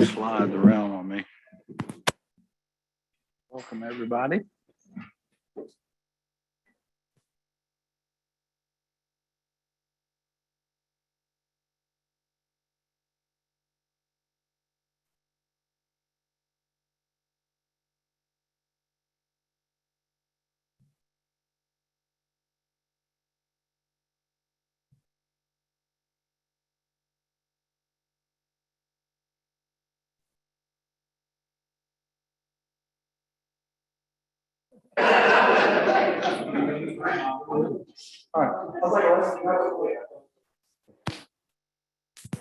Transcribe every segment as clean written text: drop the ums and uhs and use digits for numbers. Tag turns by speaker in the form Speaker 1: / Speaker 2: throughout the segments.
Speaker 1: Slides around on me. Welcome, everybody.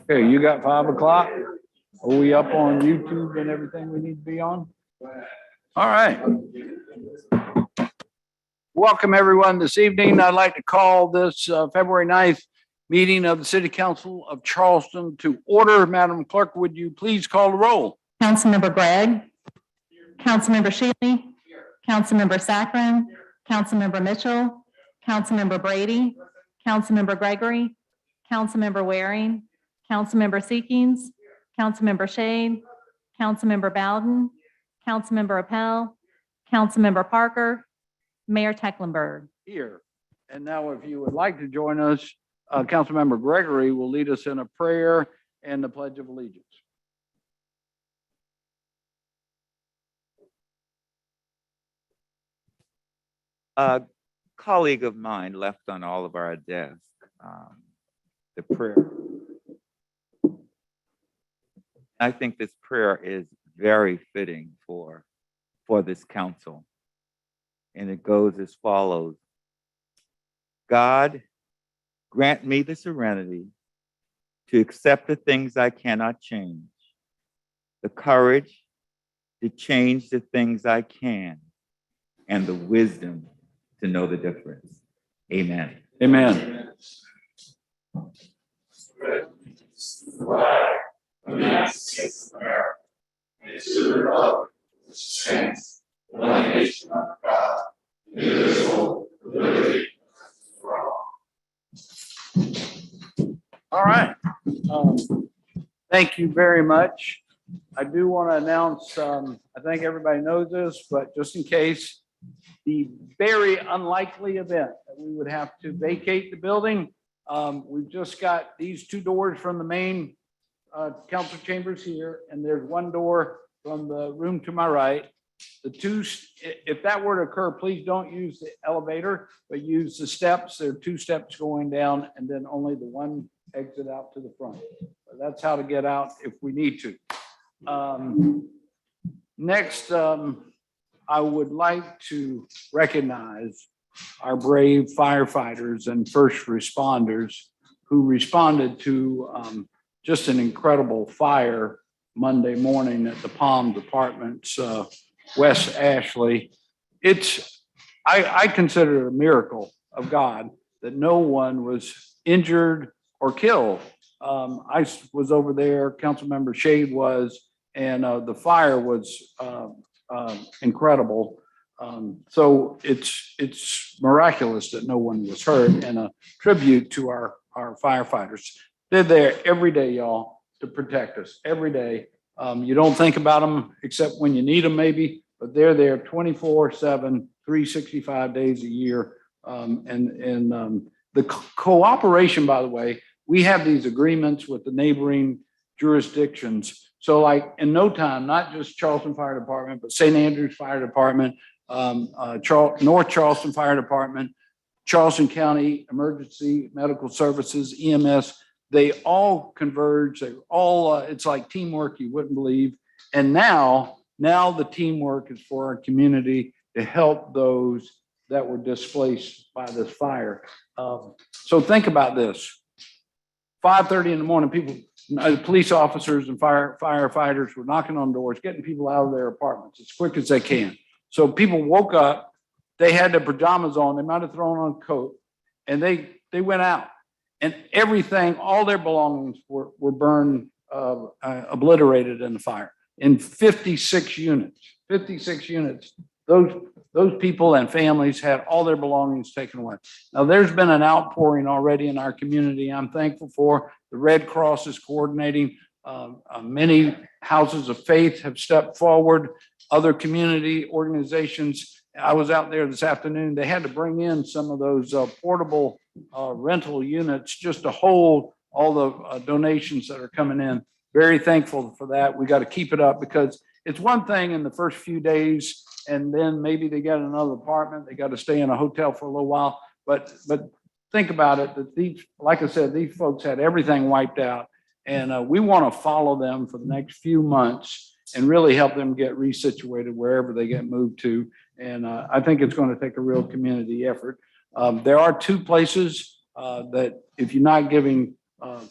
Speaker 1: Okay, you got 5 o'clock? Are we up on YouTube and everything we need to be on? All right. Welcome, everyone, this evening. I'd like to call this February 9th meeting of the City Council of Charleston to order. Madam Clerk, would you please call the roll?
Speaker 2: Councilmember Gregg, Councilmember Shealy, Councilmember Saccharin, Councilmember Mitchell, Councilmember Brady, Councilmember Gregory, Councilmember Waring, Councilmember Seekings, Councilmember Shade, Councilmember Bowden, Councilmember Appel, Councilmember Parker, Mayor Tecklenburg.
Speaker 1: Here. And now if you would like to join us, Councilmember Gregory will lead us in a prayer and the Pledge of Allegiance.
Speaker 3: A colleague of mine left on all of our desks the prayer. I think this prayer is very fitting for this council. And it goes as follows. God, grant me the serenity to accept the things I cannot change, the courage to change the things I can, and the wisdom to know the difference. Amen.
Speaker 1: Amen. All right. Thank you very much. I do want to announce, I think everybody knows this, but just in case, the very unlikely event that we would have to vacate the building. We've just got these 2 doors from the main council chambers here, and there's 1 door from the room to my right. The 2, if that were to occur, please don't use the elevator, but use the steps. There are 2 steps going down and then only the 1 exit out to the front. That's how to get out if we need to. Next, I would like to recognize our brave firefighters and first responders who responded to just an incredible fire Monday morning at the Palms Apartments, West Ashley. I consider it a miracle of God that no one was injured or killed. I was over there, Councilmember Shade was, and the fire was incredible. So it's miraculous that no one was hurt, and a tribute to our firefighters. They're there every day, y'all, to protect us every day. You don't think about them except when you need them maybe, but they're there 24/7, 365 days a year. The cooperation, by the way, we have these agreements with the neighboring jurisdictions. So like in no time, not just Charleston Fire Department, but St. Andrews Fire Department, North Charleston Fire Department, Charleston County Emergency Medical Services, EMS, they all converge. They all, it's like teamwork you wouldn't believe. And now the teamwork is for our community to help those that were displaced by this fire. So think about this. 5:30 in the morning, people, police officers and firefighters were knocking on doors, getting people out of their apartments as quick as they can. So people woke up, they had their pajamas on, they might have thrown on a coat, and they went out. And everything, all their belongings were burned, obliterated in the fire in 56 units. 56 units. Those people and families had all their belongings taken away. Now, there's been an outpouring already in our community I'm thankful for. The Red Cross is coordinating. Many houses of faith have stepped forward, other community organizations. I was out there this afternoon. They had to bring in some of those portable rental units just to hold all the donations that are coming in. Very thankful for that. We got to keep it up because it's one thing in the first few days, and then maybe they got another apartment. They got to stay in a hotel for a little while. But think about it, that these, like I said, these folks had everything wiped out, and we want to follow them for the next few months and really help them get resituated wherever they get moved to. And I think it's going to take a real community effort. There are two places that if you're not giving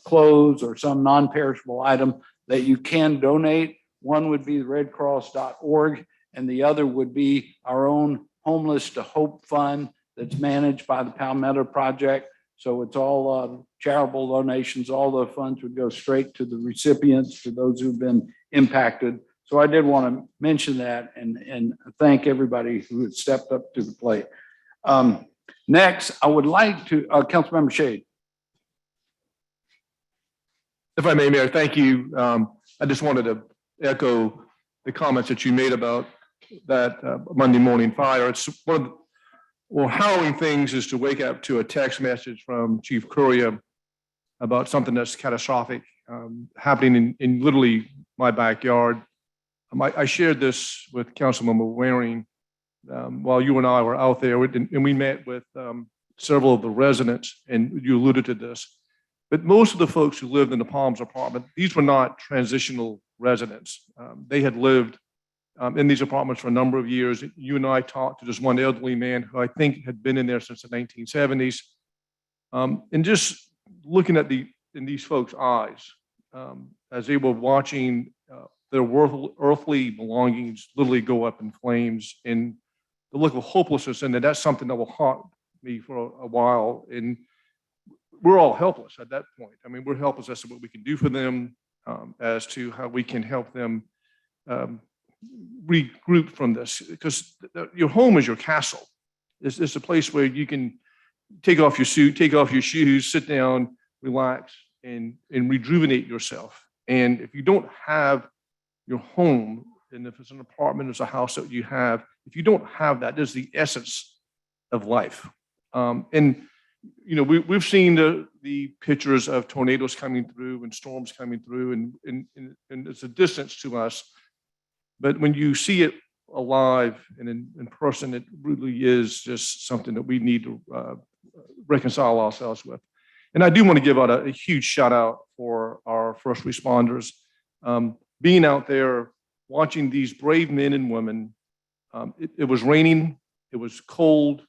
Speaker 1: clothes or some non-perishable item that you can donate. One would be redcross.org, and the other would be our own Homeless to Hope Fund that's managed by the Palmetto Project. So it's all charitable donations. All the funds would go straight to the recipients, to those who've been impacted. So I did want to mention that and thank everybody who had stepped up to the plate. Next, I would like to, Councilmember Shade.
Speaker 4: If I may, Mayor, thank you. I just wanted to echo the comments that you made about that Monday morning fire. It's one of the more harrowing things is to wake up to a text message from Chief Courier about something that's catastrophic happening in literally my backyard. I shared this with Councilmember Waring while you and I were out there, and we met with several of the residents, and you alluded to this. But most of the folks who lived in the Palms apartment, these were not transitional residents. They had lived in these apartments for a number of years. You and I talked to this one elderly man who I think had been in there since the 1970s. And just looking at in these folks' eyes, as they were watching their earthly belongings literally go up in flames, and the look of hopelessness, and that's something that will haunt me for a while. And we're all helpless at that point. I mean, we're helpless as to what we can do for them, as to how we can help them regroup from this. Because your home is your castle. It's a place where you can take off your suit, take off your shoes, sit down, relax, and rejuvenate yourself. And if you don't have your home, and if it's an apartment, it's a house that you have, if you don't have that, there's the essence of life. And you know, we've seen the pictures of tornadoes coming through and storms coming through, and it's a distance to us. But when you see it alive and in person, it really is just something that we need to reconcile ourselves with. And I do want to give out a huge shout out for our first responders. Being out there, watching these brave men and women. It was raining, it was cold.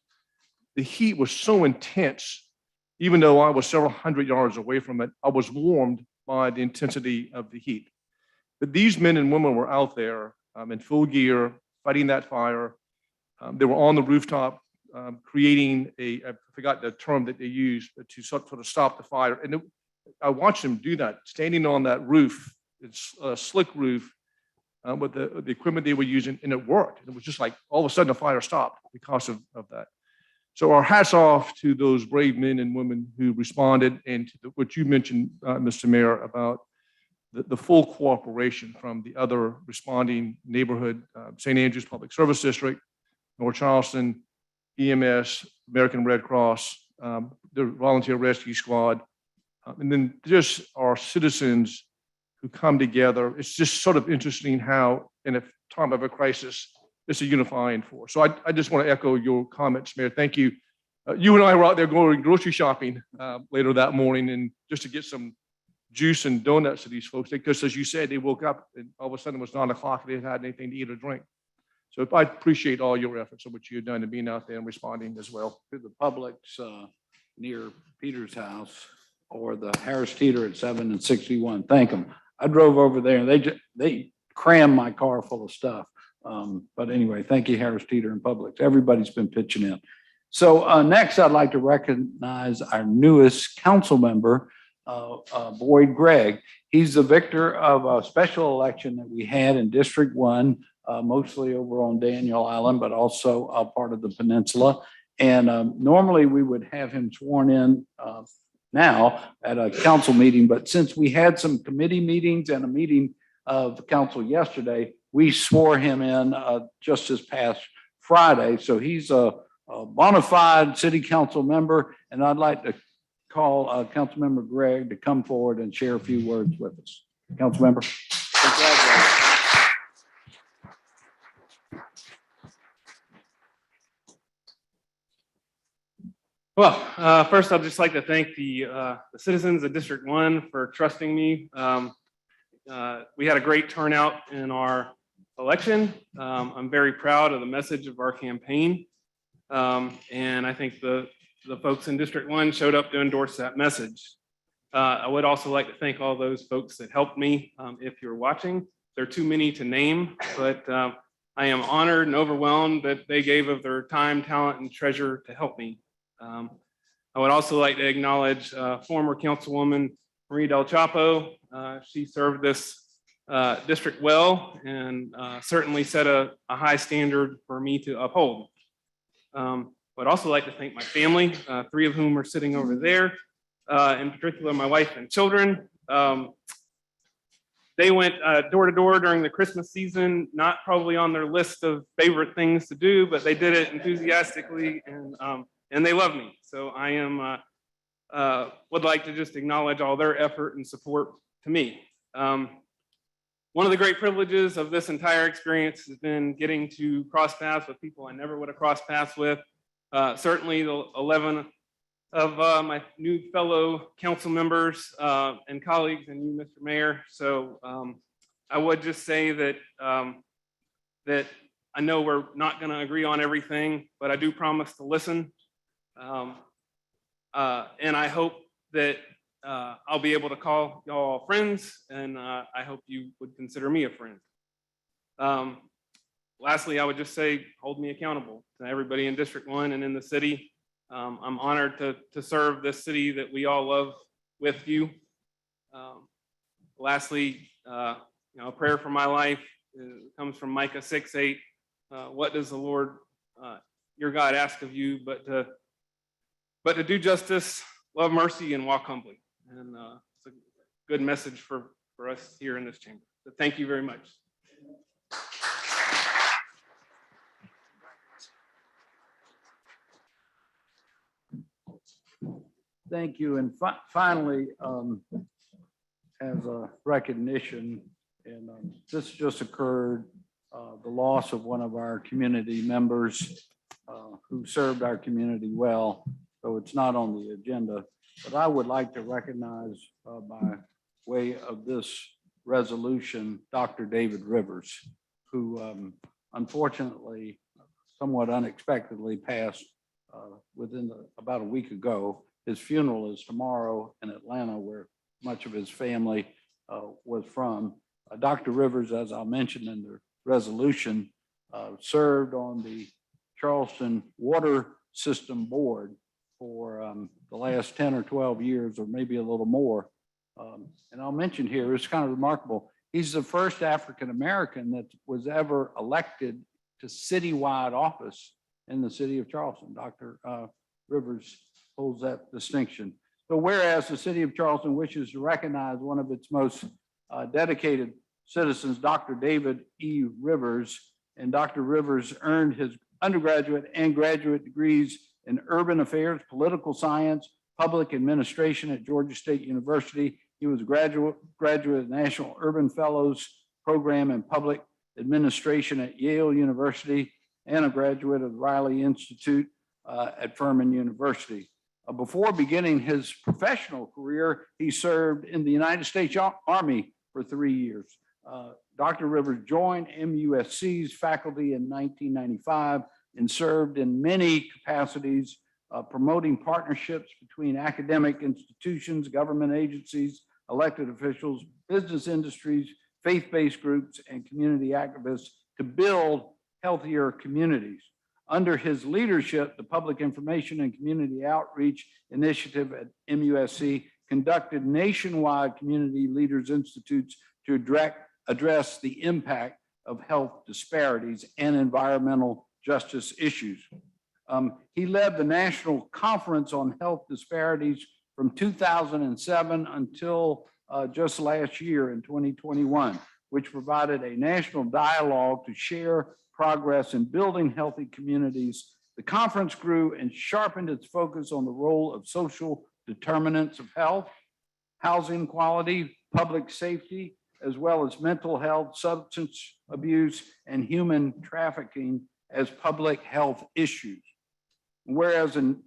Speaker 4: The heat was so intense, even though I was several hundred yards away from it, I was warmed by the intensity of the heat. But these men and women were out there in full gear, fighting that fire. They were on the rooftop, creating I forgot the term that they used, to sort of stop the fire. And I watched them do that, standing on that roof. It's a slick roof with the equipment they were using, and it worked. It was just like all of a sudden the fire stopped because of that. So our hats off to those brave men and women who responded, and to what you mentioned, Mr. Mayor, about the full cooperation from the other responding neighborhood, St. Andrews Public Service District, North Charleston, EMS, American Red Cross, the Volunteer Rescue Squad, and then just our citizens who come together. It's just sort of interesting how in a time of a crisis, it's a unifying force. So I just want to echo your comments, Mayor. Thank you. You and I were out there going grocery shopping later that morning, and just to get some juice and donuts to these folks, because as you said, they woke up and all of a sudden it was 9 o'clock. They hadn't had anything to eat or drink. So I appreciate all your efforts and what you've done and being out there and responding as well.
Speaker 1: To the Publix near Peter's house, or the Harris Teeter at 7 and 61. Thank them. I drove over there and they crammed my car full of stuff. But anyway, thank you, Harris Teeter and Publix. Everybody's been pitching in. So next, I'd like to recognize our newest council member, Boyd Gregg. He's the victor of a special election that we had in District 1, mostly over on Daniel Island, but also a part of the peninsula. And normally we would have him sworn in now at a council meeting, but since we had some committee meetings and a meeting of the council yesterday, we swore him in just this past Friday. So he's a bona fide city council member, and I'd like to call Councilmember Gregg to come forward and share a few words with us. Councilmember. Congratulations.
Speaker 5: Well, first, I'd just like to thank the citizens of District 1 for trusting me. We had a great turnout in our election. I'm very proud of the message of our campaign. And I think the folks in District 1 showed up to endorse that message. I would also like to thank all those folks that helped me. If you're watching, there are too many to name, but I am honored and overwhelmed that they gave of their time, talent, and treasure to help me. I would also like to acknowledge former Councilwoman Marie Del Chapo. She served this district well and certainly set a high standard for me to uphold. I'd also like to thank my family, 3 of whom are sitting over there, in particular my wife and children. They went door to door during the Christmas season, not probably on their list of favorite things to do, but they did it enthusiastically, and they love me. So I am would like to just acknowledge all their effort and support to me. One of the great privileges of this entire experience has been getting to cross paths with people I never would have crossed paths with. Certainly the 11 of my new fellow council members and colleagues, and you, Mr. Mayor. So I would just say that that I know we're not going to agree on everything, but I do promise to listen. And I hope that I'll be able to call y'all friends, and I hope you would consider me a friend. Lastly, I would just say, hold me accountable to everybody in District 1 and in the city. I'm honored to serve this city that we all love with you. Lastly, a prayer for my life comes from Micah 6:8. What does the Lord, your God, ask of you but to do justice, love mercy, and walk humbly? And it's a good message for us here in this chamber. So thank you very much.
Speaker 1: Thank you. And finally, as a recognition, and this just occurred, the loss of one of our community members who served our community well. So it's not on the agenda, but I would like to recognize by way of this resolution, Dr. David Rivers, who unfortunately, somewhat unexpectedly passed within about a week ago. His funeral is tomorrow in Atlanta, where much of his family was from. Dr. Rivers, as I mentioned in the resolution, served on the Charleston Water System Board for the last 10 or 12 years, or maybe a little more. And I'll mention here, it's kind of remarkable. He's the first African-American that was ever elected to citywide office in the city of Charleston. Dr. Rivers holds that distinction. So whereas the city of Charleston wishes to recognize one of its most dedicated citizens, Dr. David E. Rivers, and Dr. Rivers earned his undergraduate and graduate degrees in urban affairs, political science, public administration at Georgia State University. He was a graduate of National Urban Fellows Program in Public Administration at Yale University, and a graduate of the Riley Institute at Furman University. Before beginning his professional career, he served in the United States Army for 3 years. Dr. Rivers joined MUSC's faculty in 1995 and served in many capacities, promoting partnerships between academic institutions, government agencies, elected officials, business industries, faith-based groups, and community activists to build healthier communities. Under his leadership, the Public Information and Community Outreach Initiative at MUSC conducted nationwide community leaders institutes to address the impact of health disparities and environmental justice issues. He led the National Conference on Health Disparities from 2007 until just last year in 2021, which provided a national dialogue to share progress in building healthy communities. The conference grew and sharpened its focus on the role of social determinants of health, housing quality, public safety, as well as mental health, substance abuse, and human trafficking as public health issues. Whereas in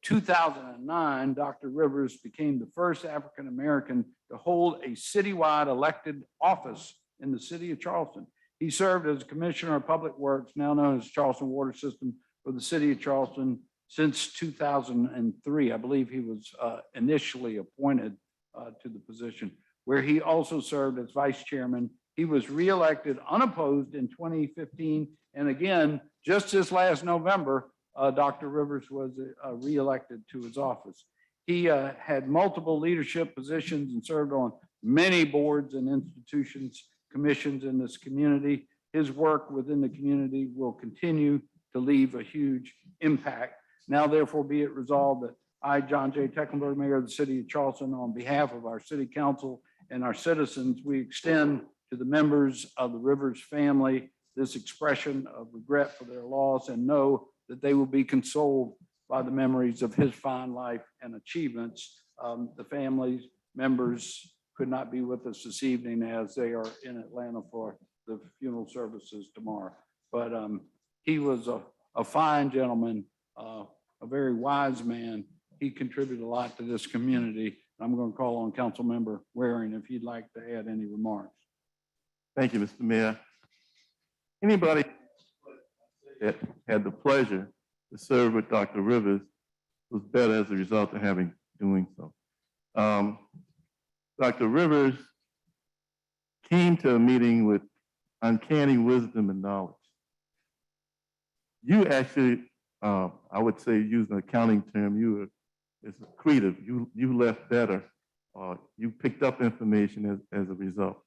Speaker 1: 2009, Dr. Rivers became the first African-American to hold a citywide elected office in the city of Charleston. He served as Commissioner of Public Works, now known as Charleston Water System, for the city of Charleston since 2003. I believe he was initially appointed to the position, where he also served as vice chairman. He was reelected unopposed in 2015. And again, just this last November, Dr. Rivers was reelected to his office. He had multiple leadership positions and served on many boards and institutions, commissions in this community. His work within the community will continue to leave a huge impact. Now, therefore, be it resolved that I, John J. Tecklenburg, Mayor of the City of Charleston, on behalf of our City Council and our citizens, we extend to the members of the Rivers family this expression of regret for their loss, and know that they will be consoled by the memories of his fine life and achievements. The family's members could not be with us this evening as they are in Atlanta for the funeral services tomorrow. But he was a fine gentleman, a very wise man. He contributed a lot to this community. I'm going to call on Councilmember Waring if you'd like to add any remarks.
Speaker 6: Thank you, Mr. Mayor. Anybody that had the pleasure to serve with Dr. Rivers was better as a result of having doing so. Dr. Rivers came to a meeting with uncanny wisdom and knowledge. You actually, I would say, using an accounting term, you were as creative. You left better. You picked up information as a result.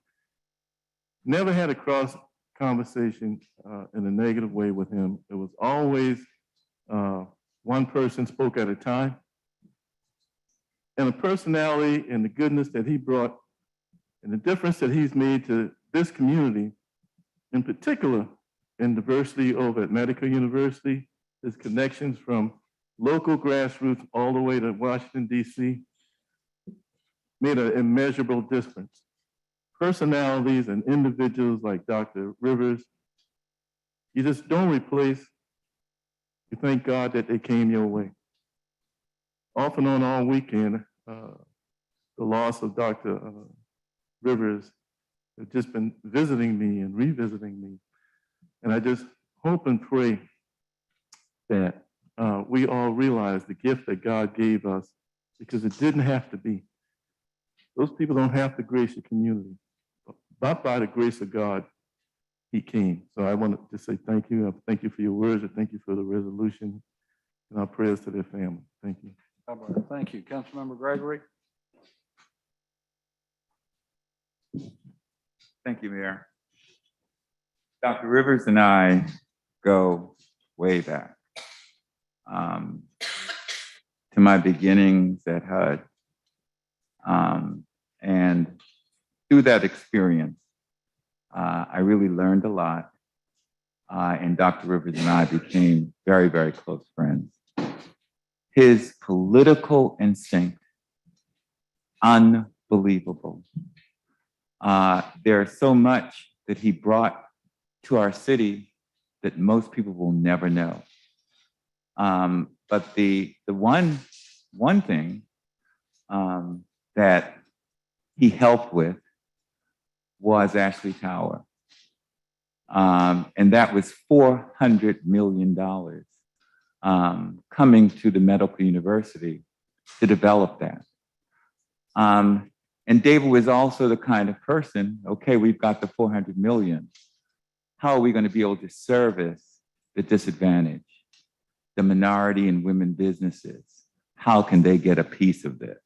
Speaker 6: Never had a cross conversation in a negative way with him. It was always one person spoke at a time. And the personality and the goodness that he brought and the difference that he's made to this community, in particular in diversity over at Medical University, his connections from local grassroots all the way to Washington, D.C., made an immeasurable difference. Personalities and individuals like Dr. Rivers, you just don't replace. You thank God that they came your way. Off and on all weekend, the loss of Dr. Rivers have just been visiting me and revisiting me. And I just hope and pray that we all realize the gift that God gave us, because it didn't have to be. Those people don't have to grace your community. But by the grace of God, he came. So I want to say thank you. Thank you for your words, and thank you for the resolution, and our prayers to their family. Thank you.
Speaker 1: Thank you. Councilmember Gregory.
Speaker 3: Thank you, Mayor. Dr. Rivers and I go way back to my beginnings at HUD. And through that experience, I really learned a lot. And Dr. Rivers and I became very, very close friends. His political instinct, unbelievable. There's so much that he brought to our city that most people will never know. But the one thing that he helped with was Ashley Tower. And that was $400 million coming to the Medical University to develop that. And David was also the kind of person, okay, we've got the 400 million. How are we going to be able to service the disadvantaged, the minority and women businesses? How can they get a piece of this?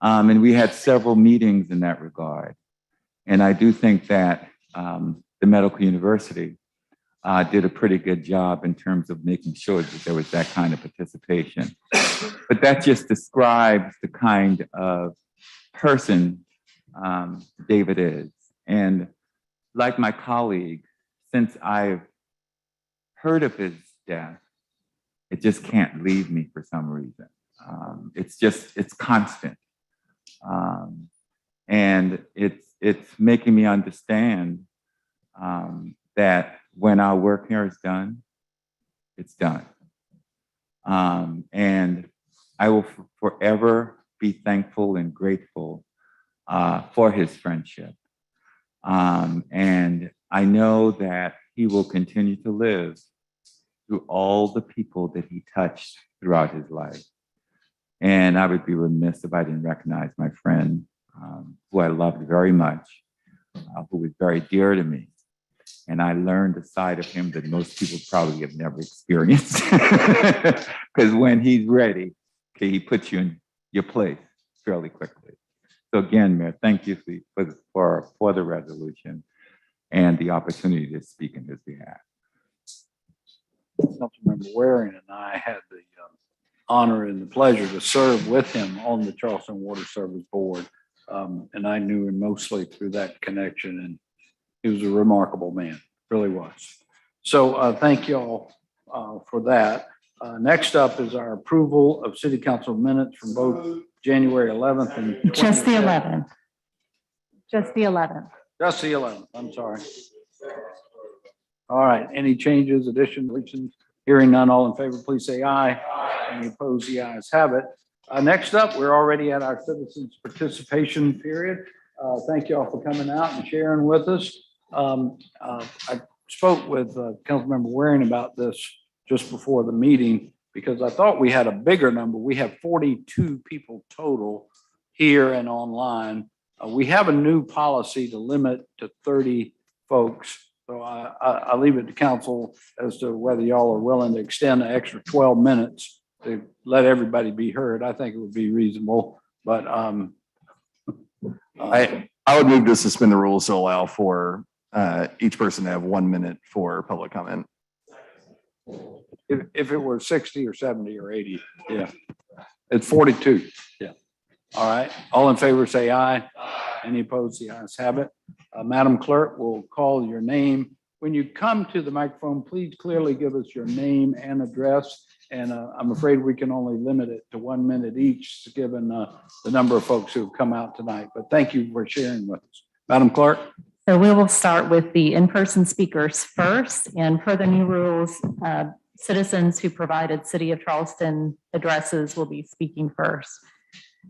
Speaker 3: And we had several meetings in that regard. And I do think that the Medical University did a pretty good job in terms of making sure that there was that kind of participation. But that just describes the kind of person David is. And like my colleague, since I've heard of his death, it just can't leave me for some reason. It's constant. And it's making me understand that when our work here is done, it's done. And I will forever be thankful and grateful for his friendship. And I know that he will continue to live through all the people that he touched throughout his life. And I would be remiss if I didn't recognize my friend, who I loved very much, who was very dear to me. And I learned a side of him that most people probably have never experienced. Because when he's ready, okay, he puts you in your place fairly quickly. So again, Mayor, thank you for the resolution and the opportunity to speak in his behalf.
Speaker 1: Councilmember Waring and I had the honor and the pleasure to serve with him on the Charleston Water Service Board. And I knew him mostly through that connection, and he was a remarkable man, really was. So thank you all for that. Next up is our approval of city council minutes from both January 11th and
Speaker 2: Just the
Speaker 1: 27th.
Speaker 2: 11th. Just the 11th.
Speaker 1: Just the 11th, I'm sorry. All right, any changes, additions, deletions? Hearing none, all in favor, please say aye. Any opposed, the ayes have it. Next up, we're already at our citizens participation period. Thank you all for coming out and sharing with us. I spoke with Councilmember Waring about this just before the meeting because I thought we had a bigger number. We have 42 people total here and online. We have a new policy to limit to 30 folks. So I leave it to council as to whether y'all are willing to extend an extra 12 minutes to let everybody be heard. I think it would be reasonable, but
Speaker 7: I would move to suspend the rules to allow for each person to have 1 minute for public comment.
Speaker 1: if it were 60 or 70 or 80, yeah. It's 42, yeah. All right, all in favor, say aye. Any opposed, the ayes have it. Madam Clerk will call your name. When you come to the microphone, please clearly give us your name and address. And I'm afraid we can only limit it to 1 minute each, given the number of folks who have come out tonight. But thank you for sharing with us. Madam Clerk?
Speaker 2: So we will start with the in-person speakers first, and per the new rules, citizens who provided City of Charleston addresses will be speaking first.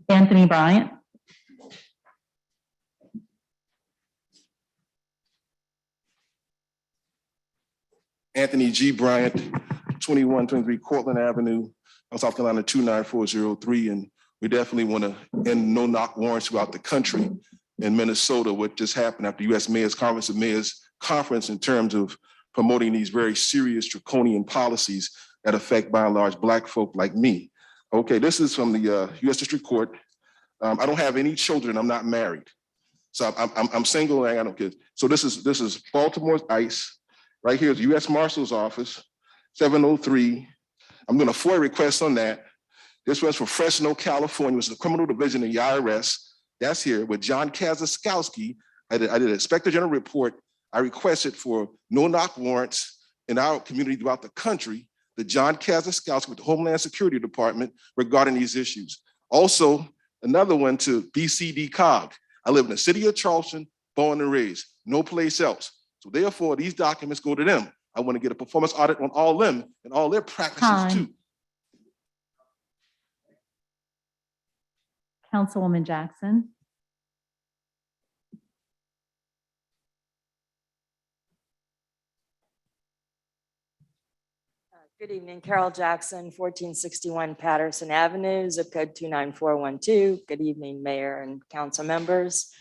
Speaker 2: Anthony Bryant.
Speaker 8: Anthony G. Bryant, 2123 Cortland Avenue, South Carolina 29403. And we definitely want to end no-knock warrants throughout the country. In Minnesota, what just happened after U.S. Mayor's Conference of Mayors Conference in terms of promoting these very serious draconian policies that affect by and large Black folk like me. Okay, this is from the U.S. District Court. I don't have any children. I'm not married. So I'm single and I got no kids. So this is Baltimore ICE. Right here is the U.S. Marshal's Office, 703. I'm doing a FOIA request on that. This was for Fresno, California, which is the criminal division of the IRS. That's here with John Kazaskowski. I did an Inspector General report. I requested for no-knock warrants in our community throughout the country, the John Kazaskowski with the Homeland Security Department regarding these issues. Also, another one to BCD COG. I live in the city of Charleston, born and raised, no place else. So therefore, these documents go to them. I want to get a performance audit on all them and all their practices too.
Speaker 2: Councilwoman Jackson.
Speaker 9: Good evening, Carol Jackson, 1461 Patterson Avenue, zip code 29412. Good evening, Mayor and council members.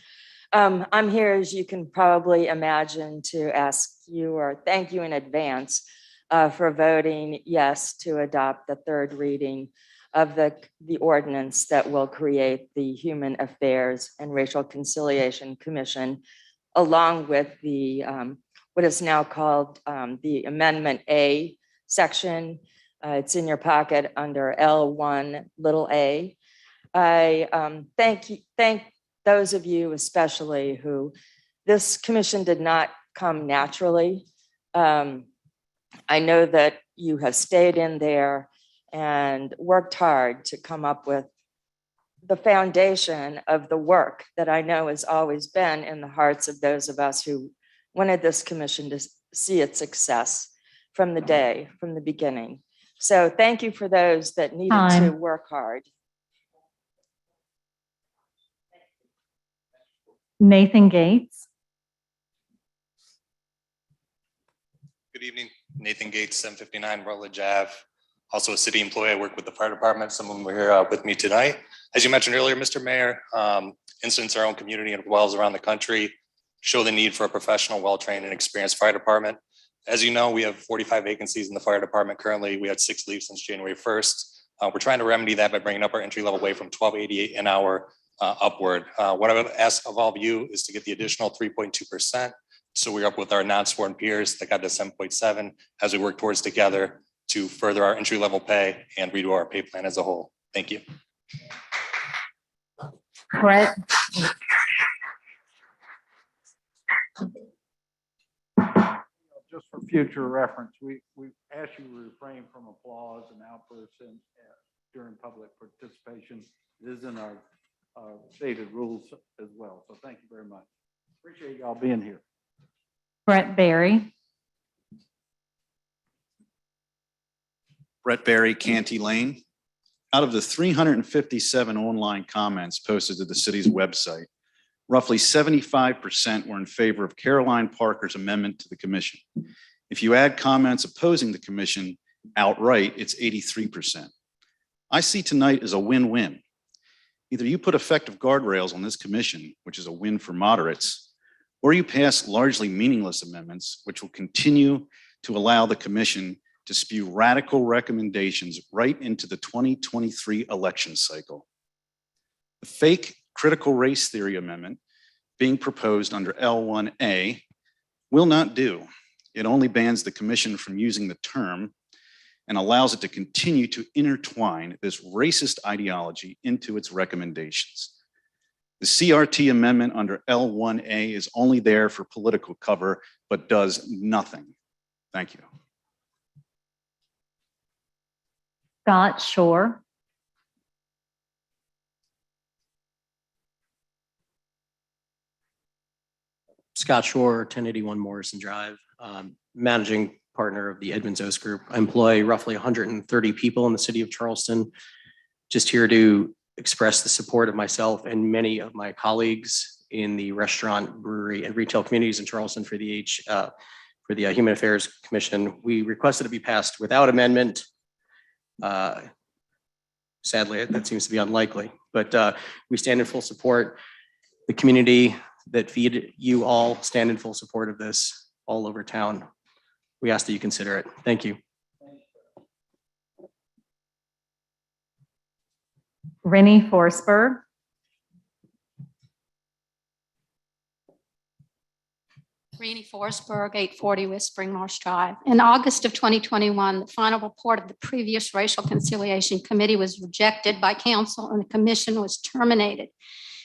Speaker 9: I'm here, as you can probably imagine, to ask you or thank you in advance for voting yes to adopt the third reading of the ordinance that will create the Human Affairs and Racial Conciliation Commission, along with the what is now called the Amendment A section. It's in your packet under L1 little a. I thank those of you especially who this commission did not come naturally. I know that you have stayed in there and worked hard to come up with the foundation of the work that I know has always been in the hearts of those of us who wanted this commission to see its success from the beginning. So thank you for those that needed to
Speaker 2: Time.
Speaker 9: work hard.
Speaker 2: Nathan Gates.
Speaker 10: Good evening, Nathan Gates, 759 Rutledge Ave. Also a city employee. I work with the fire department. Some of them are here with me tonight. As you mentioned earlier, Mr. Mayor, incidents in our own community and wells around the country show the need for a professional, well-trained and experienced fire department. As you know, we have 45 vacancies in the fire department currently. We had 6 leave since January 1st. We're trying to remedy that by bringing up our entry level wage from $12.88 an hour upward. What I would ask of all of you is to get the additional 3.2%. So we're up with our non-sworn peers that got to 7.7 as we work towards together to further our entry level pay and redo our pay plan as a whole. Thank you.
Speaker 2: Brett.
Speaker 1: Just for future reference, we ask you to refrain from applause and outbursts during public participation. It is in our stated rules as well. So thank you very much. Appreciate y'all being here.
Speaker 2: Brett Barry.
Speaker 11: Brett Barry, Canty Lane. Out of the 357 online comments posted to the city's website, roughly 75% were in favor of Caroline Parker's amendment to the commission. If you add comments opposing the commission outright, it's 83%. I see tonight as a win-win. Either you put effective guardrails on this commission, which is a win for moderates, or you pass largely meaningless amendments, which will continue to allow the commission to spew radical recommendations right into the 2023 election cycle. The fake critical race theory amendment being proposed under L1A will not do. It only bans the commission from using the term and allows it to continue to intertwine this racist ideology into its recommendations. The CRT amendment under L1A is only there for political cover, but does nothing. Thank you.
Speaker 2: Scott Shore.
Speaker 12: Scott Shore, 1081 Morrison Drive, managing partner of the Edmonds Oast Group. I employ roughly 130 people in the city of Charleston. Just here to express the support of myself and many of my colleagues in the restaurant, brewery, and retail communities in Charleston for the Human Affairs Commission. We requested it be passed without amendment. Sadly, that seems to be unlikely, but we stand in full support. The community that feed you all stand in full support of this all over town. We ask that you consider it. Thank you.
Speaker 2: Rennie Forsberg.
Speaker 13: Rennie Forsberg, 840 West Spring Marsh Drive. In August of 2021, the final report of the previous Racial Conciliation Committee was rejected by council and the commission was terminated.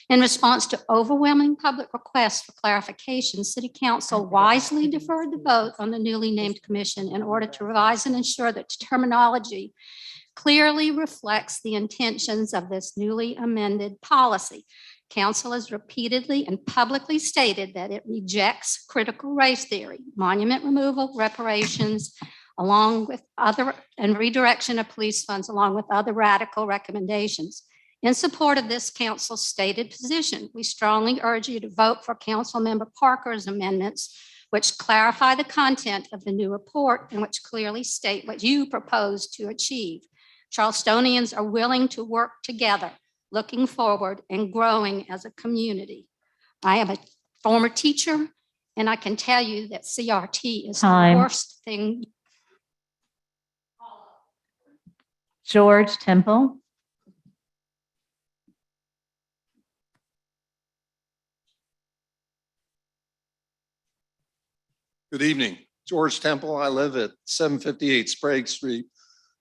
Speaker 13: In response to overwhelming public requests for clarification, City Council wisely deferred the vote on the newly named commission in order to revise and ensure that terminology clearly reflects the intentions of this newly amended policy. Council has repeatedly and publicly stated that it rejects critical race theory, monument removal, reparations, along with other, and redirection of police funds, along with other radical recommendations. In support of this council's stated position, we strongly urge you to vote for Councilmember Parker's amendments, which clarify the content of the new report and which clearly state what you propose to achieve. Charlestonians are willing to work together, looking forward and growing as a community. I am a former teacher, and I can tell you that CRT is the worst thing.
Speaker 2: George Temple.
Speaker 14: Good evening. George Temple. I live at 758 Sprague Street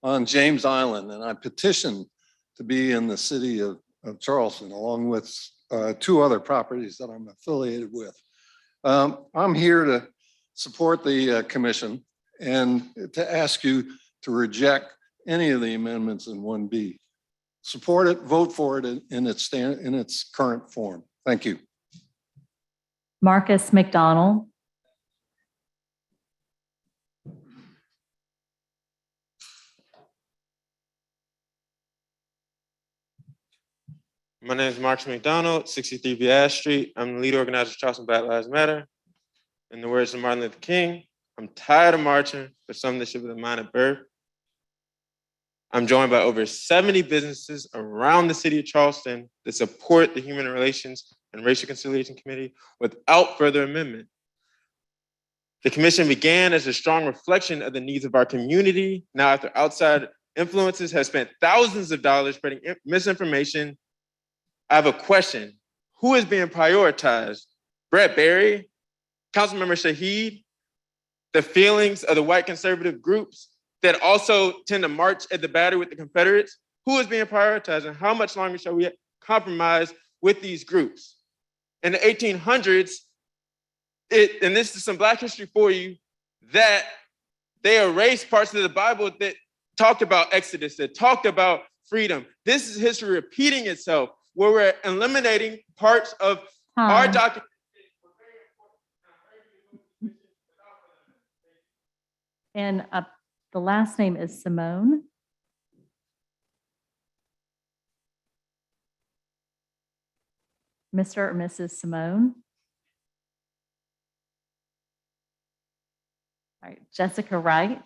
Speaker 14: on James Island, and I petitioned to be in the city of Charleston, along with two other properties that I'm affiliated with. I'm here to support the commission and to ask you to reject any of the amendments in 1B. Support it, vote for it in its current form. Thank you.
Speaker 2: Marcus McDonald.
Speaker 15: My name is Marcus McDonald, 63 Bass Street. I'm the lead organizer of Charleston Black Lives Matter. In the words of Martin Luther King, I'm tired of marching for something that should be the mind at birth. I'm joined by over 70 businesses around the city of Charleston that support the Human Relations and Racial Conciliation Committee without further amendment. The commission began as a strong reflection of the needs of our community. Now, after outside influences have spent thousands of dollars spreading misinformation, I have a question. Who is being prioritized? Brett Berry, Councilmember Shaheed, the feelings of the white conservative groups that also tend to march at the Battery with the Confederates? Who is being prioritized, and how much longer shall we compromise with these groups? In the 1800s, and this is some Black history for you, that they erased parts of the Bible that talked about Exodus, that talked about freedom. This is history repeating itself, where we're eliminating parts of our document.
Speaker 2: And the last name is Simone. Mr. or Mrs. Simone. All right, Jessica Wright.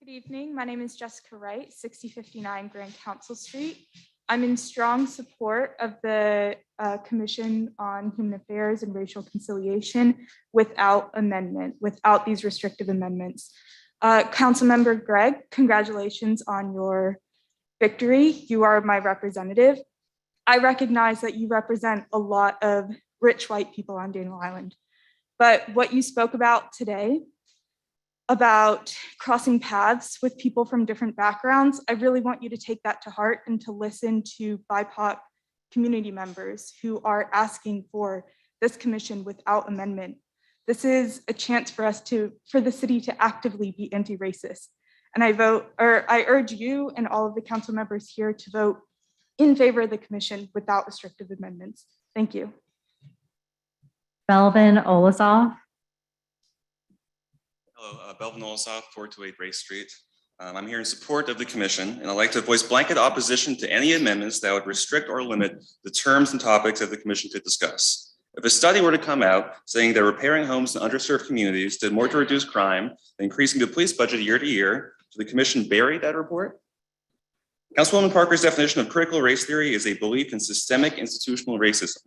Speaker 16: Good evening. My name is Jessica Wright, 6059 Grand Council Street. I'm in strong support of the Commission on Human Affairs and Racial Conciliation without amendment, without these restrictive amendments. Councilmember Gregg, congratulations on your victory. You are my representative. I recognize that you represent a lot of rich white people on Daniel Island, but what you spoke about today about crossing paths with people from different backgrounds, I really want you to take that to heart and to listen to BIPOC community members who are asking for this commission without amendment. This is a chance for us for the city to actively be anti-racist. And I urge you and all of the council members here to vote in favor of the commission without restrictive amendments. Thank you.
Speaker 2: Belvin Olazoff.
Speaker 17: Hello, Belvin Olazoff, 428 Race Street. I'm here in support of the commission, and I'd like to voice blanket opposition to any amendments that would restrict or limit the terms and topics that the commission could discuss. If a study were to come out saying that repairing homes in underserved communities did more to reduce crime than increasing the police budget year to year, should the commission bury that report? Councilwoman Parker's definition of critical race theory is a belief in systemic institutional racism.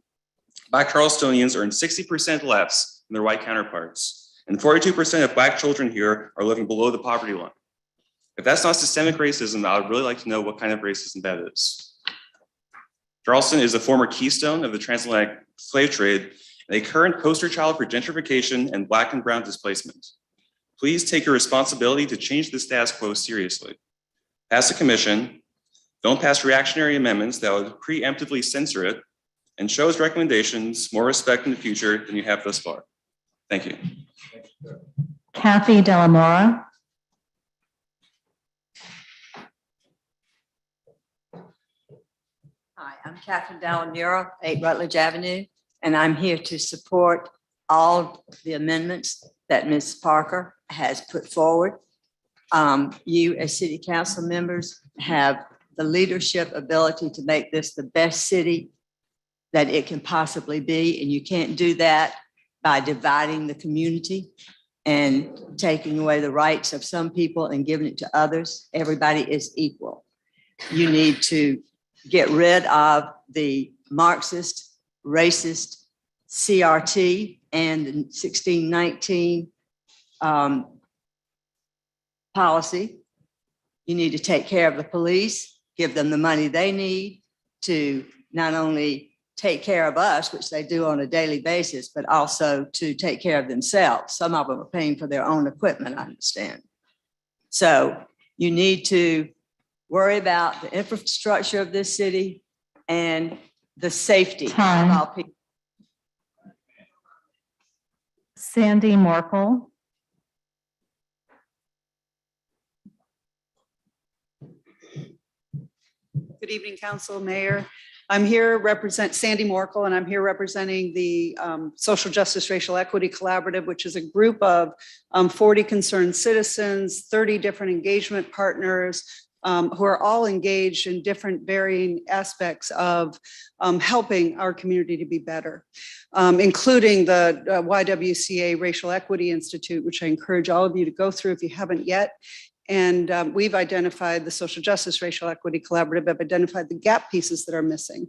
Speaker 17: Black Charlestonians earn 60% less than their white counterparts, and 42% of Black children here are living below the poverty line. If that's not systemic racism, I would really like to know what kind of racism that is. Charleston is a former keystone of the transatlantic slave trade and a current poster child for gentrification and Black and brown displacement. Please take your responsibility to change the status quo seriously. Pass a commission, don't pass reactionary amendments that would preemptively censor it, and show its recommendations more respect in the future than you have thus far. Thank you.
Speaker 2: Kathy Delamora.
Speaker 18: Hi, I'm Catherine Delamura, 8 Rutledge Avenue, and I'm here to support all the amendments that Ms. Parker has put forward. You as city council members have the leadership ability to make this the best city that it can possibly be, and you can't do that by dividing the community and taking away the rights of some people and giving it to others. Everybody is equal. You need to get rid of the Marxist, racist CRT and the 1619 policy. You need to take care of the police. give them the money they need to not only take care of us, which they do on a daily basis, but also to take care of themselves. Some of them are paying for their own equipment, I understand. So you need to worry about the infrastructure of this city and the safety of our people.
Speaker 2: Sandy Morkel.
Speaker 19: Good evening, Council, Mayor. I'm here Sandy Morkel, and I'm here representing the Social Justice Racial Equity Collaborative, which is a group of 40 concerned citizens, 30 different engagement partners, who are all engaged in different varying aspects of helping our community to be better, including the YWCA Racial Equity Institute, which I encourage all of you to go through if you haven't yet. And we've identified, the Social Justice Racial Equity Collaborative have identified the gap pieces that are missing.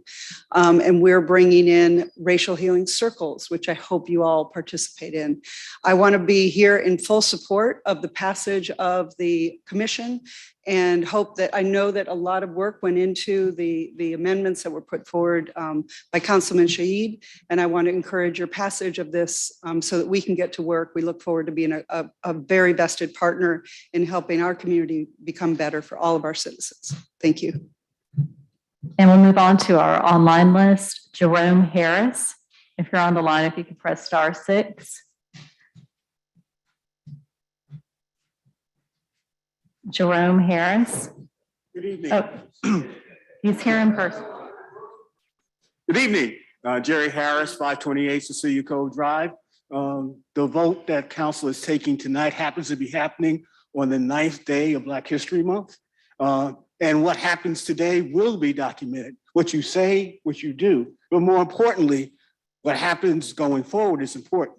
Speaker 19: And we're bringing in racial healing circles, which I hope you all participate in. I want to be here in full support of the passage of the commission, and hope that, I know that a lot of work went into the amendments that were put forward by Councilman Shaheed. And I want to encourage your passage of this so that we can get to work. We look forward to being a very vested partner in helping our community become better for all of our citizens. Thank you.
Speaker 2: And we'll move on to our online list. Jerome Harris, if you're on the line, if you could press *6. Jerome Harris.
Speaker 20: Good evening.
Speaker 2: Oh, he's here in person.
Speaker 20: Good evening. Jerry Harris, 528 Cecilia Cove Drive. The vote that council is taking tonight happens to be happening on the 9th day of Black History Month. And what happens today will be documented. What you say, what you do, but more importantly, what happens going forward is important.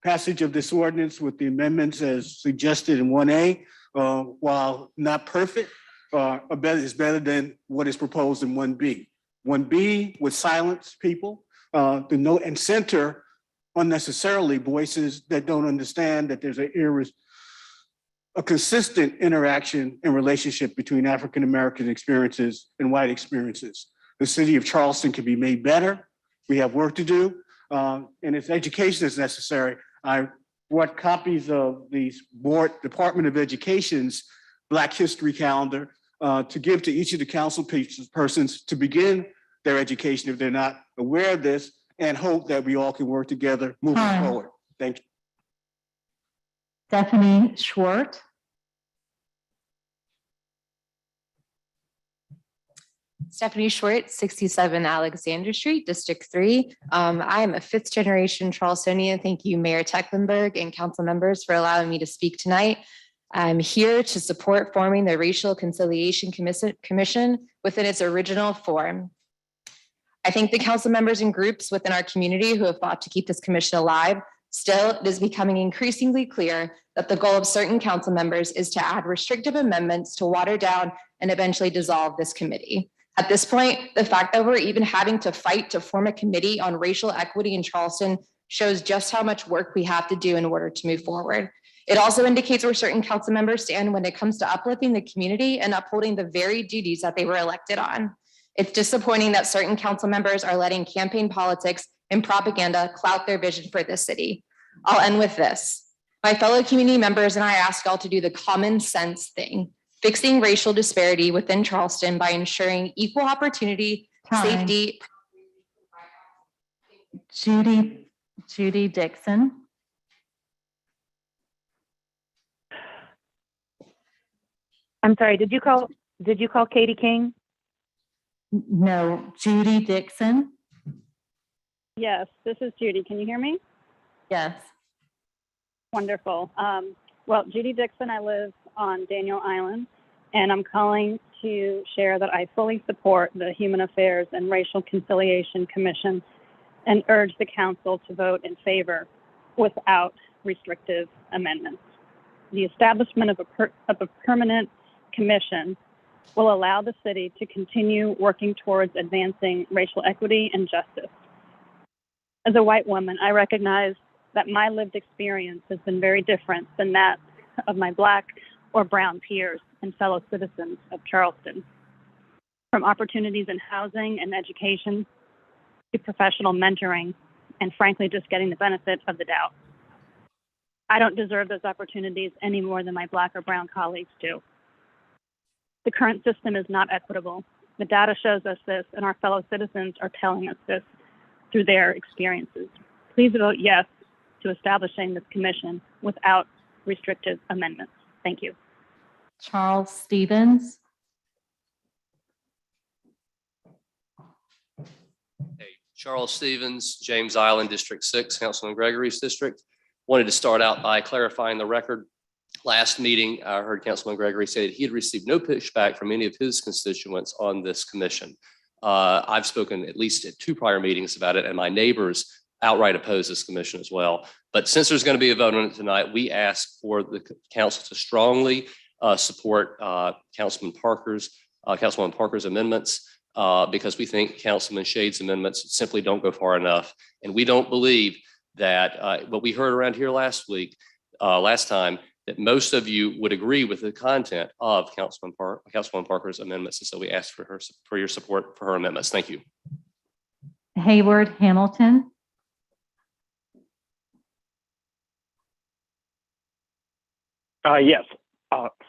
Speaker 20: Passage of this ordinance with the amendments as suggested in 1A, while not perfect, is better than what is proposed in 1B. 1B would silence people, and center unnecessarily voices that don't understand that there's a consistent interaction and relationship between African-American experiences and white experiences. The city of Charleston can be made better. We have work to do, and if education is necessary, I brought copies of the Department of Education's Black History Calendar to give to each of the council persons to begin their education if they're not aware of this, and hope that we all can work together moving forward. Thank you.
Speaker 2: Stephanie Schwartz.
Speaker 21: Stephanie Schwartz, 67 Alexander Street, District 3. I am a 5th generation Charlestonian. Thank you, Mayor Tecklenburg and council members for allowing me to speak tonight. I'm here to support forming the Racial Conciliation Commission within its original form. I thank the council members and groups within our community who have fought to keep this commission alive. Still, it is becoming increasingly clear that the goal of certain council members is to add restrictive amendments to water down and eventually dissolve this committee. At this point, the fact that we're even having to fight to form a committee on racial equity in Charleston shows just how much work we have to do in order to move forward. It also indicates where certain council members stand when it comes to uplifting the community and upholding the very duties that they were elected on. It's disappointing that certain council members are letting campaign politics and propaganda clout their vision for this city. I'll end with this. My fellow community members and I ask y'all to do the common sense thing, fixing racial disparity within Charleston by ensuring equal opportunity, safety.
Speaker 2: Judy Dixon.
Speaker 22: I'm sorry, did you call Katie King?
Speaker 2: No, Judy Dixon.
Speaker 22: Yes, this is Judy. Can you hear me?
Speaker 2: Yes.
Speaker 22: Wonderful. Well, Judy Dixon, I live on Daniel Island, and I'm calling to share that I fully support the Human Affairs and Racial Conciliation Commission and urge the council to vote in favor without restrictive amendments. The establishment of a permanent commission will allow the city to continue working towards advancing racial equity and justice. As a white woman, I recognize that my lived experience has been very different than that of my Black or brown peers and fellow citizens of Charleston. from opportunities in housing and education to professional mentoring, and frankly, just getting the benefit of the doubt. I don't deserve those opportunities any more than my Black or brown colleagues do. The current system is not equitable. The data shows us this, and our fellow citizens are telling us this through their experiences. Please vote yes to establishing this commission without restrictive amendments. Thank you.
Speaker 2: Charles Stevens.
Speaker 4: Charles Stevens, James Island, District 6, Councilman Gregory's district. Wanted to start out by clarifying the record. Last meeting, I heard Councilman Gregory say that he had received no pushback from any of his constituents on this commission. I've spoken at least at 2 prior meetings about it, and my neighbors outright oppose this commission as well. But since there's going to be a vote on it tonight, we ask for the council to strongly support Councilman Parker's amendments. Because we think Councilman Shade's amendments simply don't go far enough. And we don't believe that what we heard around here last time, that most of you would agree with the content of Councilman Parker's amendments. And so we ask for your support for her amendments. Thank you.
Speaker 2: Hayward Hamilton.
Speaker 5: Yes.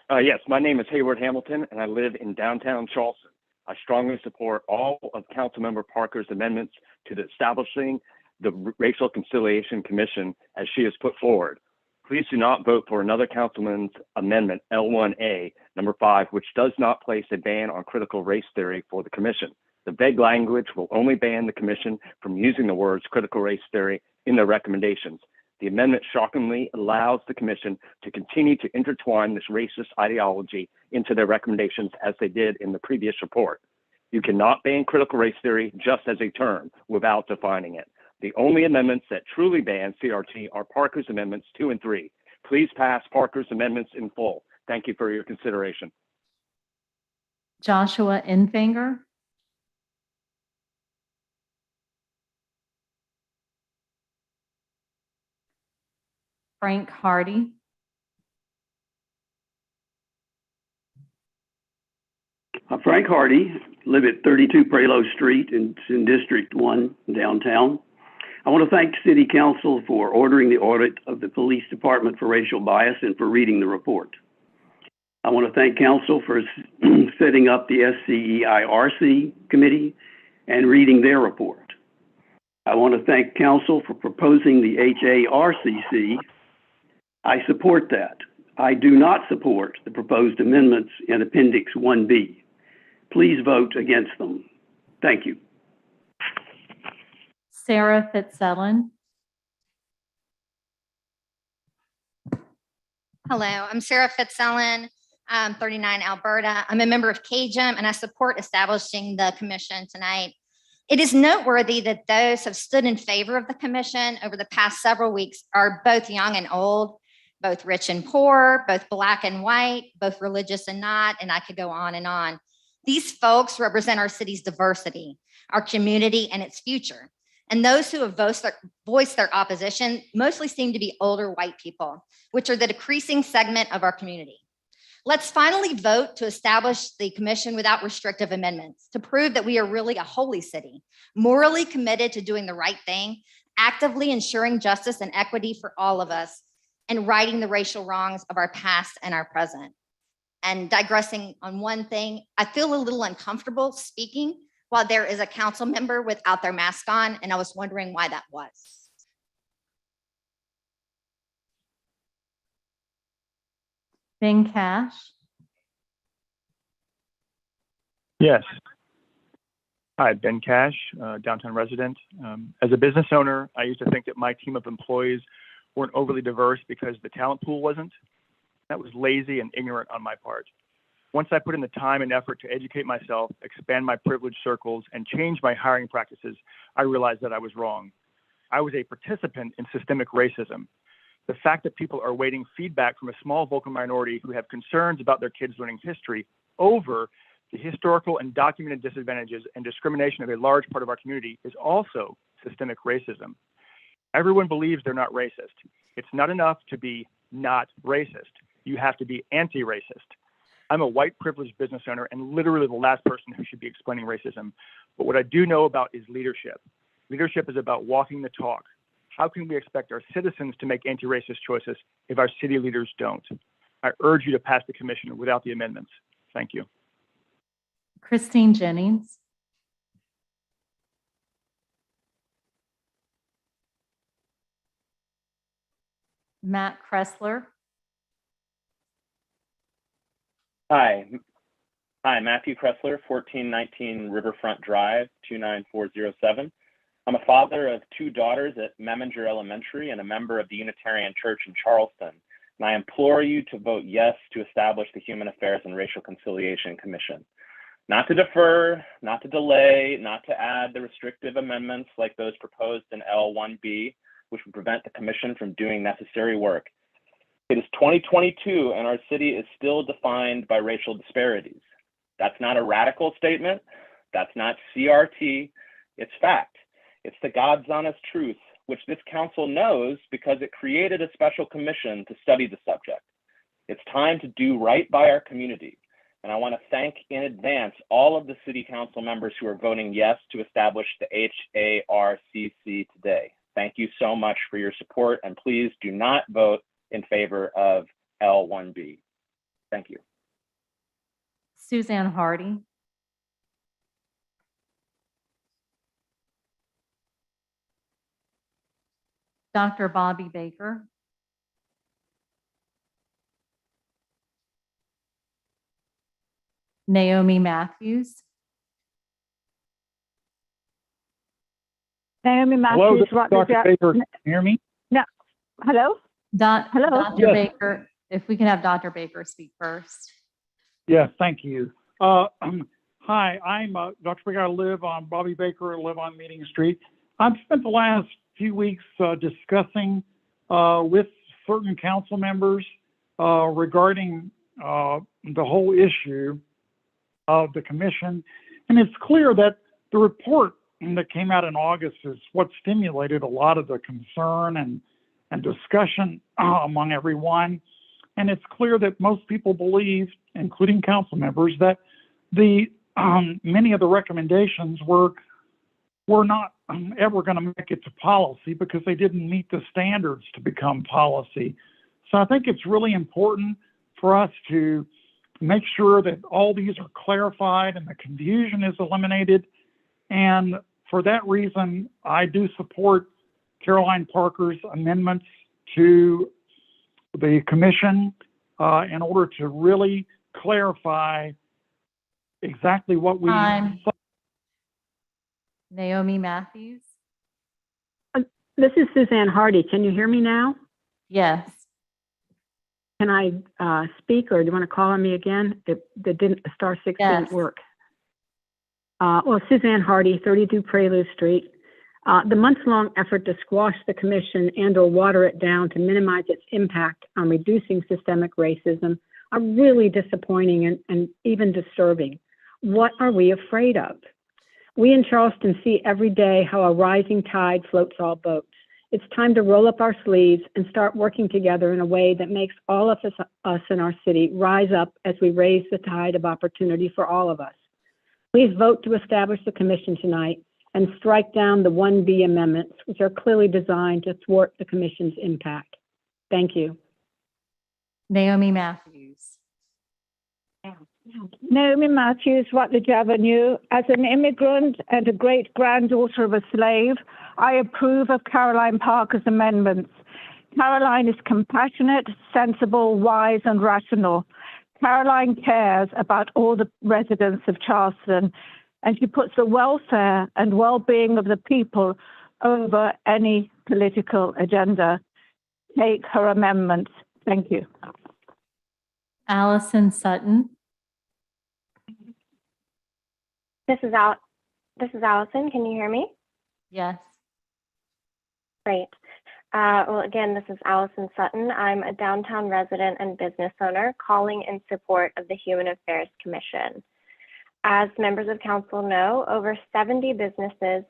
Speaker 5: Yes, my name is Hayward Hamilton, and I live in downtown Charleston. I strongly support all of Councilmember Parker's amendments to the establishing the Racial Conciliation Commission as she has put forward. Please do not vote for another councilman's amendment, L1A, number 5, which does not place a ban on critical race theory for the commission. The vague language will only ban the commission from using the words critical race theory in their recommendations. The amendment shockingly allows the commission to continue to intertwine this racist ideology into their recommendations as they did in the previous report. You cannot ban critical race theory just as a term without defining it. The only amendments that truly ban CRT are Parker's amendments 2 and 3. Please pass Parker's amendments in full. Thank you for your consideration.
Speaker 2: Joshua Infinger. Frank Hardy.
Speaker 23: I'm Frank Hardy, live at 32 Prelo Street in District 1 downtown. I want to thank City Council for ordering the audit of the Police Department for racial bias and for reading the report. I want to thank Council for setting up the SCEIRC committee and reading their report. I want to thank Council for proposing the HARCC. I support that. I do not support the proposed amendments in Appendix 1B. Please vote against them. Thank you.
Speaker 2: Sarah Fitzellen.
Speaker 24: Hello, I'm Sarah Fitzellen. I'm 39 Alberta. I'm a member of CAJM and I support establishing the commission tonight. It is noteworthy that those who have stood in favor of the commission over the past several weeks are both young and old, both rich and poor, both Black and white, both religious and not, and I could go on and on. These folks represent our city's diversity, our community, and its future. And those who have voiced their opposition mostly seem to be older white people, which are the decreasing segment of our community. Let's finally vote to establish the commission without restrictive amendments to prove that we are really a holy city, morally committed to doing the right thing, actively ensuring justice and equity for all of us, and righting the racial wrongs of our past and our present. And digressing on one thing, I feel a little uncomfortable speaking while there is a council member without their mask on, and I was wondering why that was.
Speaker 2: Ben Cash.
Speaker 25: Yes. Hi, Ben Cash, downtown resident. As a business owner, I used to think that my team of employees weren't overly diverse because the talent pool wasn't. That was lazy and ignorant on my part. Once I put in the time and effort to educate myself, expand my privilege circles, and change my hiring practices, I realized that I was wrong. I was a participant in systemic racism. The fact that people are awaiting feedback from a small vocal minority who have concerns about their kids learning history over the historical and documented disadvantages and discrimination of a large part of our community is also systemic racism. Everyone believes they're not racist. It's not enough to be not racist. You have to be anti-racist. I'm a white privileged business owner and literally the last person who should be explaining racism. But what I do know about is leadership. Leadership is about walking the talk. How can we expect our citizens to make anti-racist choices if our city leaders don't? I urge you to pass the commission without the amendments. Thank you.
Speaker 2: Christine Jennings. Matt Kressler.
Speaker 3: Hi, Matthew Kressler, 1419 Riverfront Drive, 29407. I'm a father of 2 daughters at Meminger Elementary and a member of the Unitarian Church in Charleston. And I implore you to vote yes to establish the Human Affairs and Racial Conciliation Commission. Not to defer, not to delay, not to add the restrictive amendments like those proposed in L1B, which would prevent the commission from doing necessary work. It is 2022 and our city is still defined by racial disparities. That's not a radical statement. That's not CRT. It's fact. It's the God's honest truth, which this council knows because it created a special commission to study the subject. It's time to do right by our community. And I want to thank in advance all of the city council members who are voting yes to establish the HARCC today. Thank you so much for your support, and please do not vote in favor of L1B. Thank you.
Speaker 2: Suzanne Hardy. Dr. Bobby Baker. Naomi Matthews.
Speaker 6: Naomi
Speaker 25: Hello,
Speaker 6: Matthews.
Speaker 25: this is Dr. Baker. Can you hear me?
Speaker 6: No. Hello? Hello?
Speaker 2: Dr.
Speaker 25: Yes.
Speaker 2: Baker, if we can have Dr. Baker speak first.
Speaker 7: Yes, thank you. Hi, I'm Dr. Baker. I live on Bobby Baker, live on Meeting Street. I've spent the last few weeks discussing with certain council members regarding the whole issue of the commission. And it's clear that the report that came out in August is what stimulated a lot of the concern and discussion among everyone. And it's clear that most people believe, including council members, that the many of the recommendations were not ever going to make it to policy because they didn't meet the standards to become policy. So I think it's really important for us to make sure that all these are clarified and the confusion is eliminated. And for that reason, I do support Caroline Parker's amendments to the commission in order to really clarify exactly what we.
Speaker 2: Naomi Matthews.
Speaker 6: This is Suzanne Hardy. Can you hear me now?
Speaker 2: Yes.
Speaker 6: Can I speak, or do you want to call on me again? The star 6 didn't work. Well, Suzanne Hardy, 32 Prelude Street. The months-long effort to squash the commission and/or water it down to minimize its impact on reducing systemic racism are really disappointing and even disturbing. What are we afraid of? We in Charleston see every day how a rising tide floats all boats. It's time to roll up our sleeves and start working together in a way that makes all of us in our city rise up as we raise the tide of opportunity for all of us. Please vote to establish the commission tonight and strike down the 1B amendments, which are clearly designed to thwart the commission's impact. Thank you.
Speaker 2: Naomi Matthews.
Speaker 6: Naomi Matthews, Rutledge Avenue. As an immigrant and a great granddaughter of a slave, I approve of Caroline Parker's amendments. Caroline is compassionate, sensible, wise, and rational. Caroline cares about all the residents of Charleston, and she puts the welfare and well-being of the people over any political agenda. Take her amendments. Thank you.
Speaker 2: Allison Sutton.
Speaker 8: This is Allison. Can you hear me?
Speaker 2: Yes.
Speaker 8: Great. Well, again, this is Allison Sutton. I'm a downtown resident and business owner calling in support of the Human Affairs Commission. As members of council know, over 70 businesses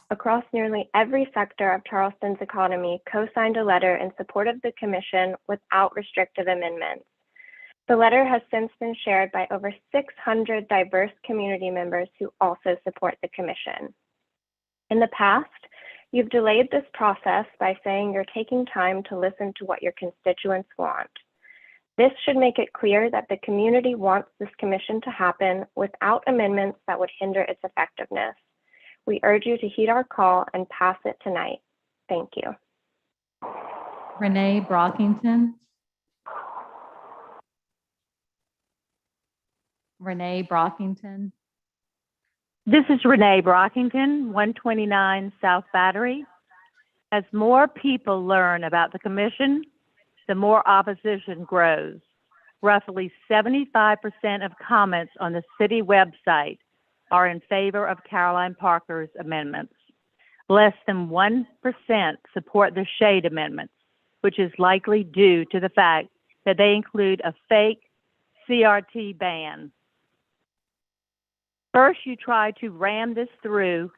Speaker 8: across nearly every sector of Charleston's economy co-signed a letter in support of the commission without restrictive amendments. The letter has since been shared by over 600 diverse community members who also support the commission. In the past, you've delayed this process by saying you're taking time to listen to what your constituents want. This should make it clear that the community wants this commission to happen without amendments that would hinder its effectiveness. We urge you to heed our call and pass it tonight. Thank you.
Speaker 2: Renee Brockington. Renee Brockington.
Speaker 1: This is Renee Brockington, 129 South Battery. As more people learn about the commission, the more opposition grows. Roughly 75% of comments on the city website are in favor of Caroline Parker's amendments. Less than 1% support the Shade amendments, which is likely due to the fact that they include a fake CRT ban. First, you tried to ram this through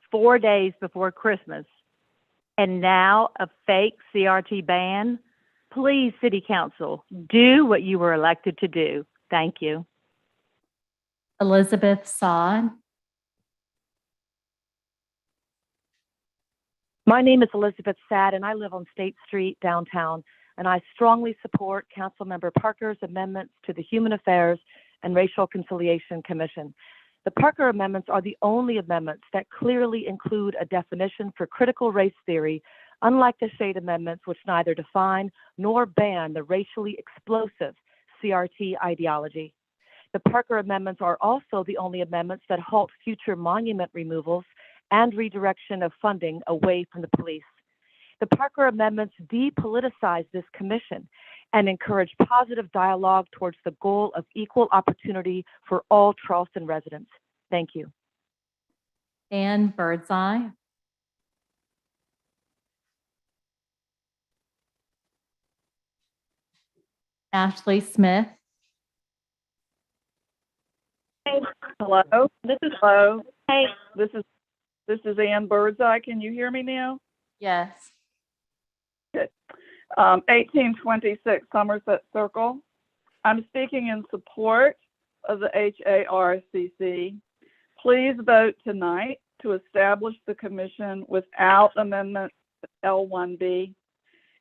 Speaker 1: 4 days before Christmas, and now a fake CRT ban? Please, City Council, do what you were elected to do. Thank you.
Speaker 2: Elizabeth Sod.
Speaker 9: My name is Elizabeth Sad, and I live on State Street downtown, and I strongly support Councilmember Parker's amendments to the Human Affairs and Racial Conciliation Commission. The Parker amendments are the only amendments that clearly include a definition for critical race theory, unlike the Shade amendments, which neither define nor ban the racially explosive CRT ideology. The Parker amendments are also the only amendments that halt future monument removals and redirection of funding away from the police. The Parker amendments depoliticize this commission and encourage positive dialogue towards the goal of equal opportunity for all Charleston residents. Thank you.
Speaker 2: Dan Birdseye. Ashley Smith.
Speaker 10: Hey, hello. This is hello. Hey, this is Ann Birdseye. Can you hear me now?
Speaker 2: Yes.
Speaker 10: Good. 1826 Somerset Circle. I'm speaking in support of the HARCC. Please vote tonight to establish the commission without amendment L1B.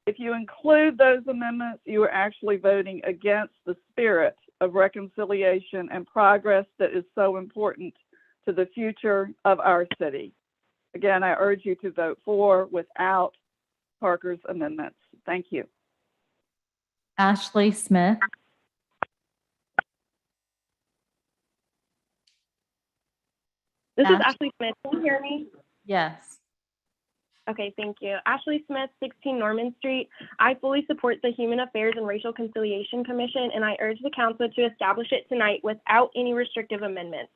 Speaker 10: If you include those amendments, you are actually voting against the spirit of reconciliation and progress that is so important to the future of our city. Again, I urge you to vote for without Parker's amendments. Thank you.
Speaker 2: Ashley Smith.
Speaker 8: This is Ashley Smith. Can you hear me?
Speaker 2: Yes.
Speaker 8: Okay, thank you. Ashley Smith, 16 Norman Street. I fully support the Human Affairs and Racial Conciliation Commission, and I urge the council to establish it tonight without any restrictive amendments.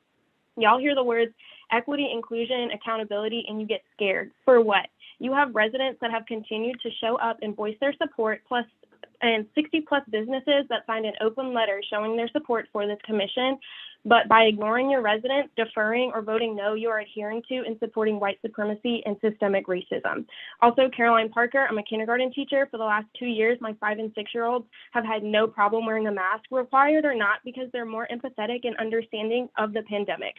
Speaker 8: Y'all hear the words equity, inclusion, accountability, and you get scared. For what? You have residents that have continued to show up and voice their support, and 60 plus businesses that signed an open letter showing their support for this commission. But by ignoring your residents, deferring, or voting no, you are adhering to and supporting white supremacy and systemic racism. Also, Caroline Parker, I'm a kindergarten teacher. For the last 2 years, my 5- and 6-year-olds have had no problem wearing a mask, required or not, because they're more empathetic and understanding of the pandemic.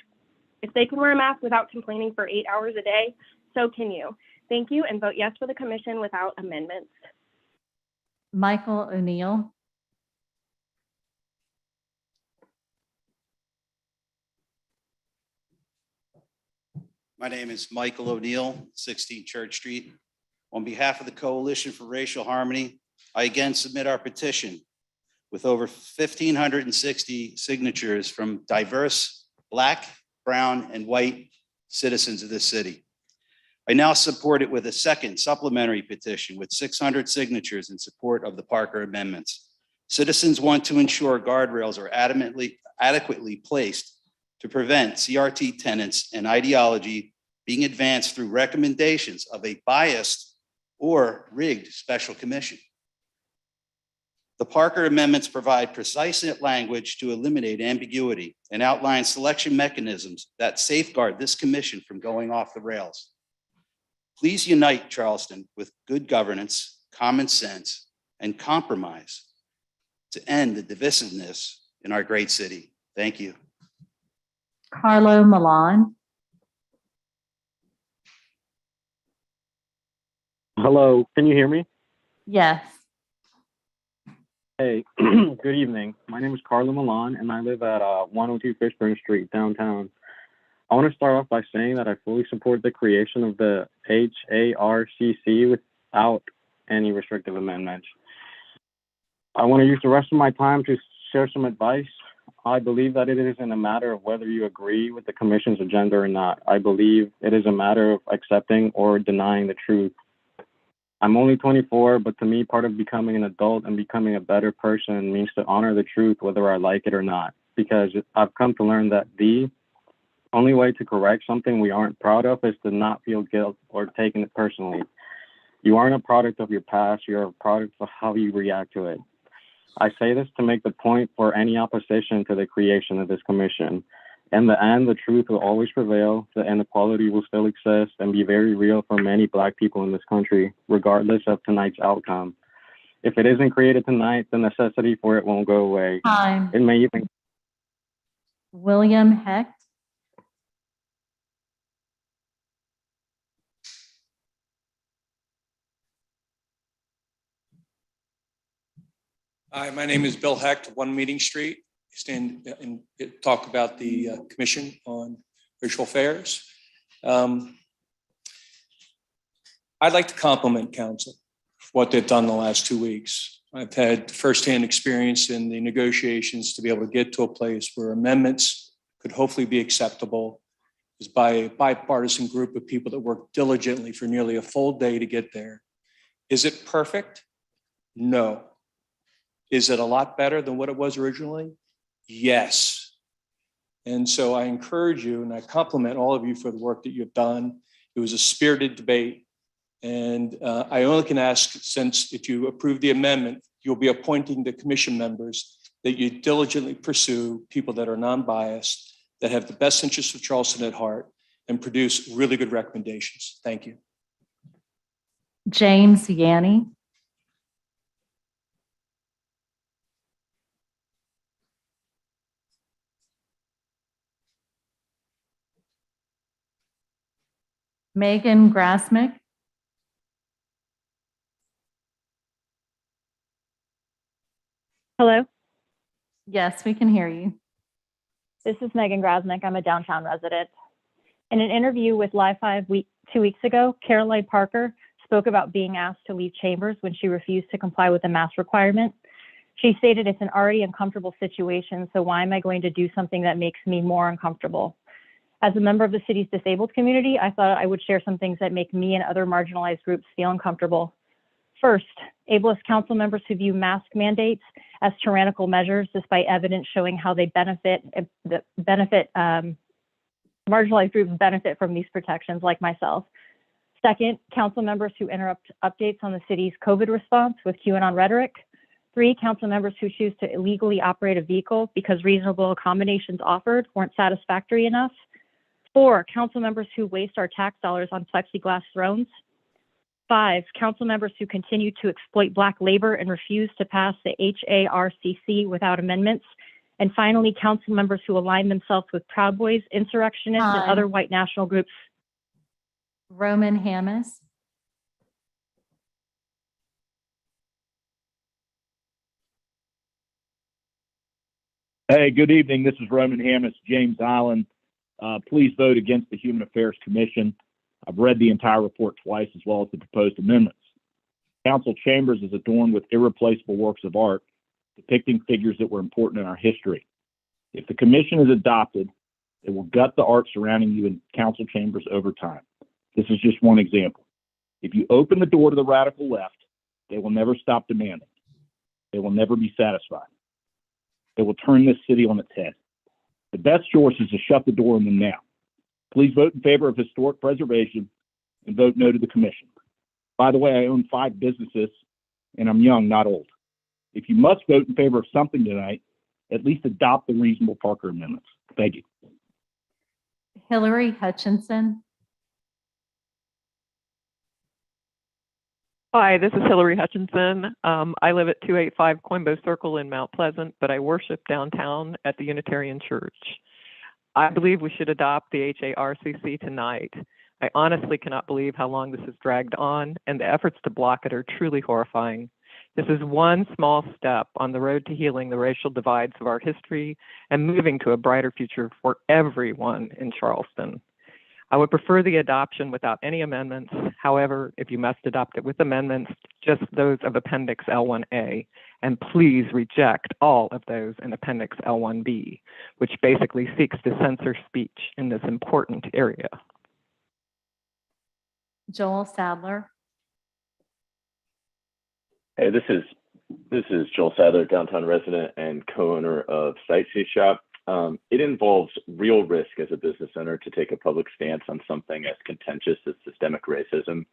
Speaker 8: If they can wear a mask without complaining for 8 hours a day, so can you. Thank you, and vote yes for the commission without amendments.
Speaker 2: Michael O'Neill.
Speaker 11: My name is Michael O'Neill, 16 Church Street. On behalf of the Coalition for Racial Harmony, I again submit our petition with over 1,560 signatures from diverse Black, brown, and white citizens of this city. I now support it with a second supplementary petition with 600 signatures in support of the Parker amendments. Citizens want to ensure guardrails are adequately placed to prevent CRT tenets and ideology being advanced through recommendations of a biased or rigged special commission. The Parker amendments provide precise language to eliminate ambiguity and outline selection mechanisms that safeguard this commission from going off the rails. Please unite Charleston with good governance, common sense, and compromise to end the divisiveness in our great city. Thank you.
Speaker 2: Carla Milan.
Speaker 12: Hello, can you hear me?
Speaker 2: Yes.
Speaker 12: Hey, good evening. My name is Carla Milan, and I live at 102 Fishburne Street, downtown. I want to start off by saying that I fully support the creation of the HARCC without any restrictive amendments. I want to use the rest of my time to share some advice. I believe that it isn't a matter of whether you agree with the commission's agenda or not. I believe it is a matter of accepting or denying the truth. I'm only 24, but to me, part of becoming an adult and becoming a better person means to honor the truth, whether I like it or not. Because I've come to learn that the only way to correct something we aren't proud of is to not feel guilt or taking it personally. You aren't a product of your past, you're a product of how you react to it. I say this to make the point for any opposition to the creation of this commission. In the end, the truth will always prevail, the inequality will still exist and be very real for many Black people in this country, regardless of tonight's outcome. If it isn't created tonight, the necessity for it won't go away.
Speaker 2: Time.
Speaker 12: It may even...
Speaker 2: William Hecht.
Speaker 13: Hi, my name is Bill Hecht, 1 Meeting Street. I stand and talk about the Commission on Racial Affairs. I'd like to compliment Council for what they've done the last 2 weeks. I've had firsthand experience in the negotiations to be able to get to a place where amendments could hopefully be acceptable. It was by a bipartisan group of people that worked diligently for nearly a full day to get there. Is it perfect? No. Is it a lot better than what it was originally? Yes. And so I encourage you and I compliment all of you for the work that you've done. It was a spirited debate. And I only can ask, since if you approve the amendment, you'll be appointing the commission members, that you diligently pursue people that are non-biased, that have the best interests of Charleston at heart, and produce really good recommendations. Thank you.
Speaker 2: James Yanni. Megan Grasmick.
Speaker 14: Hello.
Speaker 2: Yes, we can hear you.
Speaker 14: This is Megan Grasnick. I'm a downtown resident. In an interview with Live 5 2 weeks ago, Caroline Parker spoke about being asked to leave chambers when she refused to comply with the mask requirement. She stated, "It's an already uncomfortable situation, so why am I going to do something that makes me more uncomfortable?" As a member of the city's disabled community, I thought I would share some things that make me and other marginalized groups feel uncomfortable. First, ableist council members who view mask mandates as tyrannical measures, despite evidence showing how they marginalized groups benefit from these protections, like myself. Second, council members who interrupt updates on the city's COVID response with QAnon rhetoric. 3, council members who choose to illegally operate a vehicle because reasonable accommodations offered weren't satisfactory enough. 4, council members who waste our tax dollars on plexiglass thrones. 5, council members who continue to exploit Black labor and refuse to pass the HARCC without amendments. And finally, council members who align themselves with Proud Boys, insurrectionists, and other white national groups.
Speaker 2: Roman Hammes.
Speaker 15: Hey, good evening. This is Roman Hammes, James Island. Please vote against the Human Affairs Commission. I've read the entire report twice, as well as the proposed amendments. Council Chambers is adorned with irreplaceable works of art depicting figures that were important in our history. If the commission is adopted, it will gut the art surrounding you in council chambers over time. This is just one example. If you open the door to the radical left, they will never stop demanding. They will never be satisfied. They will turn this city on its head. The best choice is to shut the door on them now. Please vote in favor of historic preservation and vote no to the commission. By the way, I own 5 businesses and I'm young, not old. If you must vote in favor of something tonight, at least adopt the reasonable Parker amendments. Thank you.
Speaker 2: Hilary Hutchinson.
Speaker 16: Hi, this is Hilary Hutchinson. I live at 285 Coimbo Circle in Mount Pleasant, but I worship downtown at the Unitarian Church. I believe we should adopt the HARCC tonight. I honestly cannot believe how long this has dragged on, and the efforts to block it are truly horrifying. This is one small step on the road to healing the racial divides of our history and moving to a brighter future for everyone in Charleston. I would prefer the adoption without any amendments. However, if you must adopt it with amendments, just those of Appendix L1A, and please reject all of those in Appendix L1B, which basically seeks to censor speech in this important area.
Speaker 2: Joel Sadler.
Speaker 17: Hey, this is Joel Sadler, downtown resident and co-owner of Sightsee Shop. It involves real risk as a business owner to take a public stance on something as contentious as systemic racism.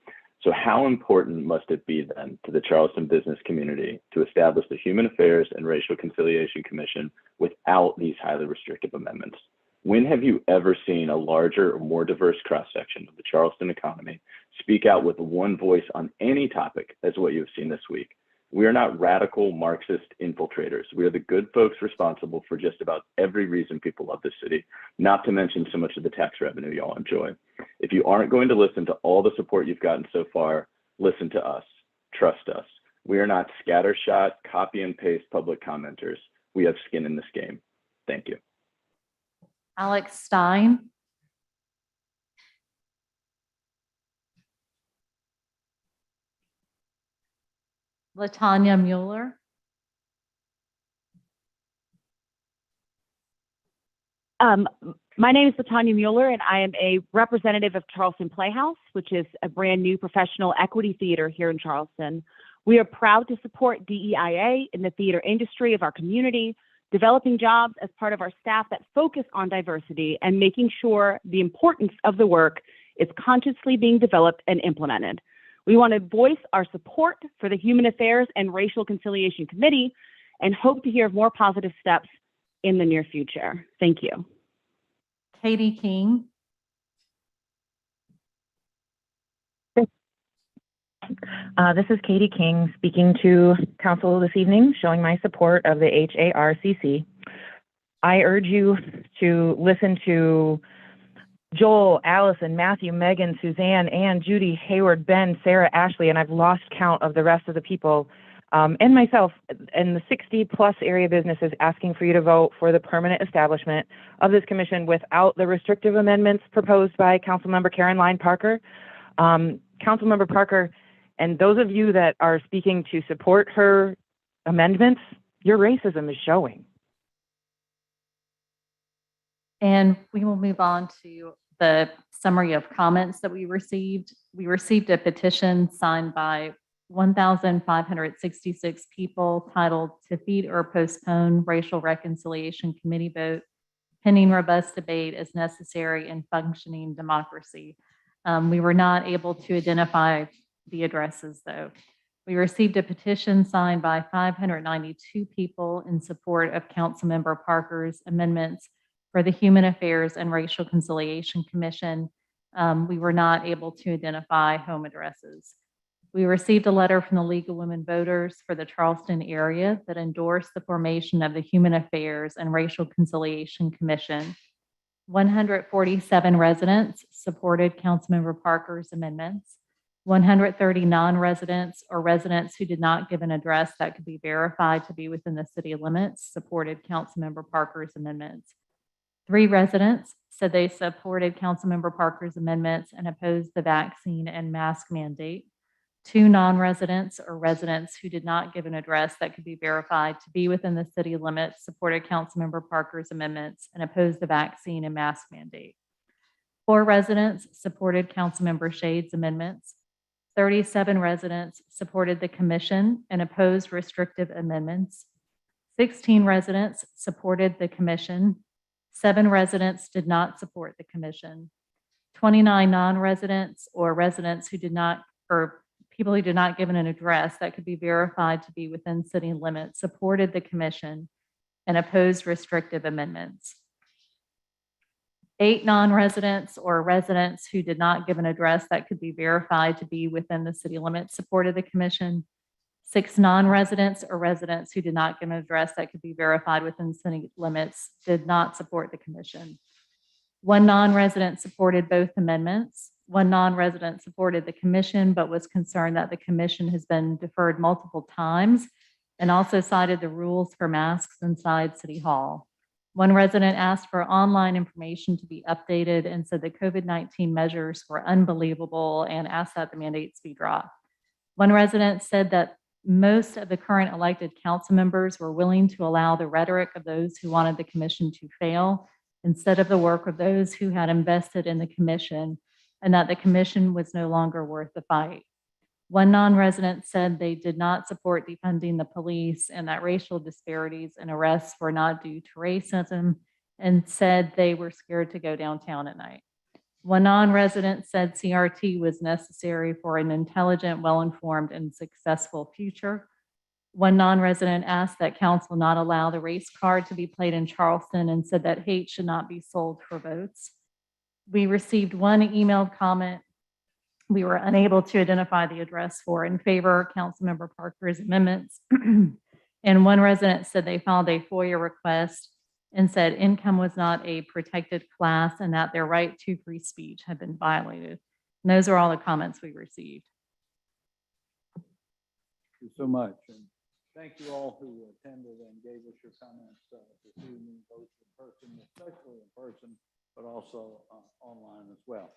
Speaker 17: So how important must it be then to the Charleston business community to establish the Human Affairs and Racial Conciliation Commission without these highly restrictive amendments? When have you ever seen a larger or more diverse cross-section of the Charleston economy speak out with one voice on any topic as what you've seen this week? We are not radical Marxist infiltrators. We are the good folks responsible for just about every reason people love this city, not to mention so much of the tax revenue y'all enjoy. If you aren't going to listen to all the support you've gotten so far, listen to us, trust us. We are not scattershot, copy and paste public commenters. We have skin in this game. Thank you.
Speaker 2: Alex Stein. Latanya Mueller.
Speaker 18: My name is Latanya Mueller, and I am a representative of Charleston Playhouse, which is a brand new professional equity theater here in Charleston. We are proud to support DEIA in the theater industry of our community, developing jobs as part of our staff that focus on diversity and making sure the importance of the work is consciously being developed and implemented. We want to voice our support for the Human Affairs and Racial Conciliation Committee and hope to hear of more positive steps in the near future. Thank you.
Speaker 2: Katie King.
Speaker 19: This is Katie King speaking to Council this evening, showing my support of the HARCC. I urge you to listen to Joel, Allison, Matthew, Megan, Suzanne, Ann, Judy, Hayward, Ben, Sarah, Ashley, and I've lost count of the rest of the people, and myself, and the 60-plus area businesses asking for you to vote for the permanent establishment of this commission without the restrictive amendments proposed by Councilmember Karen Lyon Parker. Councilmember Parker, and those of you that are speaking to support her amendments, your racism is showing.
Speaker 2: And we will move on to the summary of comments that we received. We received a petition signed by 1,566 people titled "Defeat or Postpone Racial Reconciliation Committee Vote, Pending Robust Debate is Necessary in Functioning Democracy." We were not able to identify the addresses, though. We received a petition signed by 592 people in support of Councilmember Parker's amendments for the Human Affairs and Racial Conciliation Commission. We were not able to identify home addresses. We received a letter from the League of Women Voters for the Charleston area that endorsed the formation of the Human Affairs and Racial Conciliation Commission. 147 residents supported Councilmember Parker's amendments. 130 non-residents or residents who did not give an address that could be verified to be within the city limits supported Councilmember Parker's amendments. 3 residents said they supported Councilmember Parker's amendments and opposed the vaccine and mask mandate. 2 non-residents or residents who did not give an address that could be verified to be within the city limits supported Councilmember Parker's amendments and opposed the vaccine and mask mandate. 4 residents supported Councilmember Shade's amendments. 37 residents supported the commission and opposed restrictive amendments. 16 residents supported the commission. 7 residents did not support the commission. 29 non-residents or residents who did not, or people who did not give an address that could be verified to be within city limits supported the commission and opposed restrictive amendments. 8 non-residents or residents who did not give an address that could be verified to be within the city limits supported the commission. 6 non-residents or residents who did not give an address that could be verified within city limits did not support the commission. 1 non-resident supported both amendments. 1 non-resident supported the commission, but was concerned that the commission has been deferred multiple times and also cited the rules for masks inside City Hall. 1 resident asked for online information to be updated and said the COVID-19 measures were unbelievable and asked that the mandates be dropped. 1 resident said that most of the current elected council members were willing to allow the rhetoric of those who wanted the commission to fail instead of the work of those who had invested in the commission, and that the commission was no longer worth the fight. 1 non-resident said they did not support defunding the police and that racial disparities and arrests were not due to racism, and said they were scared to go downtown at night. 1 non-resident said CRT was necessary for an intelligent, well-informed, and successful future. 1 non-resident asked that council not allow the race card to be played in Charleston and said that hate should not be sold for votes. We received 1 emailed comment we were unable to identify the address for in favor of Councilmember Parker's amendments. And 1 resident said they filed a FOIA request and said income was not a protected class and that their right to free speech had been violated. And those are all the comments we received.
Speaker 4: Thank you so much. And thank you all who attended and gave us your comments this evening, both in person, especially in person, but also online as well.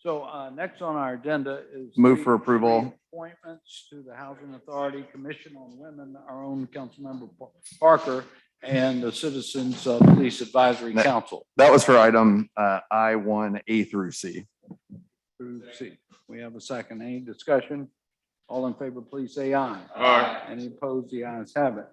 Speaker 4: So next on our agenda is
Speaker 5: move for approval.
Speaker 4: Appointments to the Housing Authority Commission on Women, our own Councilmember Parker, and the Citizens Police Advisory Council.
Speaker 5: That was for item I1A through C.
Speaker 4: Through C. We have a second. Any discussion? All in favor, please say aye.
Speaker 5: Aye.
Speaker 4: Any opposed? The ayes have it.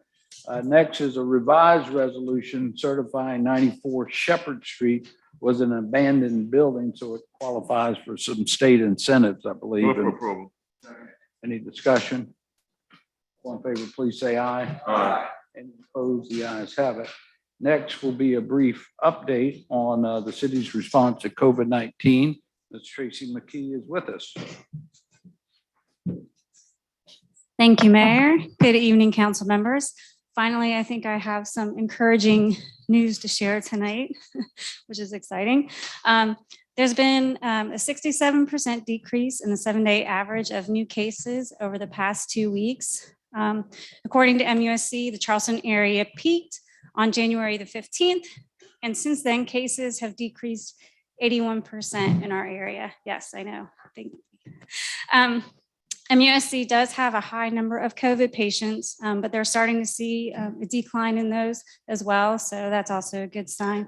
Speaker 4: Next is a revised resolution certifying 94 Shepherd Street was an abandoned building, so it qualifies for some state incentives, I believe.
Speaker 5: Move for approval.
Speaker 4: Any discussion? All in favor, please say aye.
Speaker 5: Aye.
Speaker 4: Any opposed? The ayes have it. Next will be a brief update on the city's response to COVID-19. Ms. Tracy McKee is with us.
Speaker 20: Thank you, Mayor. Good evening, council members. Finally, I think I have some encouraging news to share tonight, which is exciting. There's been a 67% decrease in the 7-day average of new cases over the past 2 weeks. According to MUSC, the Charleston area peaked on January the 15th, and since then, cases have decreased 81% in our area. Yes, I know. MUSC does have a high number of COVID patients, but they're starting to see a decline in those as well. So that's also a good sign.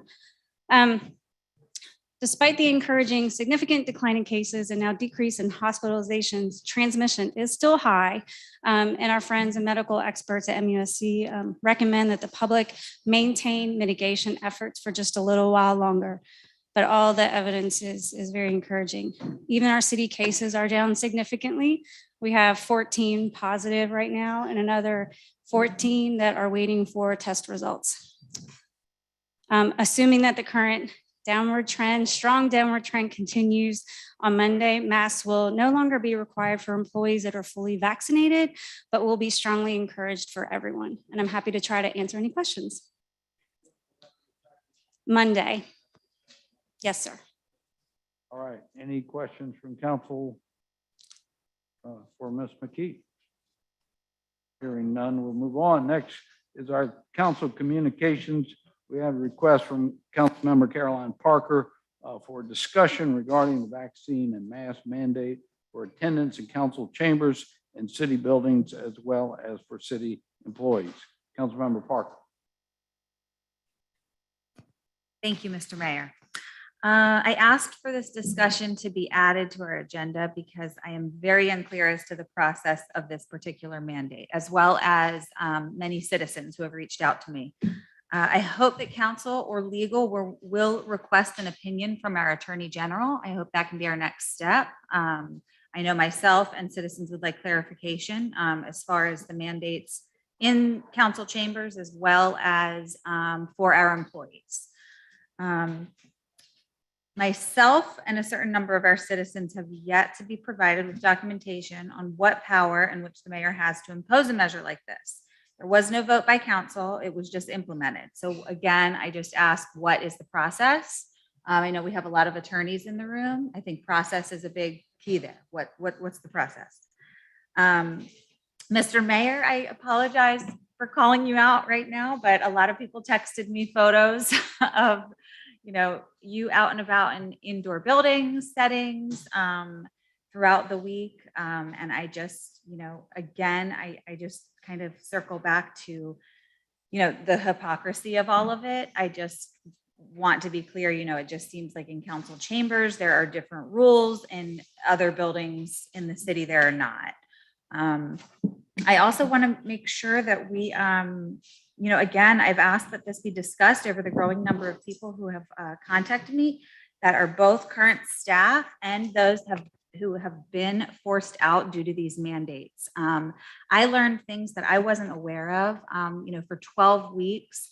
Speaker 20: Despite the encouraging significant decline in cases and now decrease in hospitalizations, transmission is still high. And our friends and medical experts at MUSC recommend that the public maintain mitigation efforts for just a little while longer. But all the evidence is very encouraging. Even our city cases are down significantly. We have 14 positive right now and another 14 that are waiting for test results. Assuming that the current strong downward trend continues on Monday, masks will no longer be required for employees that are fully vaccinated, but will be strongly encouraged for everyone. And I'm happy to try to answer any questions. Monday. Yes, sir.
Speaker 4: All right. Any questions from council for Ms. McKee? Hearing none, we'll move on. Next is our council communications. We have a request from Councilmember Caroline Parker for discussion regarding the vaccine and mask mandate for attendance in council chambers and city buildings, as well as for city employees. Councilmember Parker.
Speaker 21: Thank you, Mr. Mayor. I asked for this discussion to be added to our agenda because I am very unclear as to the process of this particular mandate, as well as many citizens who have reached out to me. I hope that council or legal will request an opinion from our Attorney General. I hope that can be our next step. I know myself and citizens would like clarification as far as the mandates in council chambers, as well as for our employees. Myself and a certain number of our citizens have yet to be provided with documentation on what power in which the mayor has to impose a measure like this. There was no vote by council. It was just implemented. So again, I just ask, what is the process? I know we have a lot of attorneys in the room. I think process is a big key there. What's the process? Mr. Mayor, I apologize for calling you out right now, but a lot of people texted me photos of, you out and about in indoor buildings, settings, throughout the week. And I just, again, I just kind of circle back to, the hypocrisy of all of it. I just want to be clear, it just seems like in council chambers, there are different rules, and other buildings in the city, there are not. I also want to make sure that we, again, I've asked that this be discussed over the growing number of people who have contacted me that are both current staff and those who have been forced out due to these mandates. I learned things that I wasn't aware of, for 12 weeks.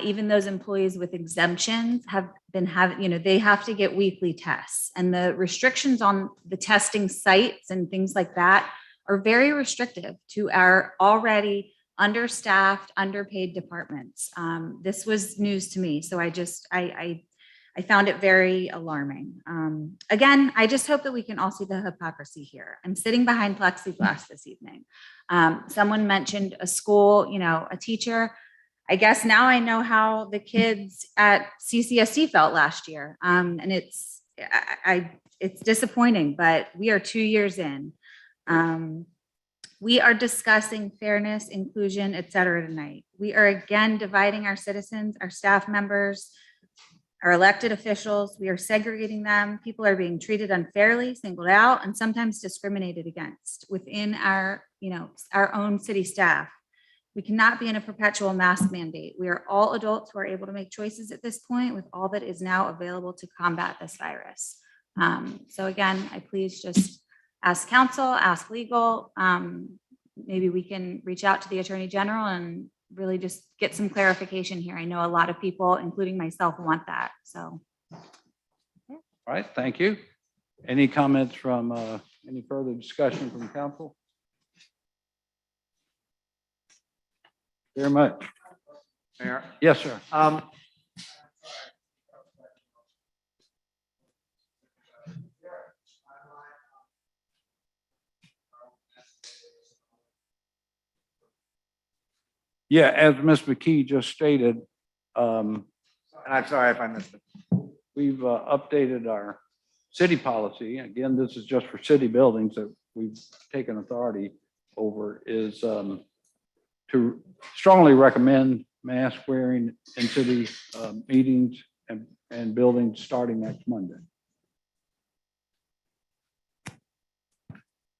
Speaker 21: Even those employees with exemptions have been they have to get weekly tests, and the restrictions on the testing sites and things like that are very restrictive to our already understaffed, underpaid departments. This was news to me, so I found it very alarming. Again, I just hope that we can all see the hypocrisy here. I'm sitting behind plexiglass this evening. Someone mentioned a school, a teacher. I guess now I know how the kids at CCSD felt last year. And it's disappointing, but we are 2 years in. We are discussing fairness, inclusion, et cetera tonight. We are again dividing our citizens, our staff members, our elected officials. We are segregating them. People are being treated unfairly, singled out, and sometimes discriminated against within our own city staff. We cannot be in a perpetual mask mandate. We are all adults who are able to make choices at this point with all that is now available to combat this virus. So again, I please just ask counsel, ask legal. Maybe we can reach out to the Attorney General and really just get some clarification here. I know a lot of people, including myself, want that. So.
Speaker 4: All right, thank you. Any comments from any further discussion from council? Very much.
Speaker 5: Mayor?
Speaker 4: Yes, sir. Yeah, as Ms. McKee just stated,
Speaker 5: And I'm sorry if I missed it.
Speaker 4: we've updated our city policy. Again, this is just for city buildings that we've taken authority over, is to strongly recommend mask wearing in city meetings and buildings starting next Monday.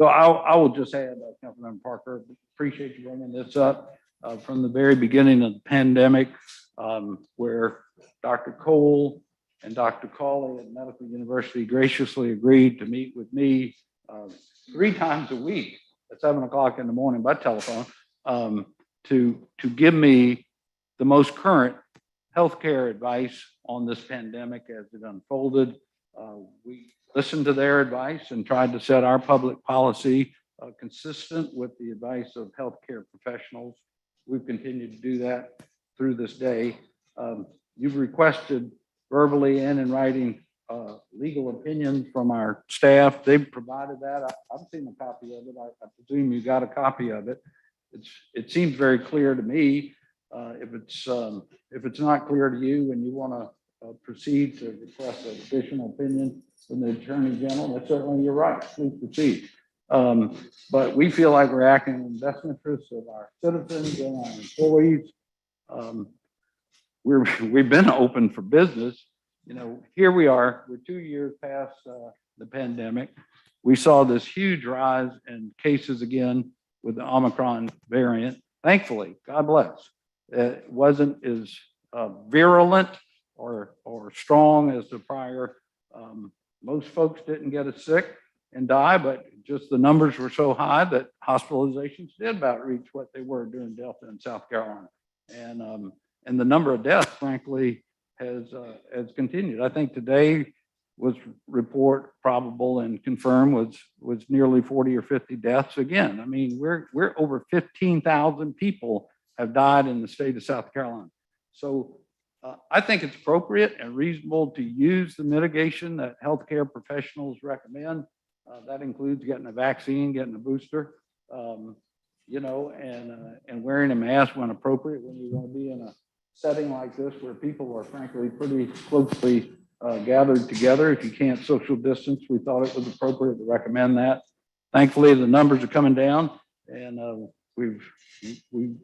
Speaker 4: So I will just add, Councilmember Parker, appreciate you bringing this up. From the very beginning of the pandemic, where Dr. Cole and Dr. Cawley at Medical University graciously agreed to meet with me 3 times a week at 7 o'clock in the morning by telephone to give me the most current healthcare advice on this pandemic as it unfolded. We listened to their advice and tried to set our public policy consistent with the advice of healthcare professionals. We've continued to do that through this day. You've requested verbally and in writing legal opinions from our staff. They've provided that. I've seen a copy of it. I presume you got a copy of it. It seems very clear to me. If it's not clear to you and you want to proceed to request an additional opinion from the Attorney General, that's certainly your right. Please proceed. But we feel like we're acting in the best interest of our citizens and our employees. We've been open for business. Here we are. We're 2 years past the pandemic. We saw this huge rise in cases again with the Omicron variant. Thankfully, God bless, it wasn't as virulent or strong as the prior. Most folks didn't get as sick and die, but just the numbers were so high that hospitalizations did about reach what they were during Delta in South Carolina. And the number of deaths, frankly, has continued. I think today was report probable and confirmed was nearly 40 or 50 deaths again. I mean, we're over 15,000 people have died in the state of South Carolina. So I think it's appropriate and reasonable to use the mitigation that healthcare professionals recommend. That includes getting a vaccine, getting a booster, you know, and wearing a mask when appropriate when you're going to be in a setting like this where people are frankly pretty closely gathered together. If you can't social distance, we thought it was appropriate to recommend that. Thankfully, the numbers are coming down, and we've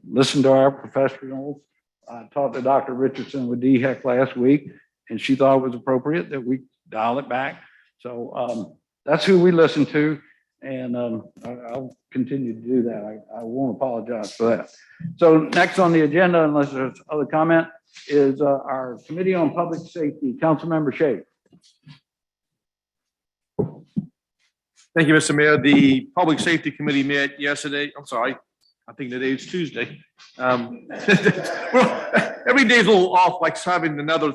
Speaker 4: listened to our professionals. I talked to Dr. Richardson with DHEC last week, and she thought it was appropriate that we dial it back. So that's who we listen to, and I'll continue to do that. I won't apologize for that. So next on the agenda, unless there's other comment, is our Committee on Public Safety. Councilmember Shea.
Speaker 3: Thank you, Mr. Mayor. The Public Safety Committee met yesterday. I'm sorry, I think today is Tuesday. Well, every day is a little off, like having another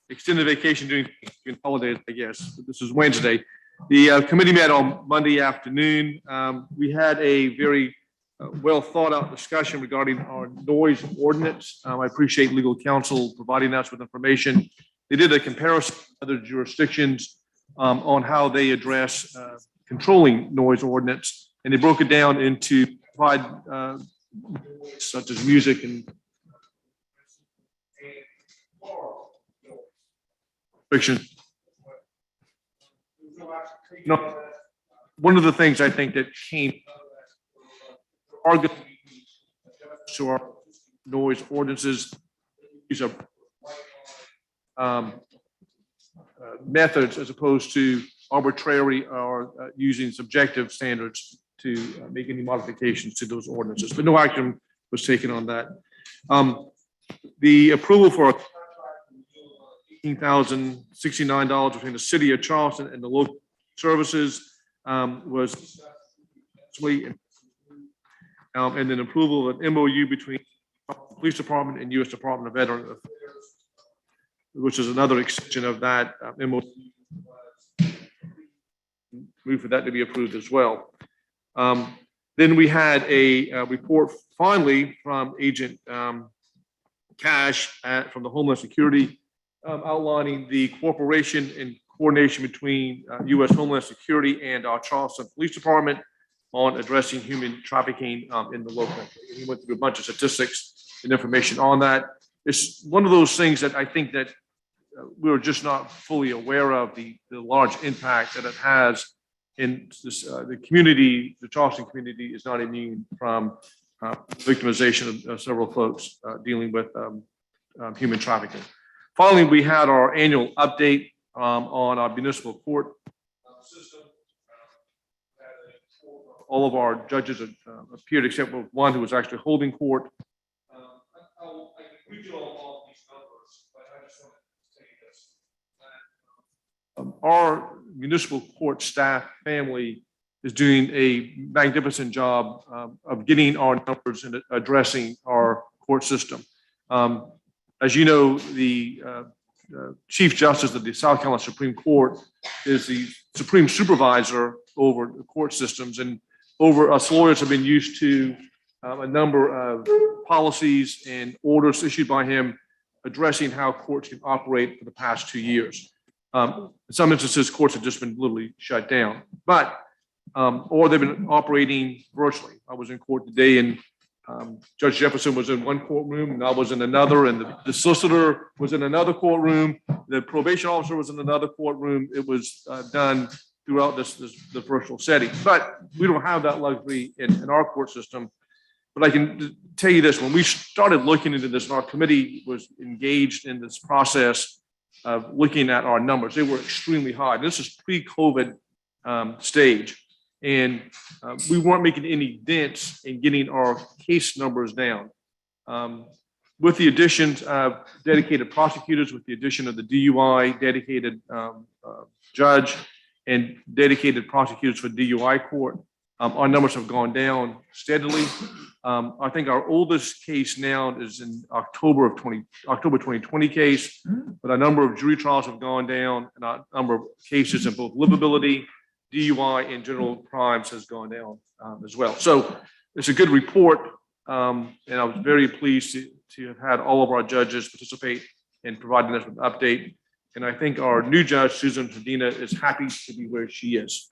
Speaker 3: extended vacation during holidays, I guess. This is Wednesday. The committee met on Monday afternoon. We had a very well thought out discussion regarding our noise ordinance. I appreciate legal counsel providing us with information. They did a comparison of other jurisdictions on how they address controlling noise ordinance, and they broke it down into such as music and fiction. You know, one of the things I think that came to our noise ordinances, these are methods as opposed to arbitrary or using subjective standards to make any modifications to those ordinances, but no action was taken on that. The approval for $18,069 between the city of Charleston and the local services was and then approval of an MOU between the Police Department and U.S. Department of Veterans Affairs, which is another extension of that MOU. Move for that to be approved as well. Then we had a report finally from Agent Cash from the Homeland Security outlining the cooperation and coordination between U.S. Homeland Security and our Charleston Police Department on addressing human trafficking in the local. He went through a bunch of statistics and information on that. It's one of those things that I think that we were just not fully aware of the large impact that it has in this, the community. The Charleston community is not immune from victimization of several folks dealing with human trafficking. Finally, we had our annual update on our municipal court system. All of our judges appeared except for one who was actually holding court. I can read you all these numbers, but I just want to say this. Our municipal court staff family is doing a magnificent job of getting our numbers and addressing our court system. As you know, the Chief Justice of the South Carolina Supreme Court is the supreme supervisor over the court systems, and us lawyers have been used to a number of policies and orders issued by him addressing how courts can operate for the past 2 years. In some instances, courts have just been literally shut down, or they've been operating virtually. I was in court today, and Judge Jefferson was in one courtroom, and I was in another, and the solicitor was in another courtroom. The probation officer was in another courtroom. It was done throughout the virtual setting, but we don't have that luxury in our court system. But I can tell you this: when we started looking into this, and our committee was engaged in this process of looking at our numbers, they were extremely high. This is pre-COVID stage. And we weren't making any dents in getting our case numbers down. With the additions of dedicated prosecutors, with the addition of the DUI dedicated judge and dedicated prosecutors for DUI court, Our numbers have gone down steadily. I think our oldest case now is in October 2020 case, but a number of jury trials have gone down, and a number of cases in both livability, DUI, and general crimes has gone down as well. So it's a good report, and I was very pleased to have had all of our judges participate in providing us with an update. And I think our new judge, Susan Medina, is happy to be where she is.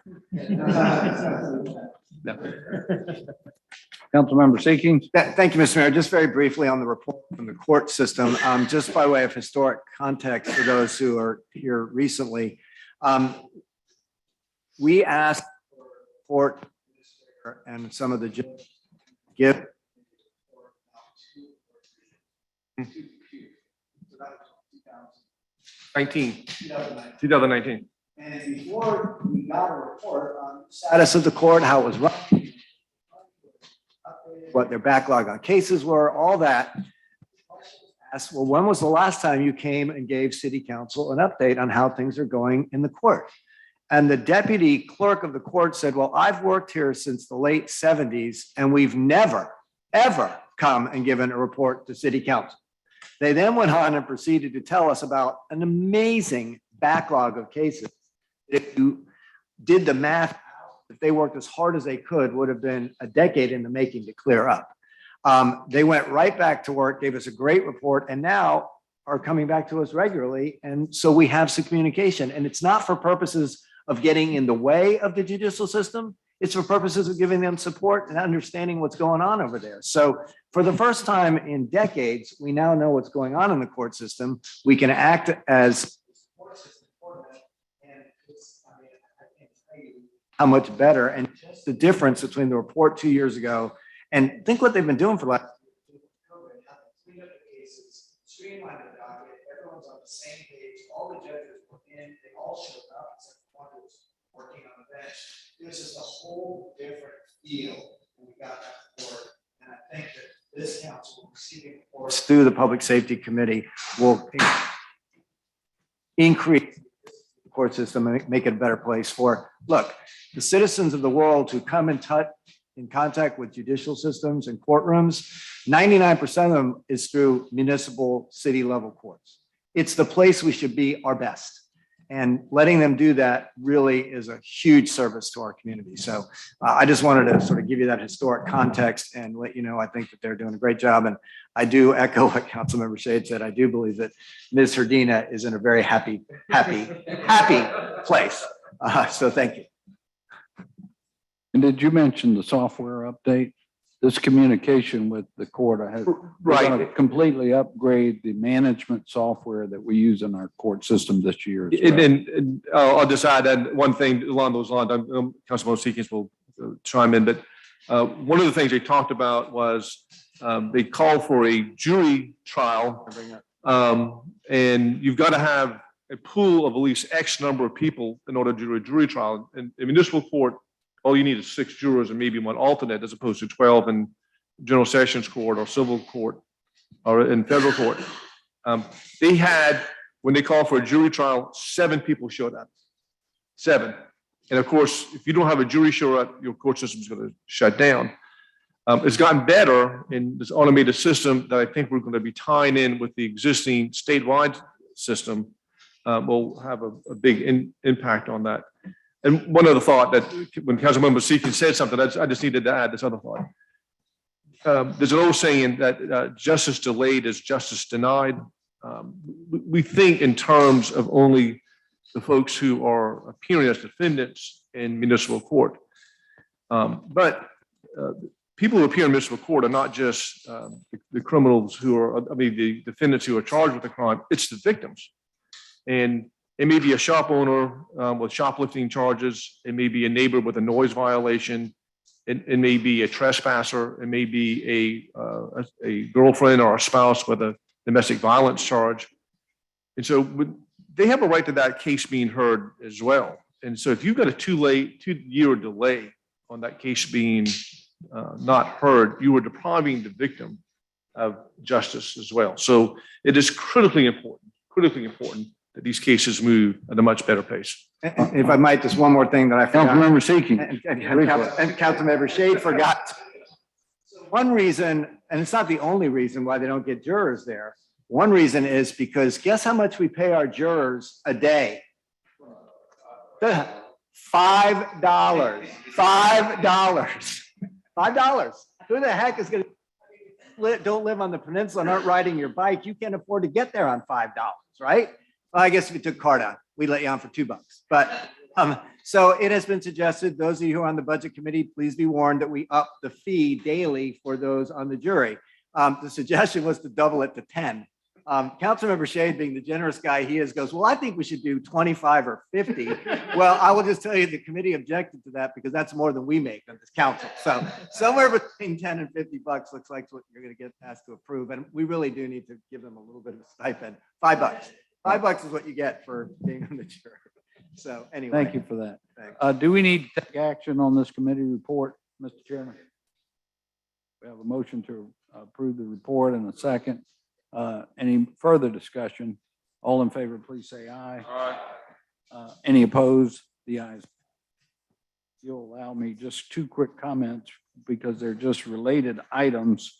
Speaker 4: Councilmember Seekings.
Speaker 7: Thank you, Mr. Mayor. Just very briefly on the report from the court system, just by way of historic context for those who are here recently, we asked for court and some of the give
Speaker 3: 2019.
Speaker 7: And before we got a report on the status of the court, how it was running, what their backlog on cases were, all that. Asked, well, when was the last time you came and gave city council an update on how things are going in the court? And the deputy clerk of the court said, well, I've worked here since the late 70s, and we've never, ever come and given a report to city council. They then went on and proceeded to tell us about an amazing backlog of cases. If you did the math, if they worked as hard as they could, would have been a decade in the making to clear up. They went right back to work, gave us a great report, and now are coming back to us regularly. And so we have some communication, and it's not for purposes of getting in the way of the judicial system. It's for purposes of giving them support and understanding what's going on over there. So for the first time in decades, we now know what's going on in the court system. We can act as how much better, and just the difference between the report 2 years ago and think what they've been doing for the last clean up the cases, streamline the docket, everyone's on the same page, all the judges were in, they all showed up except one who was working on the bench. It was just a whole different feel when we got that report. And I think that this council receiving reports through the Public Safety Committee will increase the court system and make it a better place for, look, the citizens of the world who come in contact with judicial systems and courtrooms, 99% of them is through municipal city level courts. It's the place we should be our best. And letting them do that really is a huge service to our community. So I just wanted to sort of give you that historic context and let you know, I think that they're doing a great job. And I do echo what Councilmember Shade said. I do believe that Ms. Herdina is in a very happy place. So thank you.
Speaker 4: And did you mention the software update? This communication with the court, I have
Speaker 3: right.
Speaker 4: Completely upgrade the management software that we use in our court system this year.
Speaker 3: And then I'll just add that one thing along those lines. Councilman Seekins will chime in, but one of the things they talked about was they called for a jury trial, and you've got to have a pool of at least X number of people in order to do a jury trial. In a municipal court, all you need is 6 jurors and maybe one alternate, as opposed to 12 in general sessions court or civil court or in federal court. They had, when they called for a jury trial, 7 people showed up. 7. And of course, if you don't have a jury show up, your court system is going to shut down. It's gotten better in this automated system that I think we're going to be tying in with the existing statewide system. Will have a big impact on that. And one other thought, that when Councilmember Seekins said something, I just needed to add this other thought. There's an old saying that justice delayed is justice denied. We think in terms of only the folks who are appearing as defendants in municipal court. But people who appear in municipal court are not just the criminals who are, the defendants who are charged with the crime, it's the victims. And it may be a shop owner with shoplifting charges. It may be a neighbor with a noise violation. It may be a trespasser. It may be a girlfriend or a spouse with a domestic violence charge. And so they have a right to that case being heard as well. And so if you've got a 2-year delay on that case being not heard, you are depriving the victim of justice as well. So it is critically important that these cases move at a much better pace.
Speaker 7: And if I might, just one more thing that I forgot.
Speaker 4: Councilmember Seeking.
Speaker 7: And Councilmember Shade forgot. One reason, and it's not the only reason why they don't get jurors there. One reason is because guess how much we pay our jurors a day? $5. $5. $5. Who the heck is going to don't live on the peninsula and aren't riding your bike? You can't afford to get there on $5, right? Well, I guess if you took car down, we'd let you on for $2. But so it has been suggested, those of you who are on the budget committee, please be warned that we up the fee daily for those on the jury. The suggestion was to double it to 10. Councilmember Shade, being the generous guy he is, goes, well, I think we should do 25 or 50. Well, I will just tell you the committee objected to that because that's more than we make on this council. So somewhere between 10 and $50 looks like what you're going to get asked to approve. And we really do need to give them a little bit of a stipend. $5. $5 is what you get for being on the jury. So anyway.
Speaker 4: Thank you for that. Do we need to take action on this committee report, Mr. Chairman? We have a motion to approve the report in a second. Any further discussion? All in favor, please say aye. Aye. Any opposed? The ayes. You'll allow me just two quick comments because they're just related items.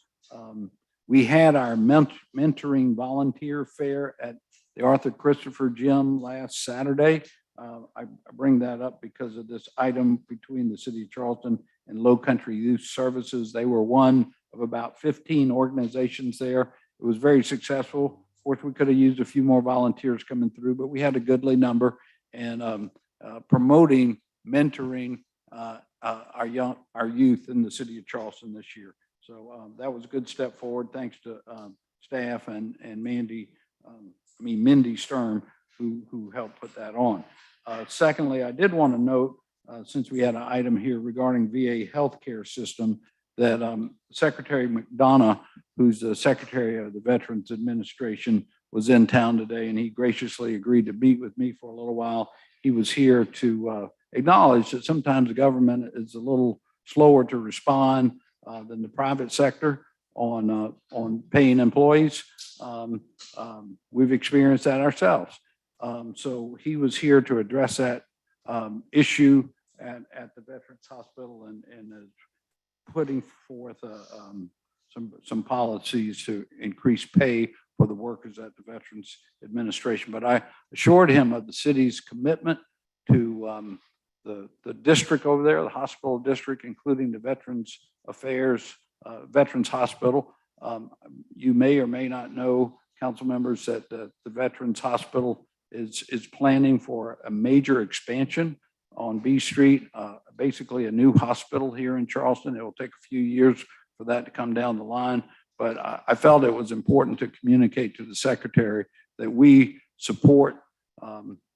Speaker 4: We had our mentoring volunteer fair at the Arthur Christopher Gym last Saturday. I bring that up because of this item between the City of Charleston and Low Country Youth Services. They were one of about 15 organizations there. It was very successful. Of course, we could have used a few more volunteers coming through, but we had a goodly number and promoting mentoring our youth in the City of Charleston this year. So that was a good step forward. Thanks to staff and Mindy Sturm, who helped put that on. Secondly, I did want to note, since we had an item here regarding VA healthcare system, that Secretary McDonough, who's the Secretary of the Veterans Administration, was in town today, and he graciously agreed to meet with me for a little while. He was here to acknowledge that sometimes the government is a little slower to respond than the private sector on paying employees. We've experienced that ourselves. So he was here to address that issue at the Veterans Hospital and putting forth some policies to increase pay for the workers at the Veterans Administration. But I assured him of the city's commitment to the district over there, the hospital district, including the Veterans Affairs, Veterans Hospital. You may or may not know, council members, that the Veterans Hospital is planning for a major expansion on B Street, basically a new hospital here in Charleston. It will take a few years for that to come down the line, but I felt it was important to communicate to the secretary that we support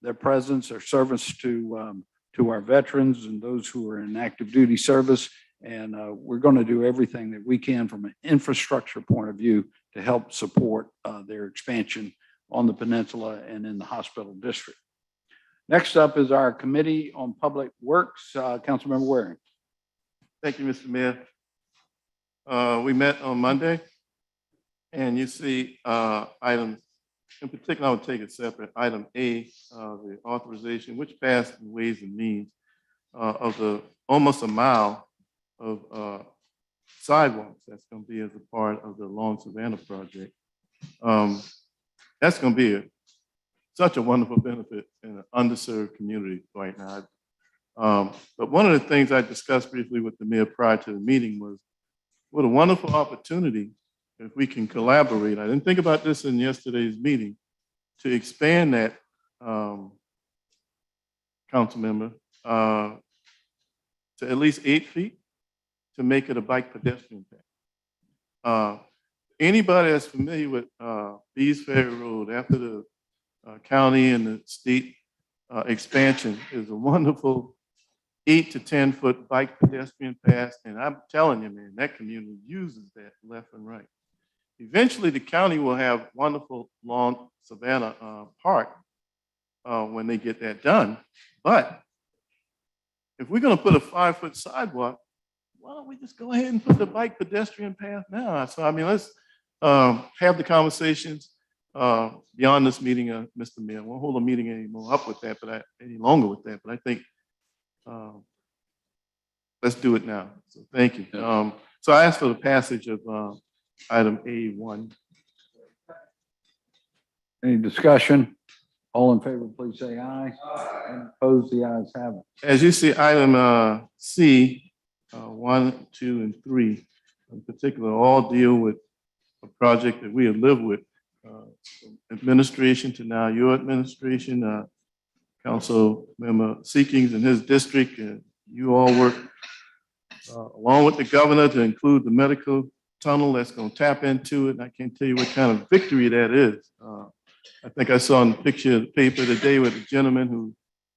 Speaker 4: their presence, their service to our veterans and those who are in active duty service. And we're going to do everything that we can from an infrastructure point of view to help support their expansion on the peninsula and in the hospital district. Next up is our Committee on Public Works. Councilmember Waring.
Speaker 6: Thank you, Mr. Mayor. We met on Monday, and you see items, in particular, I would take it separate. Item A, the authorization, which passed in Ways and Means, of the almost a mile of sidewalks that's going to be as a part of the Long Savannah project. That's going to be such a wonderful benefit in an underserved community right now. But one of the things I discussed briefly with the mayor prior to the meeting was what a wonderful opportunity if we can collaborate. I didn't think about this in yesterday's meeting, to expand that, council member, to at least 8 feet to make it a bike pedestrian path. Anybody that's familiar with Bees Ferry Road after the county and the state expansion is a wonderful 8 to 10 foot bike pedestrian path. And I'm telling you, man, that community uses that left and right. Eventually, the county will have wonderful Long Savannah Park when they get that done. But if we're going to put a 5-foot sidewalk, why don't we just go ahead and put the bike pedestrian path now? So, I mean, let's have the conversations. beyond this meeting, Mr. Mayor, I won't hold a meeting anymore up with that, any longer with that, but I think let's do it now. So thank you. So I ask for the passage of item A1.
Speaker 4: Any discussion? All in favor, please say aye. And opposed, the ayes have it.
Speaker 6: As you see, item C, 1, 2, and 3, in particular, all deal with a project that we have lived with. Administration to now your administration, Council Member Seekings in his district, and you all work along with the governor to include the medical tunnel that's going to tap into it. And I can't tell you what kind of victory that is. I think I saw in the picture of the paper today with a gentleman who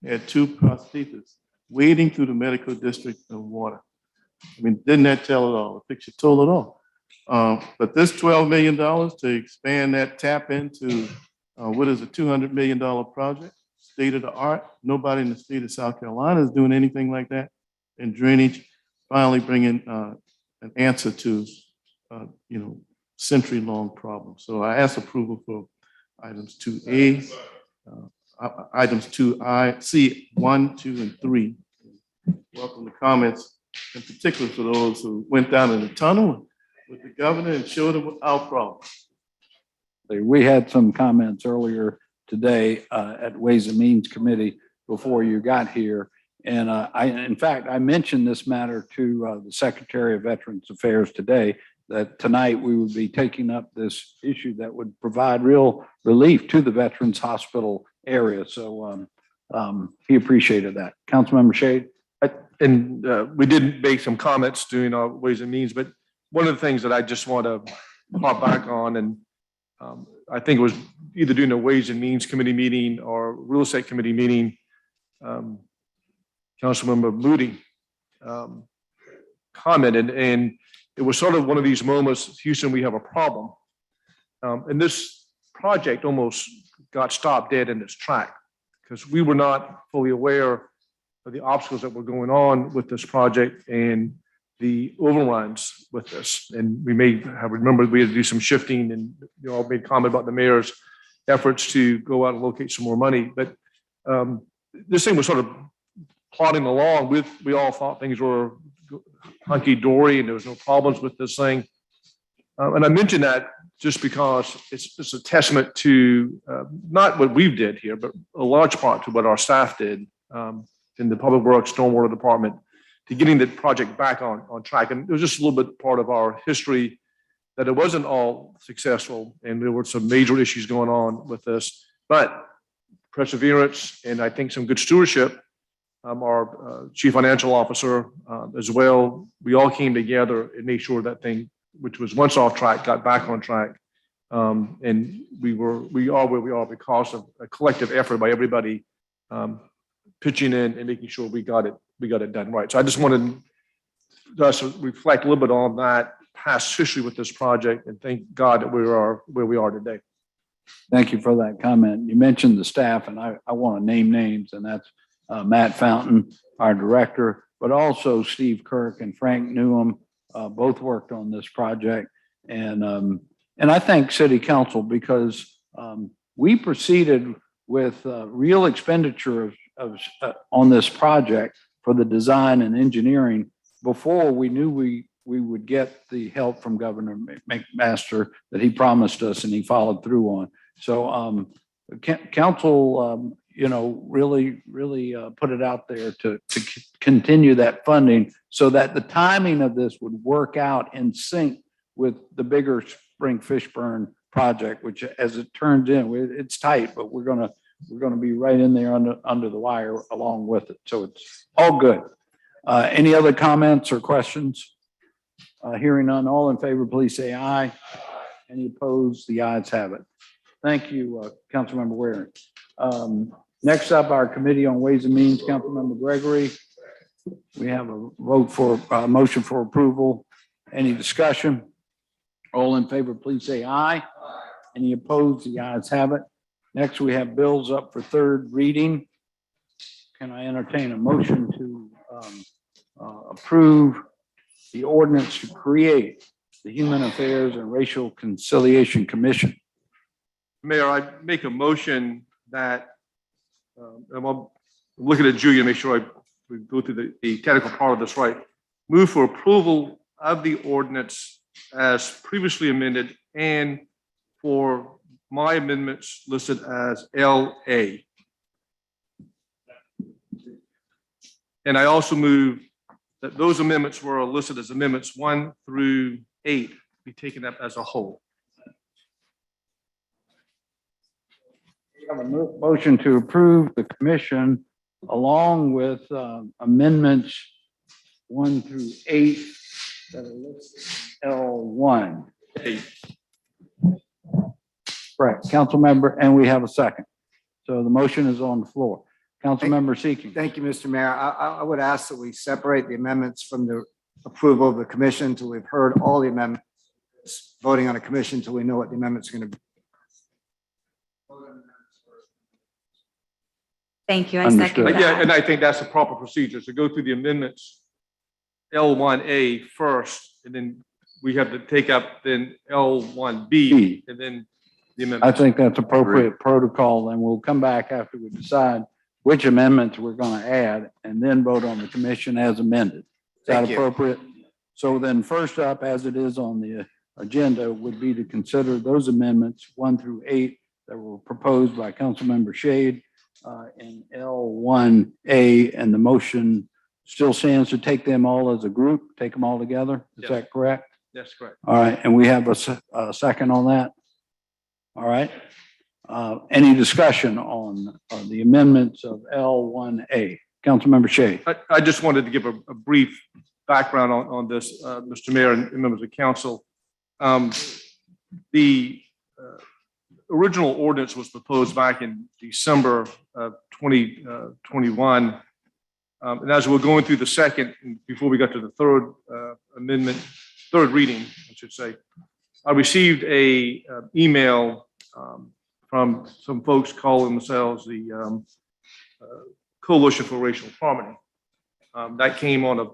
Speaker 6: had 2 prostheses wading through the medical district of water. I mean, didn't that tell it all? The picture told it all. But this $12 million to expand that tap into what is a $200 million project, state of the art. Nobody in the state of South Carolina is doing anything like that. And drainage finally bringing an answer to, century-long problem. So I ask approval for items 2A, items 2I, C, 1, 2, and 3. Welcome the comments, in particular for those who went down in the tunnel with the governor and showed him our problem.
Speaker 4: We had some comments earlier today at Ways and Means Committee before you got here. And in fact, I mentioned this matter to the Secretary of Veterans Affairs today, that tonight we would be taking up this issue that would provide real relief to the Veterans Hospital area. So he appreciated that. Councilmember Shade.
Speaker 3: And we did make some comments during our Ways and Means, but one of the things that I just want to hop back on, and I think it was either during the Ways and Means Committee meeting or Real Estate Committee meeting, Councilmember Moody commented, and it was sort of one of these moments, Houston, we have a problem. And this project almost got stopped dead in its track because we were not fully aware of the obstacles that were going on with this project and the overruns with this. And we may have remembered we had to do some shifting, and you all made comment about the mayor's efforts to go out and locate some more money. But this thing was sort of plodding along with, we all thought things were hunky-dory and there was no problems with this thing. And I mention that just because it's a testament to not what we did here, but a large part to what our staff did in the Public Works Stormwater Department to getting the project back on track. And it was just a little bit part of our history that it wasn't all successful and there were some major issues going on with this, but perseverance and I think some good stewardship. Our chief financial officer as well, we all came together and made sure that thing, which was once off track, got back on track. And we are where we are because of a collective effort by everybody pitching in and making sure we got it done right. So I just wanted us to reflect a little bit on that past history with this project and thank God that we are where we are today.
Speaker 4: Thank you for that comment. You mentioned the staff, and I want to name names, and that's Matt Fountain, our director, but also Steve Kirk and Frank Newham, both worked on this project. And I thank City Council because we proceeded with real expenditure on this project for the design and engineering before we knew we would get the help from Governor McMaster that he promised us and he followed through on. So council, really put it out there to continue that funding so that the timing of this would work out in sync with the bigger Spring Fishburne project, which as it turns in, it's tight, but we're gonna be right in there under the wire along with it. So it's all good. Any other comments or questions? Hearing none, all in favor, please say aye. Any opposed? The ayes have it. Thank you, Councilmember Waring. Next up, our Committee on Ways and Means, Councilmember Gregory. We have a vote for motion for approval. Any discussion? All in favor, please say aye. Any opposed? The ayes have it. Next, we have bills up for third reading. Can I entertain a motion to approve the ordinance to create the Human Affairs and Racial Conciliation Commission?
Speaker 3: Mayor, I make a motion that, I'm looking at Julia to make sure we go through the technical part of this right. Move for approval of the ordinance as previously amended and for my amendments listed as LA. And I also move that those amendments were listed as amendments 1 through 8 be taken up as a whole.
Speaker 4: We have a motion to approve the commission along with amendments 1 through 8 that are listed L1. Correct, council member, and we have a second. So the motion is on the floor. Council member Seeking.
Speaker 7: Thank you, Mr. Mayor. I would ask that we separate the amendments from the approval of the commission until we've heard all the amendments, voting on a commission until we know what the amendments are going to be.
Speaker 21: Thank you. I second that.
Speaker 3: Yeah, and I think that's the proper procedure. So go through the amendments L1A first, and then we have to take up then L1B, and then the amendment.
Speaker 4: I think that's appropriate protocol, and we'll come back after we decide which amendments we're going to add and then vote on the commission as amended. Is that appropriate? So then first up, as it is on the agenda, would be to consider those amendments 1 through 8 that were proposed by Councilmember Shade in L1A, and the motion still stands to take them all as a group, take them all together. Is that correct?
Speaker 3: That's correct.
Speaker 4: All right, and we have a second on that? All right. Any discussion on the amendments of L1A? Councilmember Shea.
Speaker 3: I just wanted to give a brief background on this, Mr. Mayor and members of council. The original ordinance was proposed back in December of 2021. And as we're going through the second, before we got to the third amendment, third reading, I should say, I received a email from some folks calling themselves the Coalition for Racial Harmony. That came on a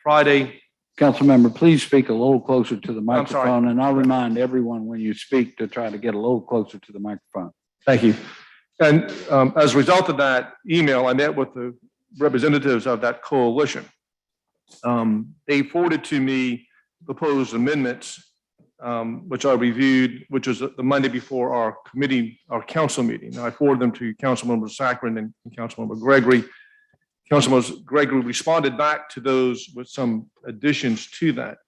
Speaker 3: Friday.
Speaker 4: Councilmember, please speak a little closer to the microphone, and I'll remind everyone when you speak to try to get a little closer to the microphone.
Speaker 3: Thank you. And as a result of that email, I met with the representatives of that coalition. They forwarded to me proposed amendments, which I reviewed, which was the Monday before our council meeting. I forwarded them to Councilmember Saccharin and Councilmember Gregory. Councilmember Gregory responded back to those with some additions to that.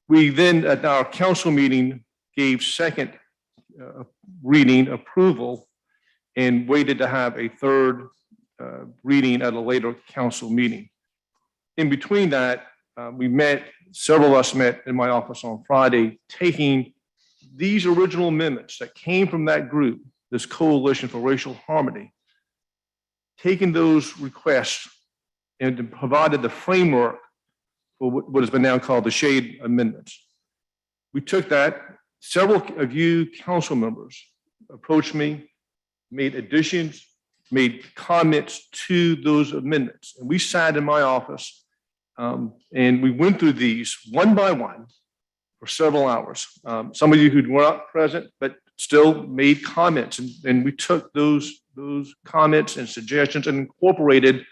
Speaker 3: We then, at our council meeting, gave second reading approval and waited to have a third reading at a later council meeting. In between that, several of us met in my office on Friday, taking these original amendments that came from that group, this Coalition for Racial Harmony, taking those requests and provided the framework for what has been now called the Shade Amendments. We took that. Several of you council members approached me, made additions, made comments to those amendments. And we sat in my office and we went through these one by one for several hours. Some of you who were not present, but still made comments. And we took those comments and suggestions and incorporated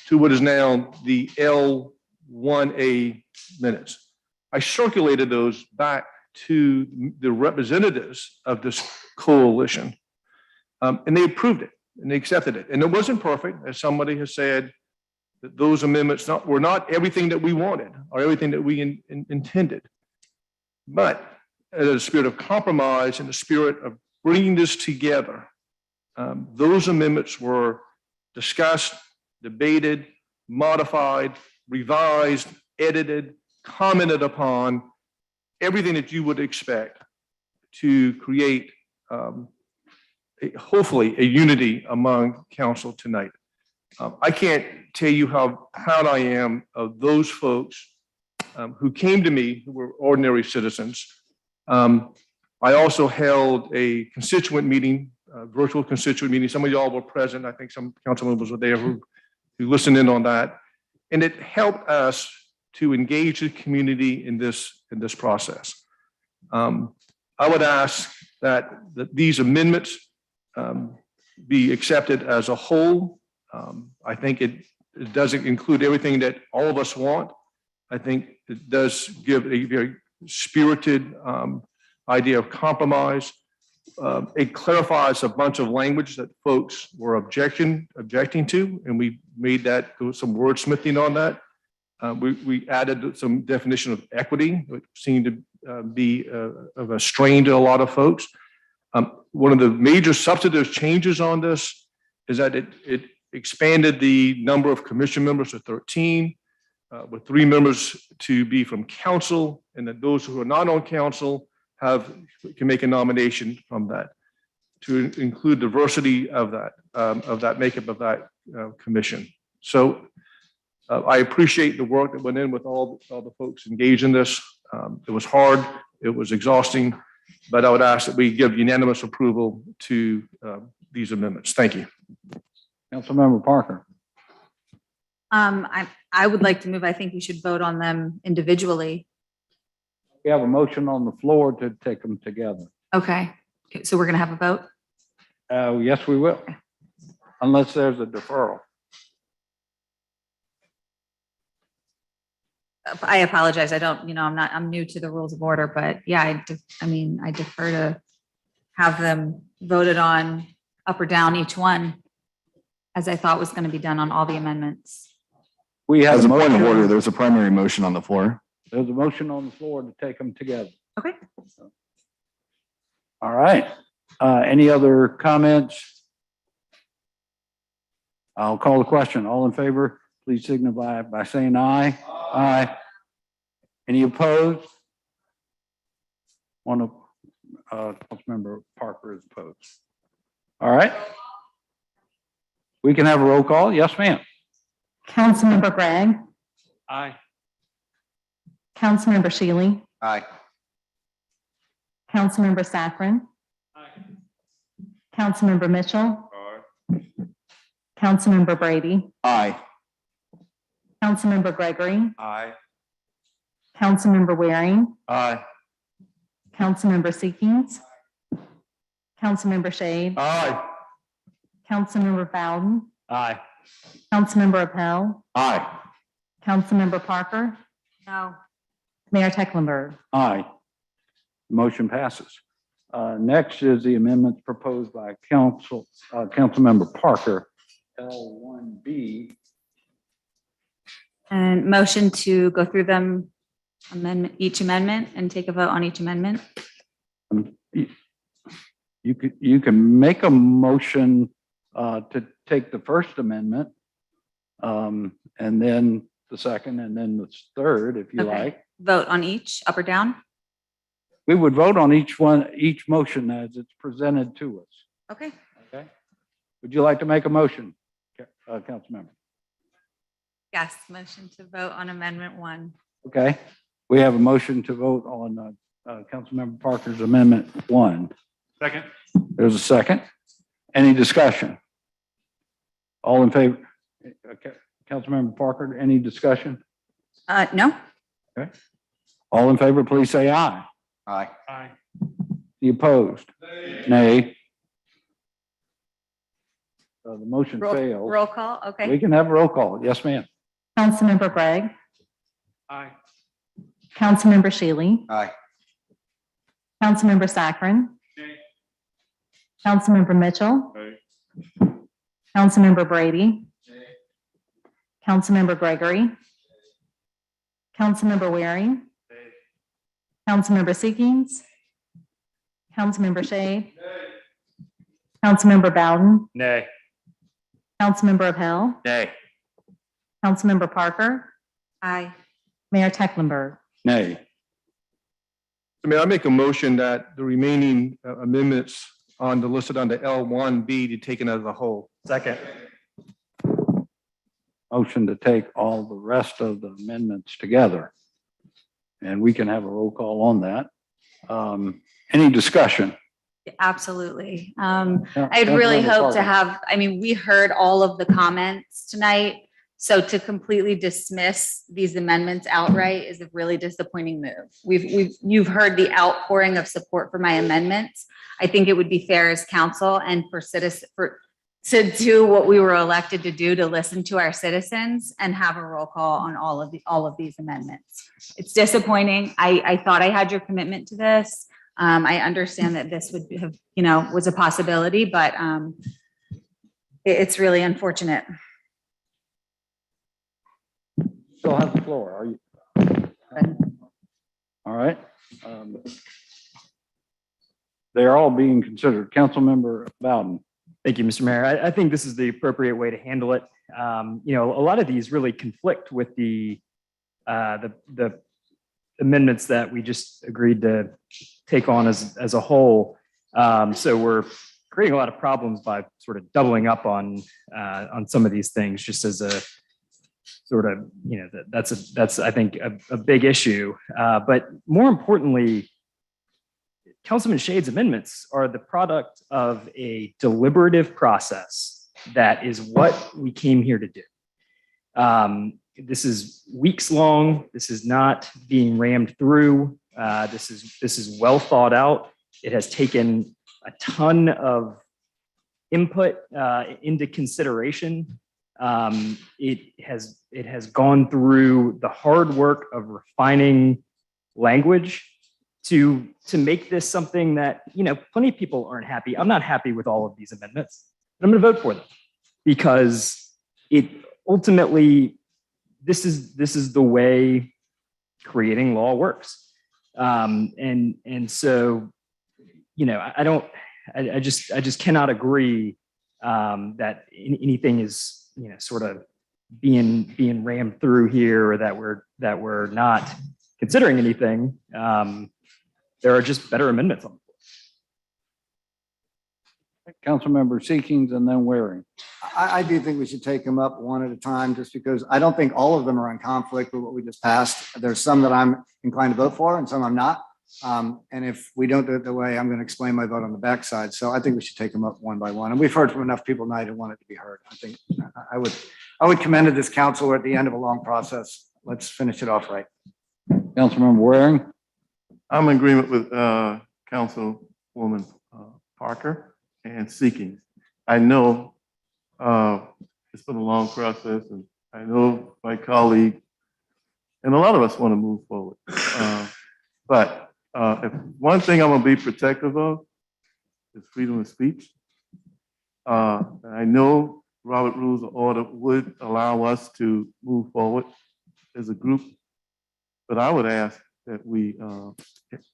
Speaker 3: to what is now the L1A minutes. I circulated those back to the representatives of this coalition, and they approved it and they accepted it. And it wasn't perfect, as somebody has said, that those amendments were not everything that we wanted or everything that we intended. But in a spirit of compromise and the spirit of bringing this together, those amendments were discussed, debated, modified, revised, edited, commented upon, everything that you would expect to create, hopefully, a unity among council tonight. I can't tell you how proud I am of those folks who came to me, who were ordinary citizens. I also held a constituent meeting, a virtual constituent meeting. Some of y'all were present. I think some council members were there who listened in on that. And it helped us to engage the community in this process. I would ask that these amendments be accepted as a whole. I think it doesn't include everything that all of us want. I think it does give a very spirited idea of compromise. It clarifies a bunch of language that folks were objecting to, and we made that, there was some wordsmithing on that. We added some definition of equity, which seemed to be of a strain to a lot of folks. One of the major substantive changes on this is that it expanded the number of commission members to 13, with 3 members to be from council, and that those who are not on council can make a nomination from that, to include diversity of that makeup of that commission. So I appreciate the work that went in with all the folks engaged in this. It was hard, it was exhausting, but I would ask that we give unanimous approval to these amendments. Thank you.
Speaker 4: Councilmember Parker.
Speaker 21: I would like to move, I think we should vote on them individually.
Speaker 4: We have a motion on the floor to take them together.
Speaker 21: Okay, so we're gonna have a vote?
Speaker 4: Yes, we will, unless there's a deferral.
Speaker 21: I apologize, I don't, I'm new to the rules of order, but yeah, I defer to have them voted on up or down each one, as I thought was gonna be done on all the amendments.
Speaker 4: We have
Speaker 5: As a point of
Speaker 4: motion.
Speaker 5: order, there's a primary motion on the floor.
Speaker 4: There's a motion on the floor to take them together.
Speaker 21: Okay.
Speaker 4: All right. Any other comments? I'll call the question. All in favor, please signify by saying aye. Aye. Any opposed? One of, Councilmember Parker is opposed. All right. We can have a roll call. Yes, ma'am.
Speaker 2: Councilmember Gregg,
Speaker 4: Aye.
Speaker 2: Councilmember Shealy,
Speaker 5: Aye.
Speaker 2: Councilmember Safran, Councilmember Mitchell, Councilmember Brady,
Speaker 5: Aye.
Speaker 2: Councilmember Gregory,
Speaker 5: Aye.
Speaker 2: Councilmember Waring,
Speaker 5: Aye.
Speaker 2: Councilmember Seekings, Councilmember Shade,
Speaker 5: Aye.
Speaker 2: Councilmember Bowden,
Speaker 4: Aye.
Speaker 2: Councilmember Appel,
Speaker 5: Aye.
Speaker 2: Councilmember Parker,
Speaker 21: No.
Speaker 2: Mayor Tecklenburg.
Speaker 4: Aye. Motion passes. Next is the amendments proposed by Councilmember Parker, L1B.
Speaker 21: And motion to go through them, each amendment, and take a vote on each amendment.
Speaker 4: You can make a motion to take the first amendment, and then the second, and then the third, if you
Speaker 21: Okay.
Speaker 4: like.
Speaker 21: Vote on each, up or down?
Speaker 4: We would vote on each motion as it's presented to us.
Speaker 21: Okay.
Speaker 4: Okay. Would you like to make a motion, Councilmember?
Speaker 21: Yes, motion to vote on Amendment 1.
Speaker 4: Okay. We have a motion to vote on Councilmember Parker's Amendment 1.
Speaker 3: Second.
Speaker 4: There's a second. Any discussion? All in favor? Okay. Councilmember Parker, any discussion?
Speaker 21: No.
Speaker 4: Okay. All in favor, please say aye.
Speaker 5: Aye.
Speaker 3: Aye.
Speaker 4: The opposed? Nay. The motion fails.
Speaker 21: Roll call, okay.
Speaker 4: We can have a roll call. Yes, ma'am.
Speaker 2: Councilmember Gregg,
Speaker 3: Aye.
Speaker 2: Councilmember Shealy,
Speaker 5: Aye.
Speaker 2: Councilmember Safran, Councilmember Mitchell, Councilmember Brady, Councilmember Gregory, Councilmember Waring, Councilmember Seekings, Councilmember Shade, Councilmember Bowden,
Speaker 5: Nay.
Speaker 2: Councilmember Appel,
Speaker 5: Nay.
Speaker 2: Councilmember Parker,
Speaker 21: Aye.
Speaker 2: Mayor Tecklenburg.
Speaker 4: Nay.
Speaker 3: May I make a motion that the remaining amendments listed under L1B be taken as a whole?
Speaker 5: Second.
Speaker 4: Motion to take all the rest of the amendments together. And we can have a roll call on that. Any discussion?
Speaker 21: Absolutely.
Speaker 4: Yeah,
Speaker 21: I'd really
Speaker 4: Councilmember
Speaker 21: hope to
Speaker 4: Parker.
Speaker 21: have, we heard all of the comments tonight. So to completely dismiss these amendments outright is a really disappointing move. You've heard the outpouring of support for my amendments. I think it would be fair as council and to do what we were elected to do, to listen to our citizens and have a roll call on all of these amendments. It's disappointing. I thought I had your commitment to this. I understand that this would have, was a possibility, but it's really unfortunate.
Speaker 4: Still have the floor, are you? All right. They're all being considered. Councilmember Bowden.
Speaker 1: Thank you, Mr. Mayor. I think this is the appropriate way to handle it. A lot of these really conflict with the amendments that we just agreed to take on as a whole. So we're creating a lot of problems by sort of doubling up on some of these things, just as a sort of, that's I think a big issue. But more importantly, Councilman Shade's amendments are the product of a deliberative process. That is what we came here to do. This is weeks long. This is not being rammed through. This is well thought out. It has taken a ton of input into consideration. It has gone through the hard work of refining language to make this something that, plenty of people aren't happy. I'm not happy with all of these amendments, but I'm going to vote for them because it ultimately, this is the way creating law works. And so, I just cannot agree that anything is, sort of being rammed through here, or that we're not considering anything. There are just better amendments on the floor.
Speaker 4: Councilmember Seekings and then Waring.
Speaker 7: I do think we should take them up one at a time, just because I don't think all of them are in conflict with what we just passed. There's some that I'm inclined to vote for and some I'm not. And if we don't do it the way, I'm going to explain my vote on the backside. So I think we should take them up one by one. And we've heard from enough people tonight who want it to be heard. I think I would commend to this council. We're at the end of a long process. Let's finish it off right.
Speaker 4: Councilmember Waring.
Speaker 6: I'm in agreement with Councilwoman Parker and Seekings. I know it's been a long process, and I know my colleague and a lot of us want to move forward. But if one thing I'm going to be protective of is freedom of speech. I know Robert Rules of Order would allow us to move forward as a group, but I would ask that we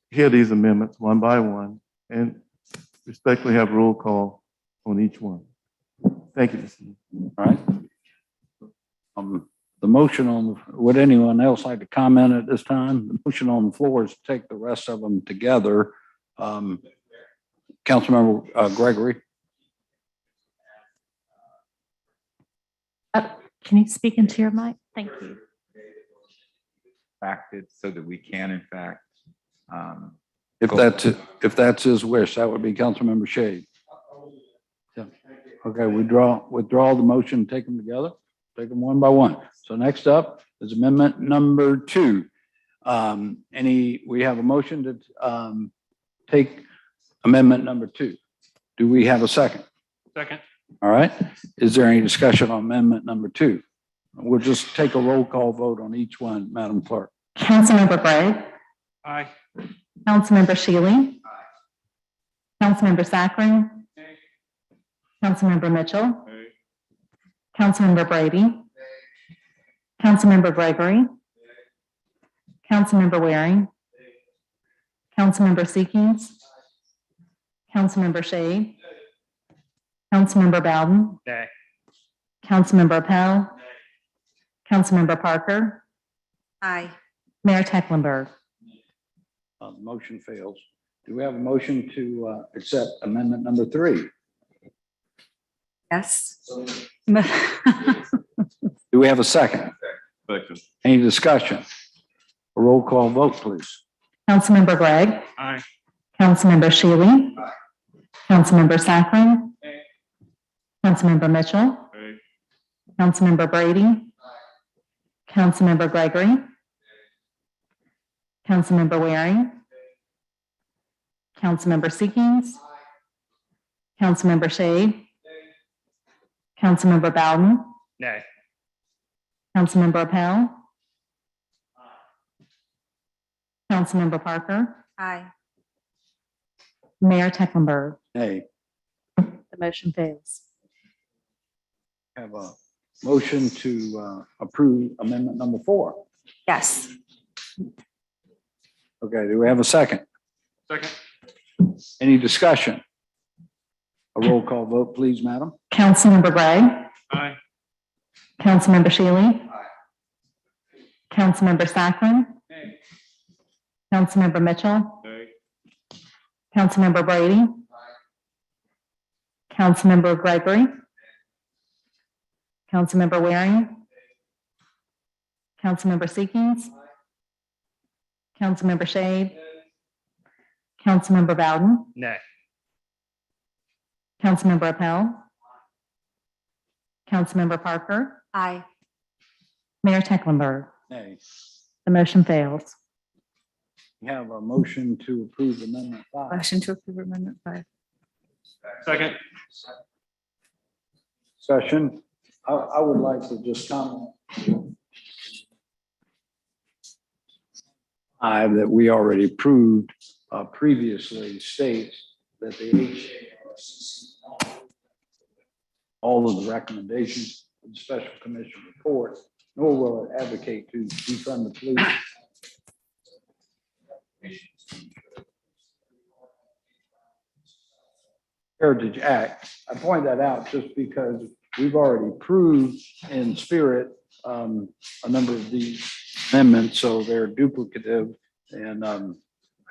Speaker 6: hear these amendments one by one and respectfully have roll call on each one. Thank you, Mr.
Speaker 4: All right. The motion on, would anyone else like to comment at this time? The motion on the floor is to take the rest of them together. Councilmember Gregory.
Speaker 2: Can you speak into your mic? Thank you.
Speaker 22: Facted so that we can, in fact,
Speaker 4: If that's his wish, that would be Councilmember Shade. Yeah. Okay, withdraw the motion, take them together, take them one by one. So next up is amendment number 2. We have a motion to take amendment number 2. Do we have a second?
Speaker 3: Second.
Speaker 4: All right. Is there any discussion on amendment number 2? We'll just take a roll call vote on each one, Madam Clerk.
Speaker 2: Councilmember Gray.
Speaker 3: Aye.
Speaker 2: Councilmember Shealy. Councilmember Sackring. Councilmember Mitchell. Councilmember Brady. Councilmember Gregory. Councilmember Waring. Councilmember Seekings. Councilmember Shade. Councilmember Bowden.
Speaker 1: Nay.
Speaker 2: Councilmember Appel. Councilmember Parker.
Speaker 21: Aye.
Speaker 2: Mayor Tecklenburg.
Speaker 4: The motion fails. Do we have a motion to accept amendment number 3?
Speaker 21: Yes.
Speaker 4: Do we have a second? Any discussion? A roll call vote, please.
Speaker 2: Councilmember Gregg.
Speaker 3: Aye.
Speaker 2: Councilmember Shealy. Councilmember Sackling. Councilmember Mitchell. Councilmember Brady. Councilmember Gregory, Councilmember Waring, Councilmember Seekings, Councilmember Shade, Councilmember Bowden,
Speaker 1: Nay.
Speaker 2: Councilmember Appel, Councilmember Parker,
Speaker 21: Aye.
Speaker 2: Mayor Tecklenburg.
Speaker 4: Nay.
Speaker 2: The motion fails.
Speaker 4: Have a motion to approve amendment number 4.
Speaker 21: Yes.
Speaker 4: Okay, do we have a second?
Speaker 3: Second.
Speaker 4: Any discussion? A roll call vote, please, madam.
Speaker 2: Councilmember Gregg,
Speaker 3: Aye.
Speaker 2: Councilmember Shealy, Councilmember Sacklin, Councilmember Mitchell, Councilmember Brady, Councilmember Gregory, Councilmember Waring, Councilmember Seekings, Councilmember Shade, Councilmember Bowden,
Speaker 1: Nay.
Speaker 2: Councilmember Appel, Councilmember Parker,
Speaker 21: Aye.
Speaker 2: Mayor Tecklenburg.
Speaker 4: Nay.
Speaker 2: The motion fails.
Speaker 4: We have a motion to approve amendment 5.
Speaker 21: Motion to approve amendment 5.
Speaker 3: Second.
Speaker 4: Discussion. I would like to just comment. That we already approved previously states that the all of the recommendations of the special commission report, nor will it advocate to defund the police. Heritage Act. I point that out just because we've already approved in spirit a number of these amendments, so they're duplicative, and I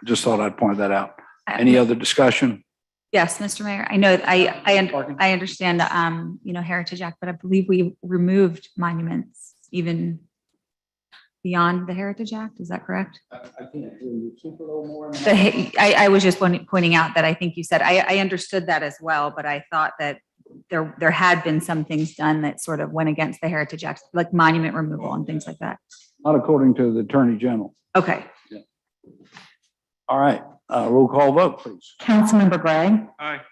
Speaker 4: just thought I'd point that out. Any other discussion?
Speaker 21: Yes, Mr. Mayor, I know, I understand, Heritage Act, but I believe we removed monuments even beyond the Heritage Act. Is that correct?
Speaker 4: I can't hear you. Speak a little more.
Speaker 21: I was just pointing out that I think you said, I understood that as well, but I thought that there had been some things done that sort of went against the Heritage Act, like monument removal and things like that.
Speaker 4: Not according to the Attorney General.
Speaker 21: Okay.
Speaker 4: All right, roll call vote, please.
Speaker 2: Councilmember Gregg,
Speaker 3: Aye.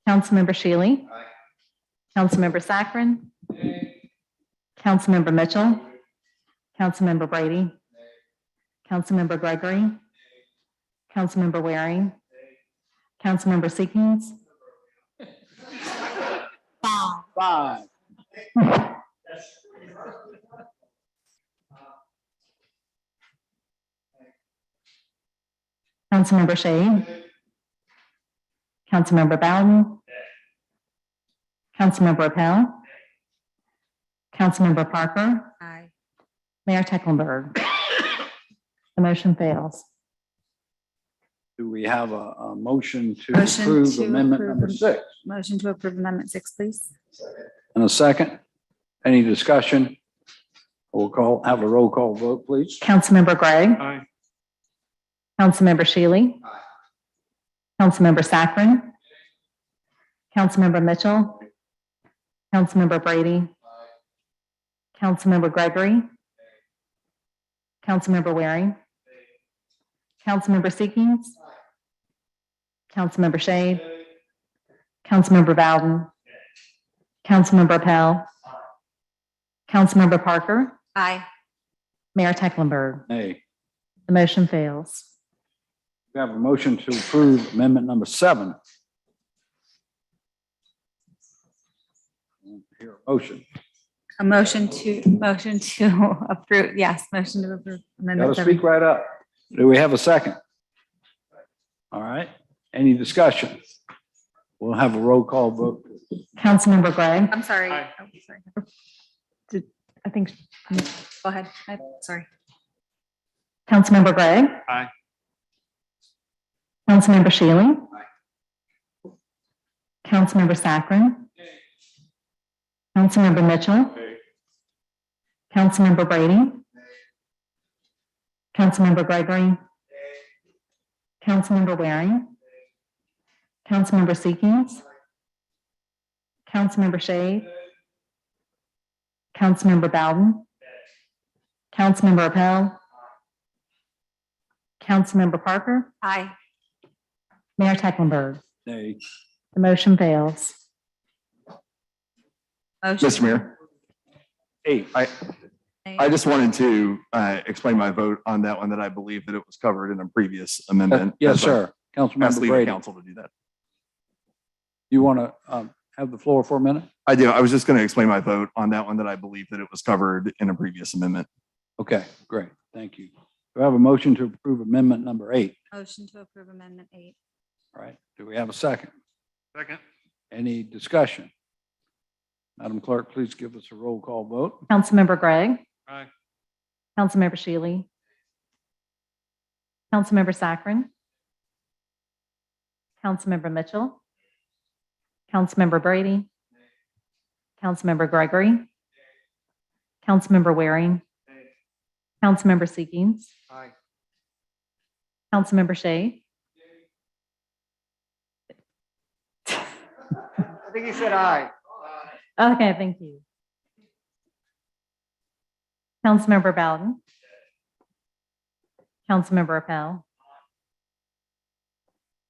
Speaker 2: Councilmember Shealy, Councilmember Saccharin, Councilmember Mitchell, Councilmember Brady, Councilmember Gregory, Councilmember Waring, Councilmember Seekings,
Speaker 4: 5.
Speaker 2: Councilmember Shade, Councilmember Bowden, Councilmember Appel, Councilmember Parker,
Speaker 21: Aye.
Speaker 2: Mayor Tecklenburg. The motion fails.
Speaker 4: Do we have a motion to
Speaker 21: Motion
Speaker 4: approve
Speaker 21: to
Speaker 4: amendment
Speaker 21: approve
Speaker 4: number 6?
Speaker 21: Motion to approve amendment 6, please.
Speaker 4: And a second? Any discussion? Have a roll call vote, please.
Speaker 2: Councilmember Gregg,
Speaker 3: Aye.
Speaker 2: Councilmember Shealy, Councilmember Saccharin, Councilmember Mitchell, Councilmember Brady, Councilmember Gregory, Councilmember Waring, Councilmember Seekings, Councilmember Shade, Councilmember Bowden, Councilmember Appel, Councilmember Parker,
Speaker 21: Aye.
Speaker 2: Mayor Tecklenburg.
Speaker 4: Nay.
Speaker 2: The motion fails.
Speaker 4: We have a motion to approve amendment number 7. Here, motion.
Speaker 21: A motion to approve, yes, motion to approve amendment
Speaker 4: Gotta
Speaker 21: 7.
Speaker 4: speak right up. Do we have a second? All right, any discussion? We'll have a roll call vote.
Speaker 2: Councilmember Gregg,
Speaker 21: I'm sorry.
Speaker 3: Aye.
Speaker 21: Oh, sorry.
Speaker 2: I think,
Speaker 21: Go ahead. I'm sorry.
Speaker 2: Councilmember Gregg,
Speaker 3: Aye.
Speaker 2: Councilmember Shealy, Councilmember Saccharin, Councilmember Mitchell, Councilmember Brady, Councilmember Gregory, Councilmember Waring, Councilmember Seekings, Councilmember Shade, Councilmember Bowden, Councilmember Appel. Councilmember Parker.
Speaker 21: Aye.
Speaker 2: Mayor Tecklenburg.
Speaker 4: Nay.
Speaker 2: The motion fails.
Speaker 5: Mr. Mayor, I just wanted to explain my vote on that one, that I believe that it was covered in a previous amendment.
Speaker 4: Yes,
Speaker 5: As I
Speaker 4: sir.
Speaker 5: asked
Speaker 4: Councilmember
Speaker 5: legal
Speaker 4: Brady.
Speaker 5: counsel to do that.
Speaker 4: You want to have the floor for a minute?
Speaker 5: I do. I was just going to explain my vote on that one, that I believe that it was covered in a previous amendment.
Speaker 4: Okay, great. Thank you. Do I have a motion to approve amendment number 8?
Speaker 21: Motion to approve Amendment 8.
Speaker 4: All right. Do we have a second?
Speaker 3: Second.
Speaker 4: Any discussion? Madam Clerk, please give us a roll call vote.
Speaker 2: Councilmember Gregg.
Speaker 3: Aye.
Speaker 2: Councilmember Shealy. Councilmember Saccharin. Councilmember Mitchell. Councilmember Brady. Councilmember Gregory. Councilmember Waring. Councilmember Seekings.
Speaker 7: Aye.
Speaker 2: Councilmember Shea.
Speaker 7: I think he said aye.
Speaker 2: Okay, thank you. Councilmember Bowden. Councilmember Appel.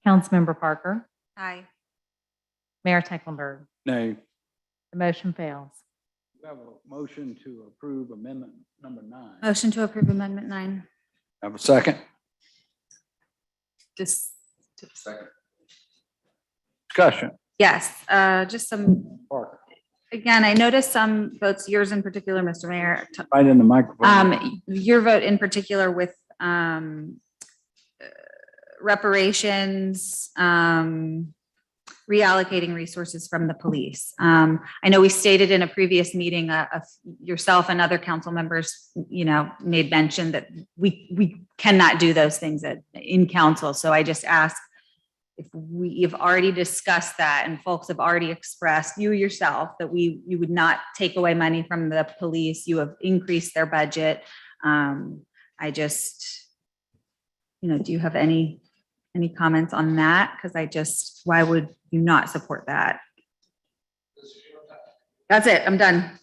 Speaker 2: Councilmember Parker.
Speaker 21: Aye.
Speaker 2: Mayor Tecklenburg.
Speaker 4: Nay.
Speaker 2: The motion fails.
Speaker 4: We have a motion to approve amendment number 9.
Speaker 21: Motion to approve Amendment 9.
Speaker 4: Have a second?
Speaker 21: Just,
Speaker 4: Discussion.
Speaker 21: yes, just some,
Speaker 4: Parker.
Speaker 21: again, I noticed some votes, yours in particular, Mr. Mayor.
Speaker 4: Right in the microphone.
Speaker 21: Your vote in particular with reparations, reallocating resources from the police. I know we stated in a previous meeting, yourself and other council members, made mention that we cannot do those things in council. So I just ask if you've already discussed that and folks have already expressed, you yourself, that you would not take away money from the police. You have increased their budget. I just, do you have any comments on that? Because why would you not support that? That's it. I'm done.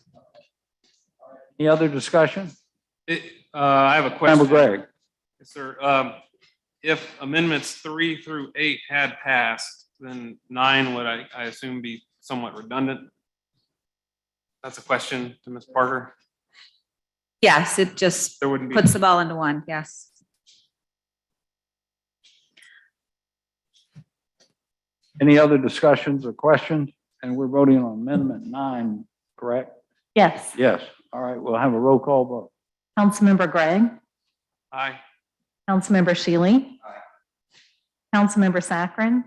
Speaker 4: Any other discussion?
Speaker 3: I have a question.
Speaker 4: Member Gregg.
Speaker 3: Yes, sir. If amendments 3 through 8 had passed, then 9 would, I assume, be somewhat redundant. That's a question to Ms. Parker.
Speaker 21: Yes, it just
Speaker 3: There wouldn't be.
Speaker 21: puts the ball into one. Yes.
Speaker 4: Any other discussions or questions? And we're voting on amendment 9, correct?
Speaker 2: Yes.
Speaker 4: Yes. All right, we'll have a roll call vote.
Speaker 2: Councilmember Gregg.
Speaker 3: Aye.
Speaker 2: Councilmember Shealy. Councilmember Saccharin.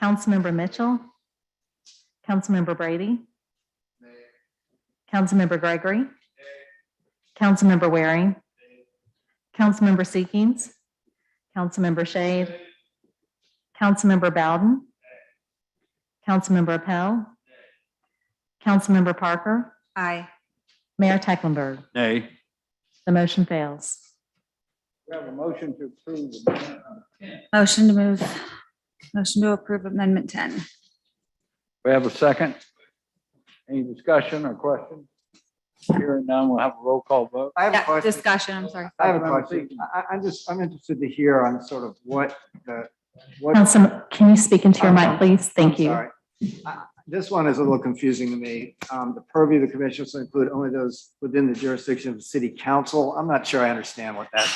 Speaker 2: Councilmember Mitchell. Councilmember Brady. Councilmember Gregory. Councilmember Waring. Councilmember Seekings. Councilmember Shea. Councilmember Bowden. Councilmember Appel. Councilmember Parker.
Speaker 21: Aye.
Speaker 2: Mayor Tecklenburg.
Speaker 4: Nay.
Speaker 2: The motion fails.
Speaker 4: We have a motion to approve. amendment number 10.
Speaker 21: Motion to approve Amendment 10.
Speaker 4: We have a second. Any discussion or questions? Hearing none, we'll have a roll call vote.
Speaker 7: I have a
Speaker 21: Yeah,
Speaker 7: question.
Speaker 21: discussion, I'm sorry.
Speaker 7: I have a question. I'm interested to hear on sort of what.
Speaker 2: Can you speak into your mic, please? Thank you.
Speaker 7: Sorry. This one is a little confusing to me. The purview of the commission will include only those within the jurisdiction of the city council. I'm not sure I understand what that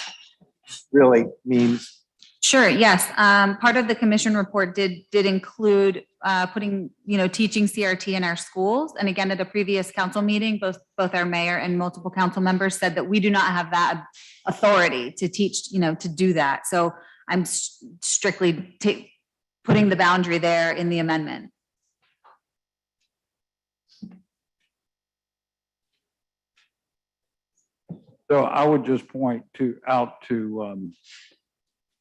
Speaker 7: really means.
Speaker 21: Sure, yes. Part of the commission report did include putting, teaching CRT in our schools. And again, at a previous council meeting, both our mayor and multiple council members said that we do not have that authority to teach, to do that. So I'm strictly putting the boundary there in the amendment.
Speaker 4: So I would just point out to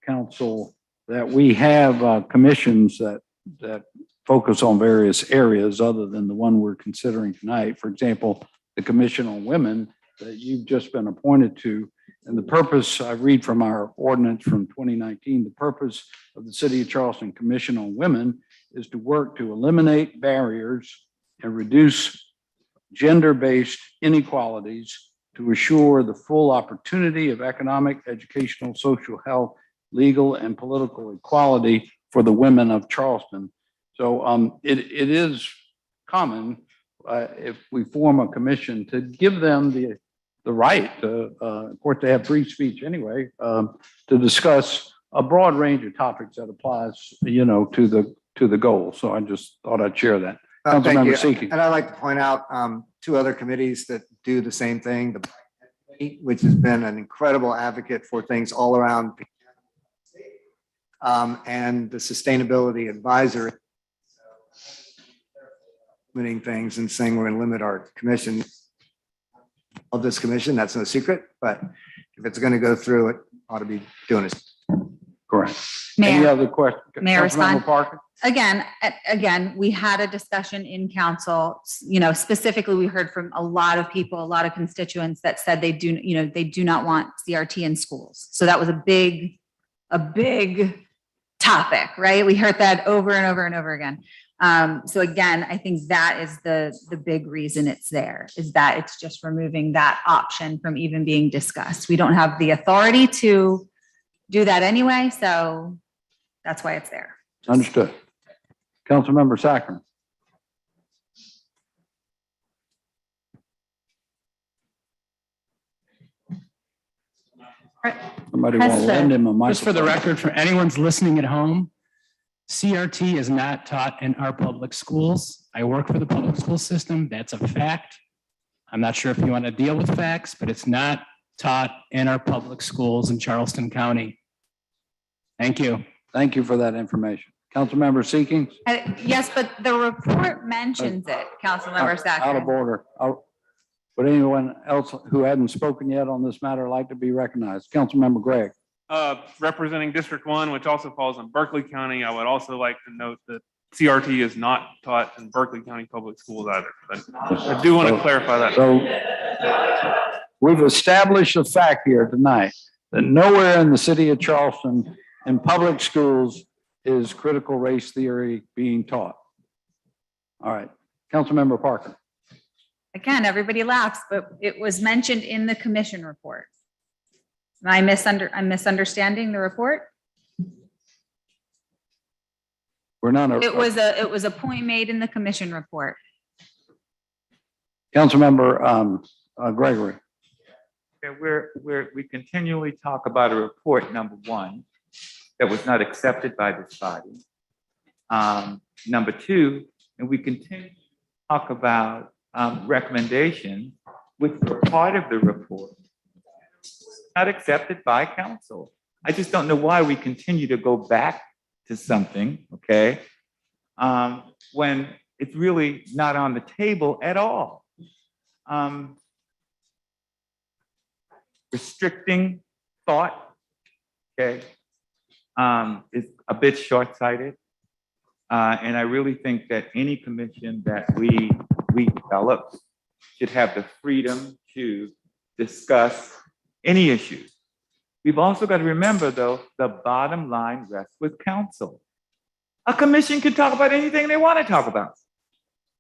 Speaker 4: council that we have commissions that focus on various areas other than the one we're considering tonight. For example, the Commission on Women that you've just been appointed to. And the purpose, I read from our ordinance from 2019, the purpose of the City of Charleston Commission on Women is to work to eliminate barriers and reduce gender-based inequalities to assure the full opportunity of economic, educational, social health, legal, and political equality for the women of Charleston. So it is common if we form a commission to give them the right to, of course, they have free speech anyway, to discuss a broad range of topics that applies, to the goal. So I just thought I'd share that.
Speaker 7: Thank
Speaker 4: Councilmember
Speaker 7: you.
Speaker 4: Seeking.
Speaker 7: And I'd like to point out two other committees that do the same thing, which has been an incredible advocate for things all around, and the Sustainability Advisory, limiting things and saying we're going to limit our commission of this commission. That's no secret, but if it's going to go through, it ought to be doing it.
Speaker 4: Correct.
Speaker 21: Mayor.
Speaker 4: Any other questions?
Speaker 21: May I respond?
Speaker 4: Councilmember Parker?
Speaker 21: Again, we had a discussion in council, specifically, we heard from a lot of people, a lot of constituents that said they do not want CRT in schools. So that was a big topic, right? We heard that over and over and over again. So again, I think that is the big reason it's there, is that it's just removing that option from even being discussed. We don't have the authority to do that anyway, so that's why it's there.
Speaker 4: Understood. Councilmember Sacrum. Somebody want to lend him a microphone?
Speaker 9: Just for the record, for anyone's listening at home, CRT is not taught in our public schools. I work for the public school system. That's a fact. I'm not sure if you want to deal with facts, but it's not taught in our public schools in Charleston County. Thank you.
Speaker 4: Thank you for that information. Councilmember Seeking?
Speaker 21: Yes, but the report mentions it, Councilmember Sacrum.
Speaker 4: Out of order. Would anyone else who hadn't spoken yet on this matter like to be recognized? Councilmember Gregg.
Speaker 10: Representing District 1, which also falls in Berkeley County, I would also like to note that CRT is not taught in Berkeley County Public Schools either. But I do want to clarify that.
Speaker 4: So we've established a fact here tonight that nowhere in the city of Charleston in public schools is critical race theory being taught. All right. Councilmember Parker.
Speaker 21: Again, everybody laughs, but it was mentioned in the commission report. I'm misunderstanding the report?
Speaker 4: We're not.
Speaker 21: It was a point made in the commission report.
Speaker 4: Councilmember Gregory.
Speaker 22: Okay, we continually talk about a report, number one, that was not accepted by this body. Number two, and we continue to talk about recommendations which were part of the report, not accepted by council. I just don't know why we continue to go back to something, okay, when it's really not on the table at all. Restricting thought, okay, is a bit short-sighted. And I really think that any commission that we develop should have the freedom to discuss any issues. We've also got to remember, though, the bottom line rests with council. A commission can talk about anything they want to talk about,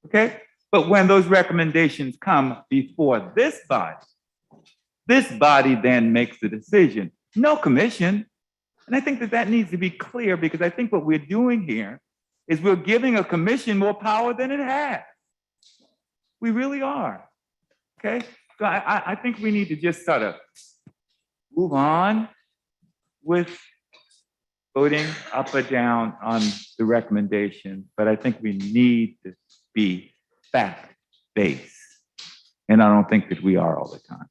Speaker 22: okay? But when those recommendations come before this body then makes the decision, no commission. And I think that needs to be clear, because I think what we're doing here is we're giving a commission more power than it has. We really are, okay? So I think we need to just sort of move on with voting up or down on the recommendation, but I think we need to be fact-based. And I don't think that we are all the time.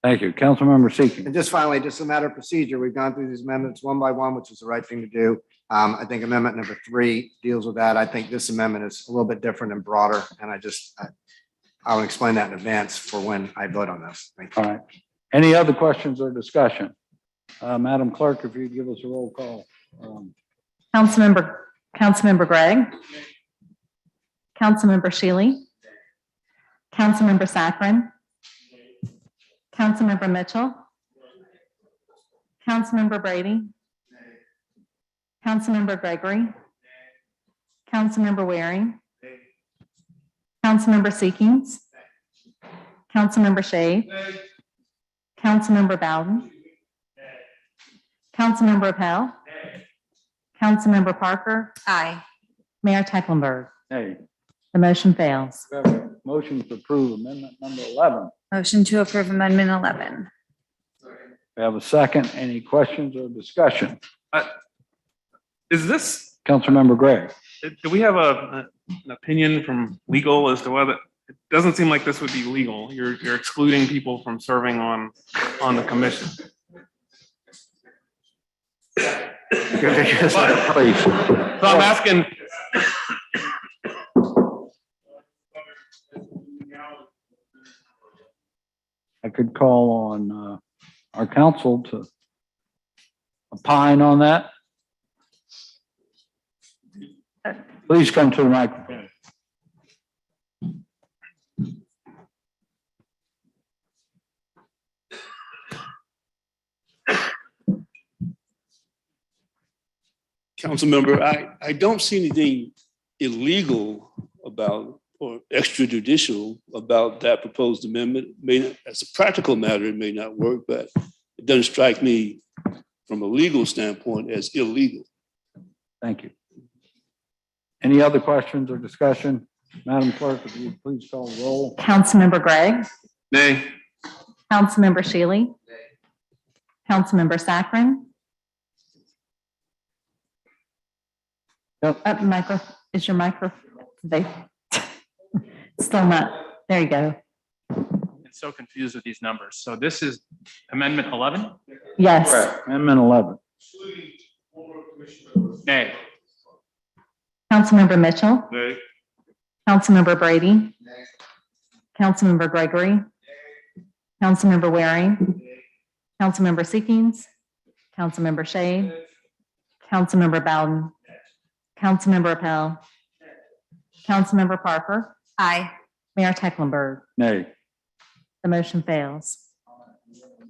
Speaker 4: Thank you. Councilmember Seeking.
Speaker 7: And just finally, just a matter of procedure, we've gone through these amendments one by one, which is the right thing to do. I think amendment number 3 deals with that. I think this amendment is a little bit different and broader, and I'll explain that in advance for when I vote on this. Thank you.
Speaker 4: All right. Any other questions or discussion? Madam Clerk, if you'd give us a roll call.
Speaker 2: Councilmember Gregg. Councilmember Shealy. Councilmember Saccharin. Councilmember Mitchell. Councilmember Brady. Councilmember Gregory. Councilmember Waring. Councilmember Seekings. Councilmember Shea. Councilmember Bowden. Councilmember Appel. Councilmember Parker.
Speaker 21: Aye.
Speaker 2: Mayor Tecklenburg.
Speaker 4: Nay.
Speaker 2: The motion fails.
Speaker 4: We have a motion to approve amendment number 11.
Speaker 21: Motion to approve Amendment 11.
Speaker 4: We have a second. Any questions or discussion?
Speaker 10: Is this,
Speaker 4: Councilmember Gray.
Speaker 10: do we have an opinion from legal as to whether, it doesn't seem like this would be legal. You're excluding people from serving on the commission.
Speaker 4: Please.
Speaker 10: So I'm asking,
Speaker 4: I could call on our council to opine on that. Please come to the microphone.
Speaker 8: Councilmember, I don't see anything illegal about or extrajudicial about that proposed amendment. As a practical matter, it may not work, but it doesn't strike me from a legal standpoint as illegal.
Speaker 4: Thank you. Any other questions or discussion? Madam Clerk, if you please call the roll.
Speaker 2: Councilmember Gregg.
Speaker 10: nay.
Speaker 2: Councilmember Shealy. Councilmember Saccharin. Is your micro, still not, there you go.
Speaker 9: I'm so confused with these numbers. So this is Amendment 11?
Speaker 2: Yes.
Speaker 4: Correct. Amendment 11.
Speaker 9: Nay.
Speaker 2: Councilmember Mitchell.
Speaker 10: Nay.
Speaker 2: Councilmember Brady. Councilmember Gregory. Councilmember Waring. Councilmember Seekings. Councilmember Shea. Councilmember Bowden. Councilmember Appel. Councilmember Parker.
Speaker 21: Aye.
Speaker 2: Mayor Tecklenburg.
Speaker 4: Nay.
Speaker 2: The motion fails.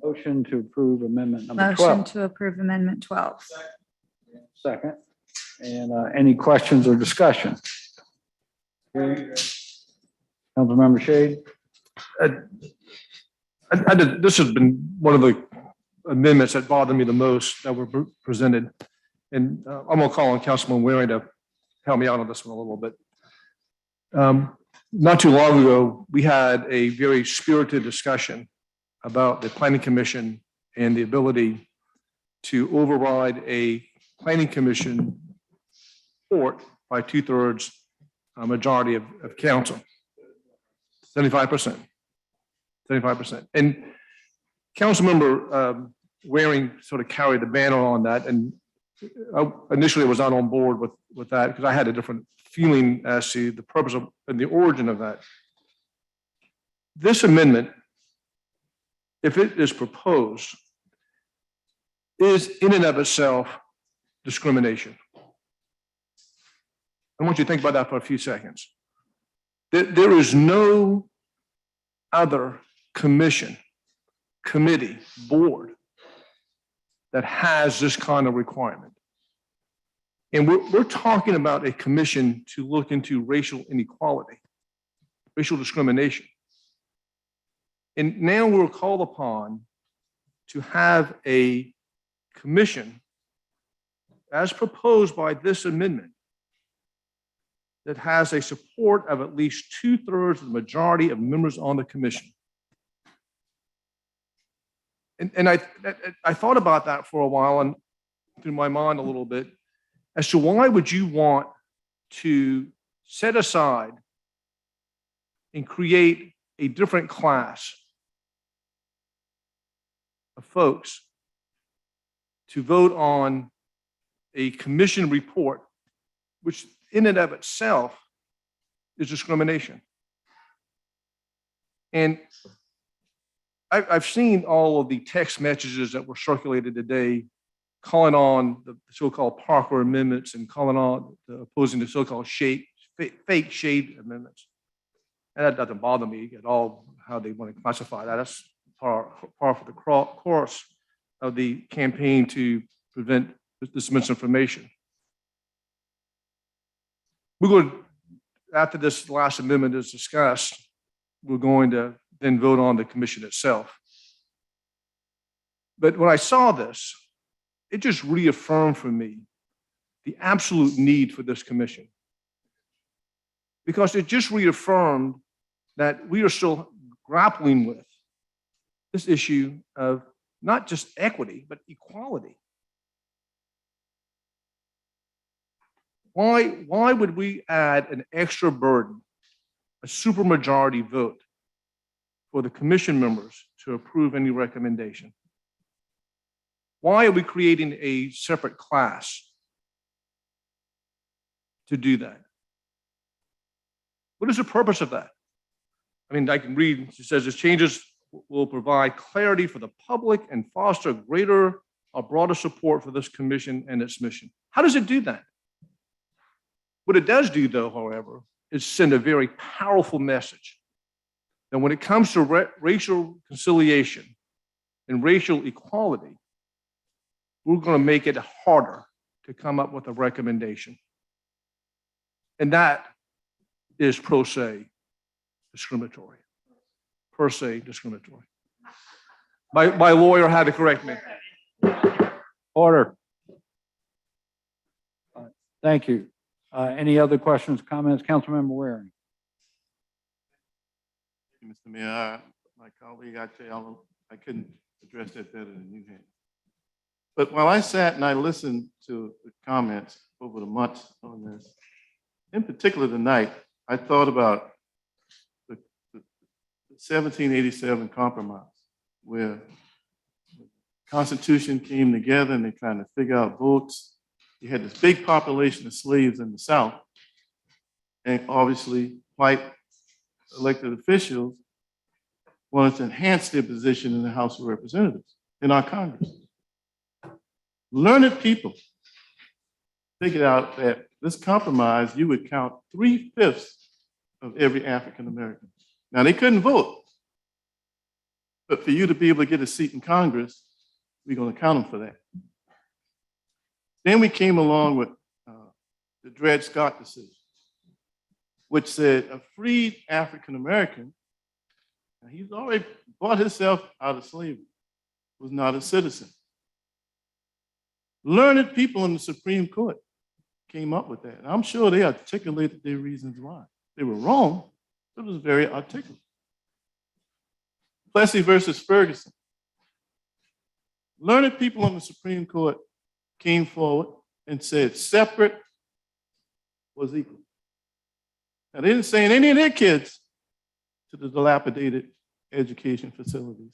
Speaker 4: Motion to approve amendment number 12.
Speaker 21: Motion to approve Amendment 12.
Speaker 4: Second. And any questions or discussion? Councilmember Shade.
Speaker 3: This has been one of the amendments that bothered me the most that were presented. And I'm gonna call on Councilman Waring to help me out on this one a little bit. Not too long ago, we had a very spirited discussion about the Planning Commission and the ability to override a Planning Commission report by 2/3 majority of council. 75%. 75%. And Councilmember Waring sort of carried the banner on that, and I initially was not on board with that because I had a different feeling as to the purpose of and the origin of that. This amendment, if it is proposed, is in and of itself discrimination. I want you to think about that for a few seconds. There is no other commission, committee, board that has this kind of requirement. And we're talking about a commission to look into racial inequality, racial discrimination. And now we're called upon to have a commission, as proposed by this amendment, that has a support of at least 2/3 of the majority of members on the commission. And I thought about that for a while and through my mind a little bit as to why would you want to set aside and create a different class of folks to vote on a commission report, which in and of itself is discrimination. And I've seen all of the text messages that were circulated today calling on the so-called Parker amendments and calling on opposing the so-called fake shade amendments. And that doesn't bother me at all, how they want to classify that. That's par for the course of the campaign to prevent this misinformation. We're going to, after this last amendment is discussed, we're going to then vote on the commission itself. But when I saw this, it just reaffirmed for me the absolute need for this commission. Because it just reaffirmed that we are still grappling with this issue of not just equity, but equality. Why would we add an extra burden, a supermajority vote, for the commission members to approve any recommendation? Why are we creating a separate class to do that? What is the purpose of that? I mean, I can read, it says this changes will provide clarity for the public and foster greater or broader support for this commission and its mission. How does it do that? What it does do, though, however, is send a very powerful message that when it comes to racial conciliation and racial equality, we're going to make it harder to come up with a recommendation. And that is per se discriminatory. Per se discriminatory. My lawyer had to correct me.
Speaker 4: Order. Thank you. Any other questions, comments? Councilmember Waring.
Speaker 6: Mr. Mayor, my colleague, I tell you, I couldn't address that better than you had. But while I sat and I listened to the comments over the months on this, in particular tonight, I thought about the 1787 compromise, where the Constitution came together and they're trying to figure out votes. You had this big population of slaves in the South, and obviously white elected officials wanted to enhance their position in the House of Representatives, in our Congress. Learned people figured out that this compromise, you would count 3/5 of every African American. Now, they couldn't vote, but for you to be able to get a seat in Congress, we're going to count them for that. Then we came along with the Dred Scott decision, which said a freed African American, and he's already bought himself out of slavery, was not a citizen. Learned people in the Supreme Court came up with that. And I'm sure they articulated their reasons why. They were wrong, but it was very articulate. Plessy versus Ferguson. Learned people in the Supreme Court came forward and said separate was equal. Now, they didn't send any of their kids to the dilapidated education facilities.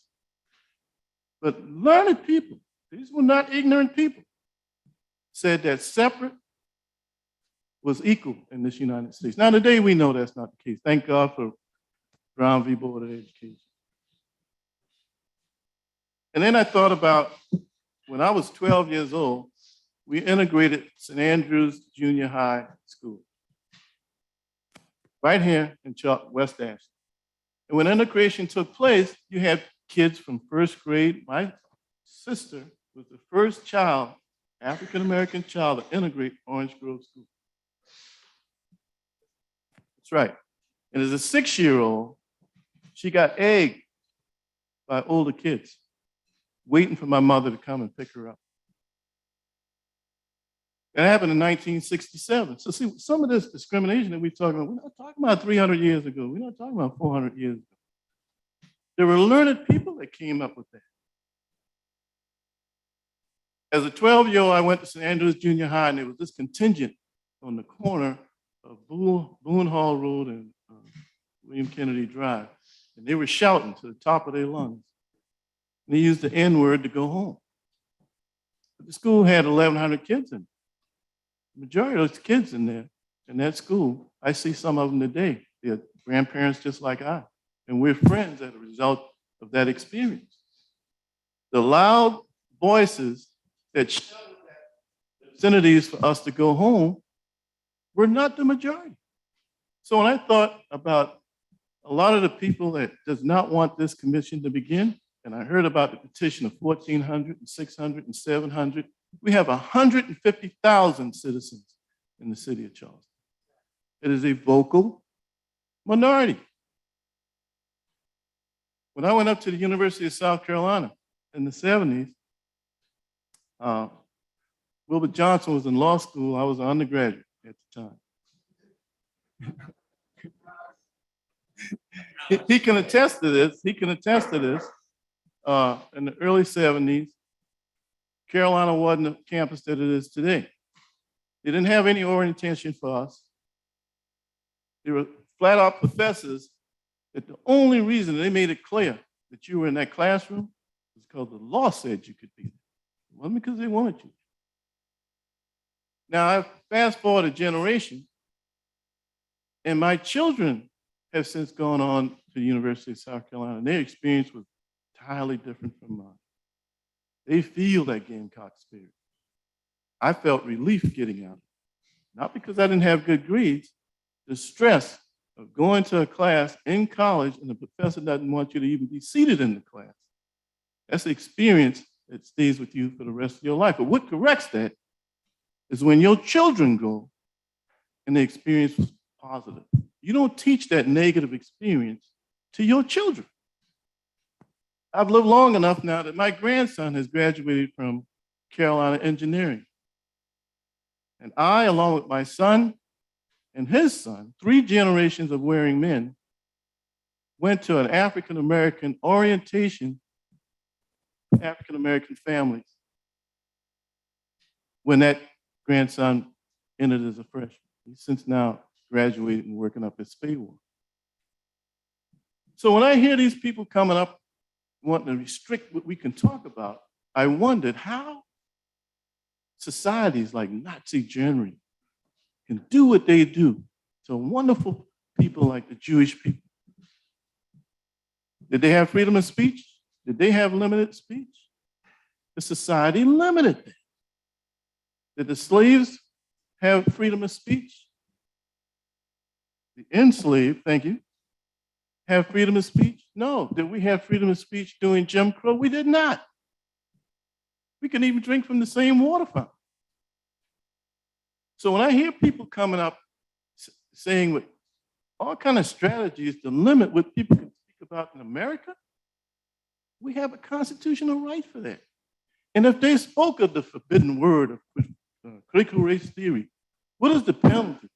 Speaker 6: But learned people, these were not ignorant people, said that separate was equal in this United States. Now, today we know that's not the case. Thank God for Brown v. Board of Education. And then I thought about when I was 12 years old, we integrated St. Andrews Junior High School right here in West Ashland. And when integration took place, you had kids from first grade. My sister was the first child, African-American child, to integrate Orange Grove School. That's right. And as a 6-year-old, she got egged by older kids, waiting for my mother to come and pick her up. That happened in 1967. So see, some of this discrimination that we're talking about, we're not talking about 300 years ago. We're not talking about 400 years ago. There were learned people that came up with that. As a 12-year-old, I went to St. Andrews Junior High, and there was this contingent on the corner of Boone Hall Road and William Kennedy Drive. And they were shouting to the top of their lungs. And they used the N-word to go home. But the school had 1,100 kids in it. The majority of those kids in there, in that school, I see some of them today. They're grandparents just like I. And we're friends as a result of that experience. The loud voices that shouted at obscenities for us to go home were not the majority. So when I thought about a lot of the people that does not want this commission to begin, and I heard about the petition of 1,400 and 600 and 700, we have 150,000 citizens in the city of Charleston. It is a vocal minority. When I went up to the University of South Carolina in the 70s, Wilbur Johnson was in law school. I was an undergraduate at the time. He can attest to this. He can attest to this. In the early 70s, Carolina wasn't the campus that it is today. They didn't have any orientation for us. They were flat out professors that the only reason they made it clear that you were in that classroom was because the law said you could be there. It wasn't because they wanted you. Now, I fast forward a generation, and my children have since gone on to the University of South Carolina, and their experience was entirely different from mine. They feel that Gamecock spirit. I felt relief getting out, not because I didn't have good grades, the stress of going to a class in college and the professor doesn't want you to even be seated in the class. That's the experience that stays with you for the rest of your life. But what corrects that is when your children go and the experience was positive. You don't teach that negative experience to your children. I've lived long enough now that my grandson has graduated from Carolina Engineering. And I, along with my son and his son, 3 generations of wearing men, went to an African-American orientation, African-American families, when that grandson entered as a freshman. He's since now graduated and working up at Spayward. So when I hear these people coming up wanting to restrict what we can talk about, I wondered how societies like Nazi Germany can do what they do to wonderful people like the Jewish people. Did they have freedom of speech? Did they have limited speech? The society limited it. Did the slaves have freedom of speech? The enslaved, thank you, have freedom of speech? No. Did we have freedom of speech during Jim Crow? We did not. We can even drink from the same water fountain. So when I hear people coming up saying with all kind of strategies to limit what people can speak about in America, we have a constitutional right for that. And if they spoke of the forbidden word of critical race theory, what is the penalty?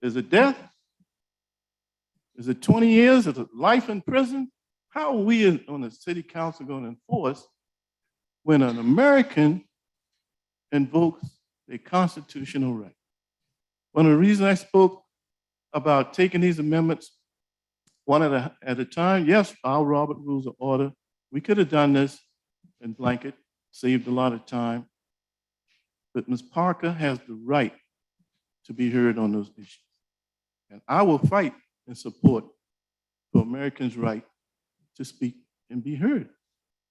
Speaker 6: Is it death? Is it 20 years? Is it life in prison? How are we on the city council going to enforce when an American invokes a constitutional right? One of the reasons I spoke about taking these amendments one at a time, yes, our Robert Rules of Order, we could have done this in blanket, saved a lot of time, but Ms. Parker has the right to be heard on those issues. And I will fight in support for Americans' right to speak and be heard.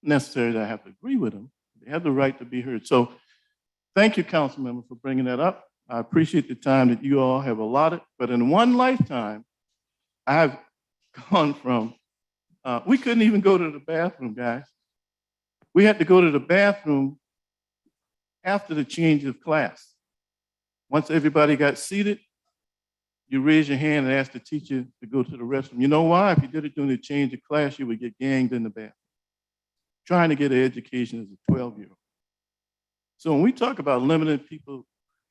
Speaker 6: Necessary that I have to agree with them. They have the right to be heard. So thank you, council member, for bringing that up. I appreciate the time that you all have allotted, but in one lifetime, I've gone from, we couldn't even go to the bathroom, guys. We had to go to the bathroom after the change of class. Once everybody got seated, you raise your hand and ask the teacher to go to the restroom. You know why? If you did it during the change of class, you would get ganged in the bathroom. Trying to get an education as a 12-year-old. So when we talk about limiting people's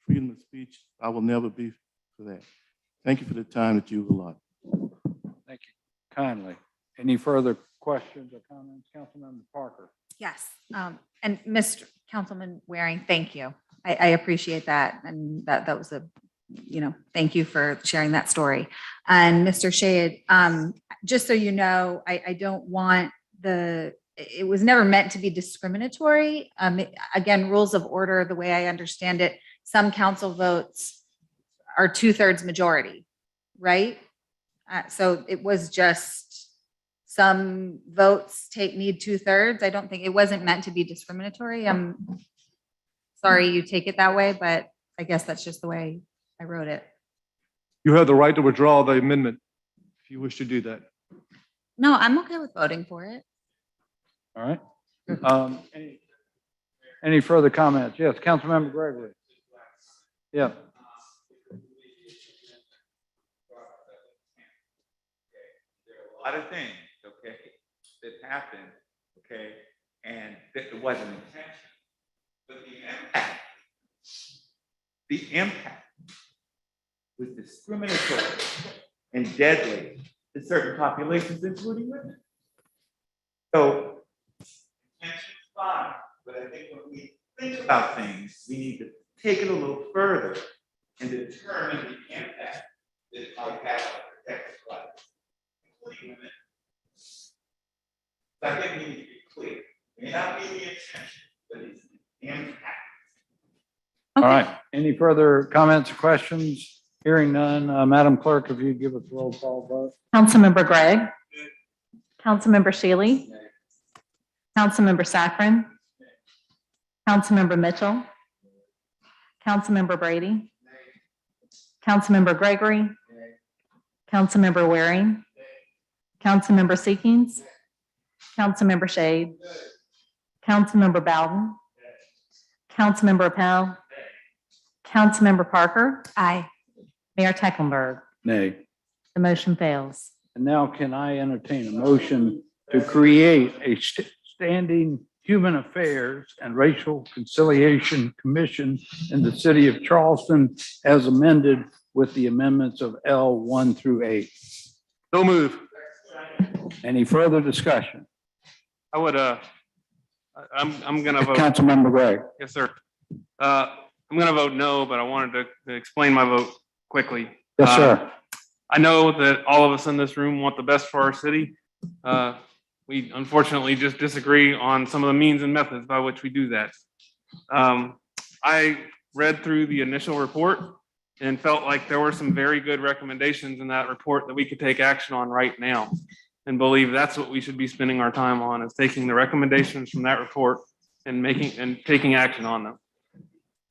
Speaker 6: freedom of speech, I will never be for that. Thank you for the time that you've allotted.
Speaker 4: Thank you kindly. Any further questions or comments? Councilmember Parker.
Speaker 21: Yes, and Mr. Councilman Waring, thank you. I appreciate that, and that was a, thank you for sharing that story. And Mr. Shade, just so you know, I don't want it was never meant to be discriminatory. Again, rules of order, the way I understand it, some council votes are 2/3 majority, right? So it was just some votes need 2/3. I don't think it wasn't meant to be discriminatory. I'm sorry you take it that way, but I guess that's just the way I wrote it.
Speaker 3: You have the right to withdraw the amendment if you wish to do that.
Speaker 21: No, I'm okay with voting for it.
Speaker 4: All right. Any further comments? Yes, Councilmember Gregory. Yeah.
Speaker 22: A lot of things, that happened, okay, and that it wasn't intentional. But the impact was discriminatory and deadly to certain populations, including women. So, intention is fine, but I think when we think about things, we need to take it a little further and determine the impact that it might have on protected life, including women. So I think we need to be clear. It may not be the intention, but it's the impact.
Speaker 4: All right. Any further comments or questions? Hearing none, Madam Clerk, if you give us a roll call vote.
Speaker 2: Councilmember Gregg. Councilmember Shealy. Councilmember Saccharin. Councilmember Mitchell. Councilmember Brady. Councilmember Gregory. Councilmember Waring. Councilmember Seekings. Councilmember Shade. Councilmember Bowden. Councilmember Appel. Councilmember Parker.
Speaker 21: Aye.
Speaker 2: Mayor Tecklenburg.
Speaker 4: Nay.
Speaker 2: The motion fails.
Speaker 4: And now can I entertain a motion to create a standing Human Affairs and Racial Conciliation Commission in the city of Charleston as amended with the amendments of L 1 through 8?
Speaker 3: No move.
Speaker 4: Any further discussion?
Speaker 10: I would, I'm gonna vote.
Speaker 4: Councilmember Gregg.
Speaker 10: Yes, sir. I'm gonna vote no, but I wanted to explain my vote quickly.
Speaker 4: Yes, sir.
Speaker 10: I know that all of us in this room want the best for our city. We unfortunately just disagree on some of the means and methods by which we do that. I read through the initial report and felt like there were some very good recommendations in that report that we could take action on right now, and believe that's what we should be spending our time on, is taking the recommendations from that report and taking action on them.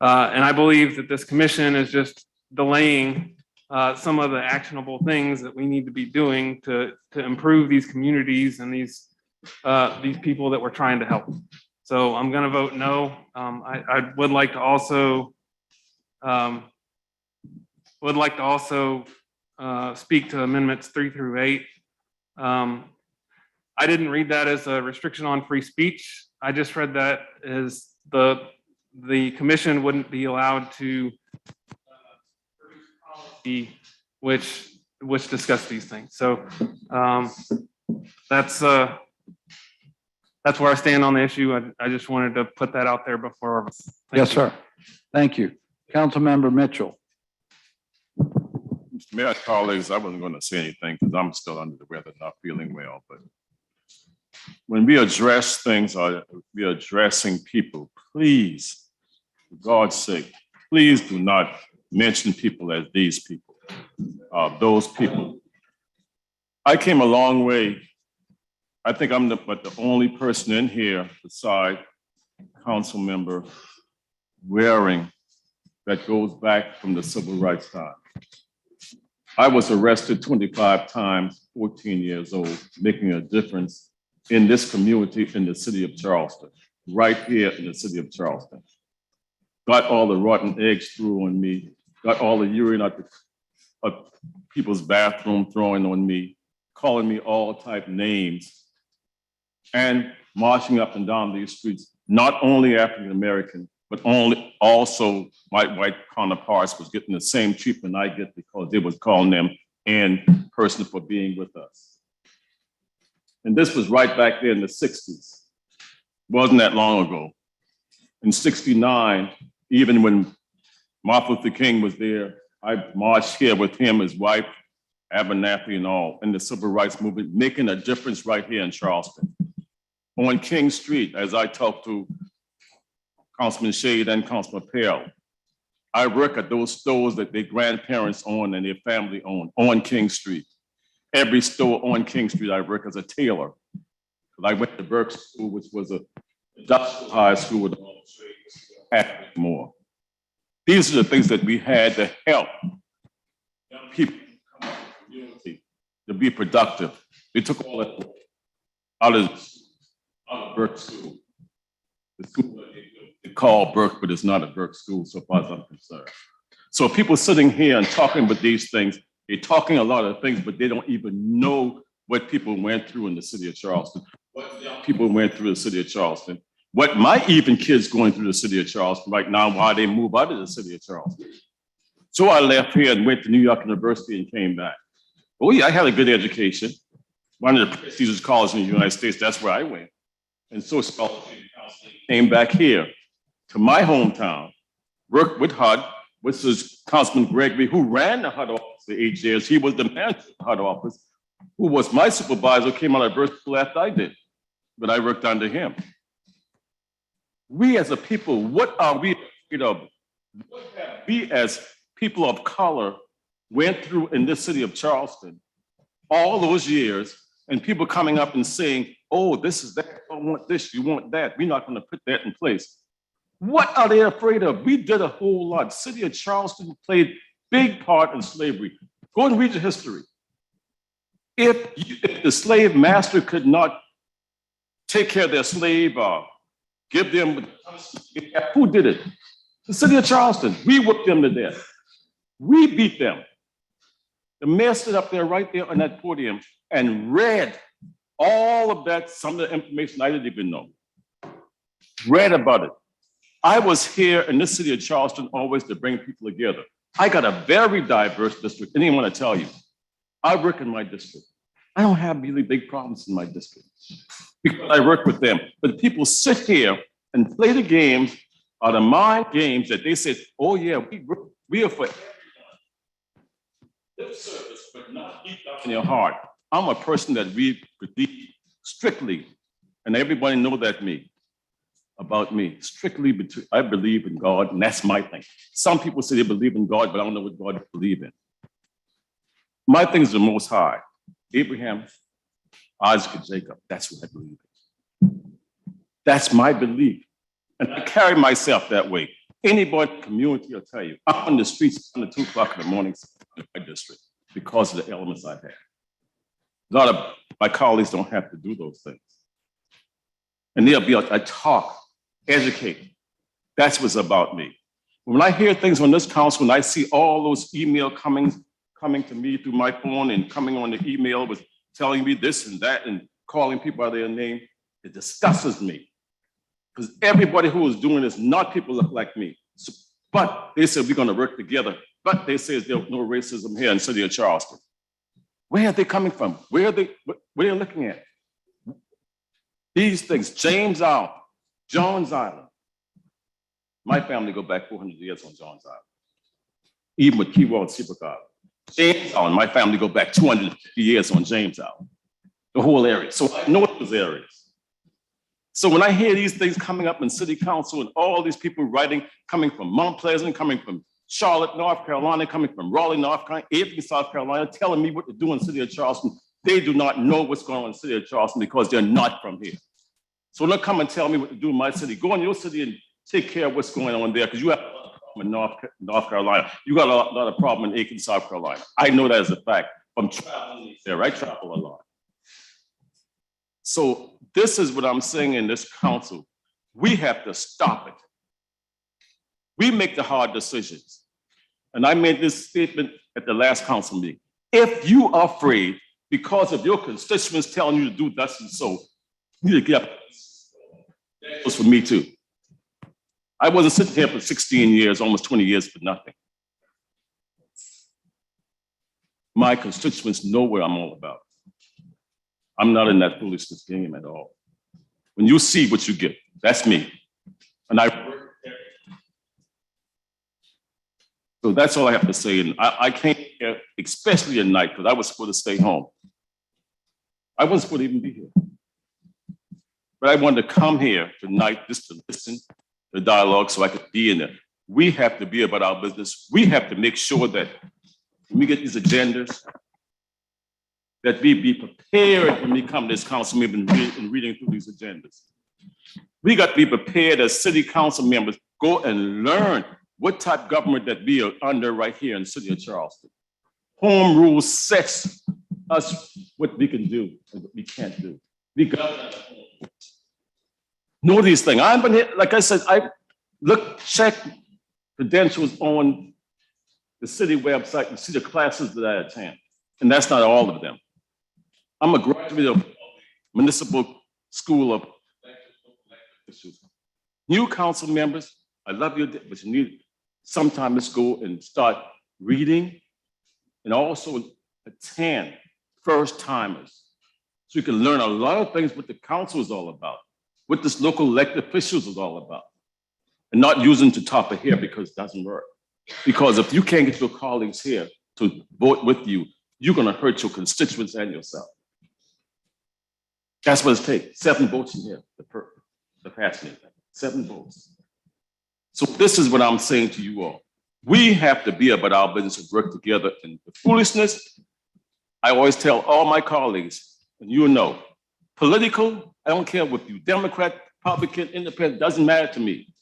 Speaker 10: And I believe that this commission is just delaying some of the actionable things that we need to be doing to improve these communities and these people that we're trying to help. So I'm going to vote no. I would like to also speak to amendments 3 through 8. I didn't read that as a restriction on free speech. I just read that as the commission wouldn't be allowed to produce policy which discuss these things. So that's where I stand on the issue. I just wanted to put that out there before.
Speaker 4: Yes, sir. Thank you. Councilmember Mitchell.
Speaker 11: Mr. Mayor, colleagues, I wasn't going to say anything because I'm still under the weather, not feeling well. But when we address things or we are addressing people, please, for God's sake, please do not mention people as these people, those people. I came a long way. I think I'm the only person in here beside Council Member Waring that goes back from the civil rights time. I was arrested 25 times, 14 years old, making a difference in this community in the city of Charleston, right here in the city of Charleston. Got all the rotten eggs thrown on me, got all the urine out of people's bathroom throwing on me, calling me all type names, and marching up and down these streets, not only African American, but also my white counterparts was getting the same treatment I get because they was calling them in person for being with us. And this was right back there in the 60s. Wasn't that long ago. In 69, even when Martin Luther King was there, I marched here with him, his wife, Abernathy and all, in the civil rights movement, making a difference right here in Charleston. On King Street, as I talked to Councilman Shade and Councilman Pell, I work at those stores that their grandparents own and their family own on King Street. Every store on King Street, I work as a tailor. I went to Burke School, which was a industrial high school with all the trades, more. These are the things that we had to help young people come out of the community to be productive. They took all that out of Burke School. The school that they call Burke, but it's not a Burke school so far as I'm concerned. So people sitting here and talking about these things, they're talking a lot of things, but they don't even know what people went through in the city of Charleston. what young people went through the city of Charleston, what my even kids going through the city of Charleston right now, why they move out of the city of Charleston. So I left here and went to New York University and came back. Oh yeah, I had a good education. One of the prestigious colleges in the United States, that's where I went. And so came back here to my hometown, worked with HUD, which is Councilman Gregory, who ran the HUD office for 8 years. He was the manager of the HUD office, who was my supervisor, came out of birth school after I did, but I worked under him. We as a people, what are we afraid of? What have we as people of color went through in this city of Charleston all those years, and people coming up and saying, oh, this is that, I want this, you want that, we're not gonna put that in place. What are they afraid of? We did a whole lot. City of Charleston played big part in slavery. Go and read the history. If the slave master could not take care of their slave or give them, who did it? The city of Charleston. We whipped them to death. We beat them. The mayor stood up there right there on that podium and read all of that, some of the information I didn't even know. Read about it. I was here in this city of Charleston always to bring people together. I got a very diverse district. I didn't want to tell you. I work in my district. I don't have really big problems in my district because I work with them. But people sit here and play the games, are the mind games that they said, oh yeah, we are for lip service, but not deep down in your heart. I'm a person that reads strictly, and everybody know that about me, strictly between, I believe in God, and that's my thing. Some people say they believe in God, but I don't know what God they believe in. My thing is the Most High. Abraham, Isaac, and Jacob, that's what I believe in. That's my belief. And I carry myself that way. Anybody in the community will tell you, I'm on the streets until 2 o'clock in the morning in my district because of the elements I've had. A lot of my colleagues don't have to do those things. And they'll be I talk, educate. That's what's about me. When I hear things on this council, and I see all those emails coming to me through my phone and coming on the email with telling me this and that and calling people by their name, it disgusts me. Because everybody who is doing this, not people look like me. So, but they said we're going to work together. But they say there's no racism here in the city of Charleston. Where are they coming from? Where are they looking at? These things, James Island, Jones Island. My family go back 400 years on Jones Island. Even with Key and Supercar. James Island, my family go back 250 years on James Island. The whole area. So I know those areas. So when I hear these things coming up in city council and all these people writing, coming from Mount Pleasant, coming from Charlotte, North Carolina, coming from Raleigh, North Carolina, Aiken, South Carolina, telling me what to do in the city of Charleston, they do not know what's going on in the city of Charleston because they're not from here. So don't come and tell me what to do in my city. Go in your city and take care of what's going on there because you have a problem in North Carolina. You got a lot of problem in Aiken, South Carolina. I know that as a fact. I'm traveling there. I travel a lot. So this is what I'm saying in this council. We have to stop it. We make the hard decisions. And I made this statement at the last council meeting. If you are afraid because of your constituents telling you to do thus and so, you need to get up. That goes for me too. I wasn't sitting here for 16 years, almost 20 years for nothing. My constituents know what I'm all about. I'm not in that foolishness game at all. When you see what you get, that's me. And I work. So that's all I have to say. And I came here, especially at night, because I was supposed to stay home. I wasn't supposed to even be here. But I wanted to come here tonight just to listen to the dialogue so I could be in it. We have to be about our business. We have to make sure that when we get these agendas, that we be prepared when we come to this council meeting and reading through these agendas. We got to be prepared as city council members, go and learn what type of government that we are under right here in the city of Charleston. Home rule sets us what we can do and what we can't do. We got to know these things. I've been here, like I said, I check credentials on the city website and see the classes that I attend. And that's not all of them. I'm a graduate of Municipal school of new council members. I love you, but you need sometime to go and start reading and also attend first timers. So you can learn a lot of things what the council is all about, what this local elected officials is all about, and not using to top of here because it doesn't work. Because if you can't get your colleagues here to vote with you, you're gonna hurt your constituents and yourself. That's what it takes, 7 votes in here, the past meeting, 7 votes. So this is what I'm saying to you all. We have to be about our business and work together. And the foolishness, I always tell all my colleagues, and you know, political, I don't care if you Democrat, Republican, Independent, doesn't matter to me.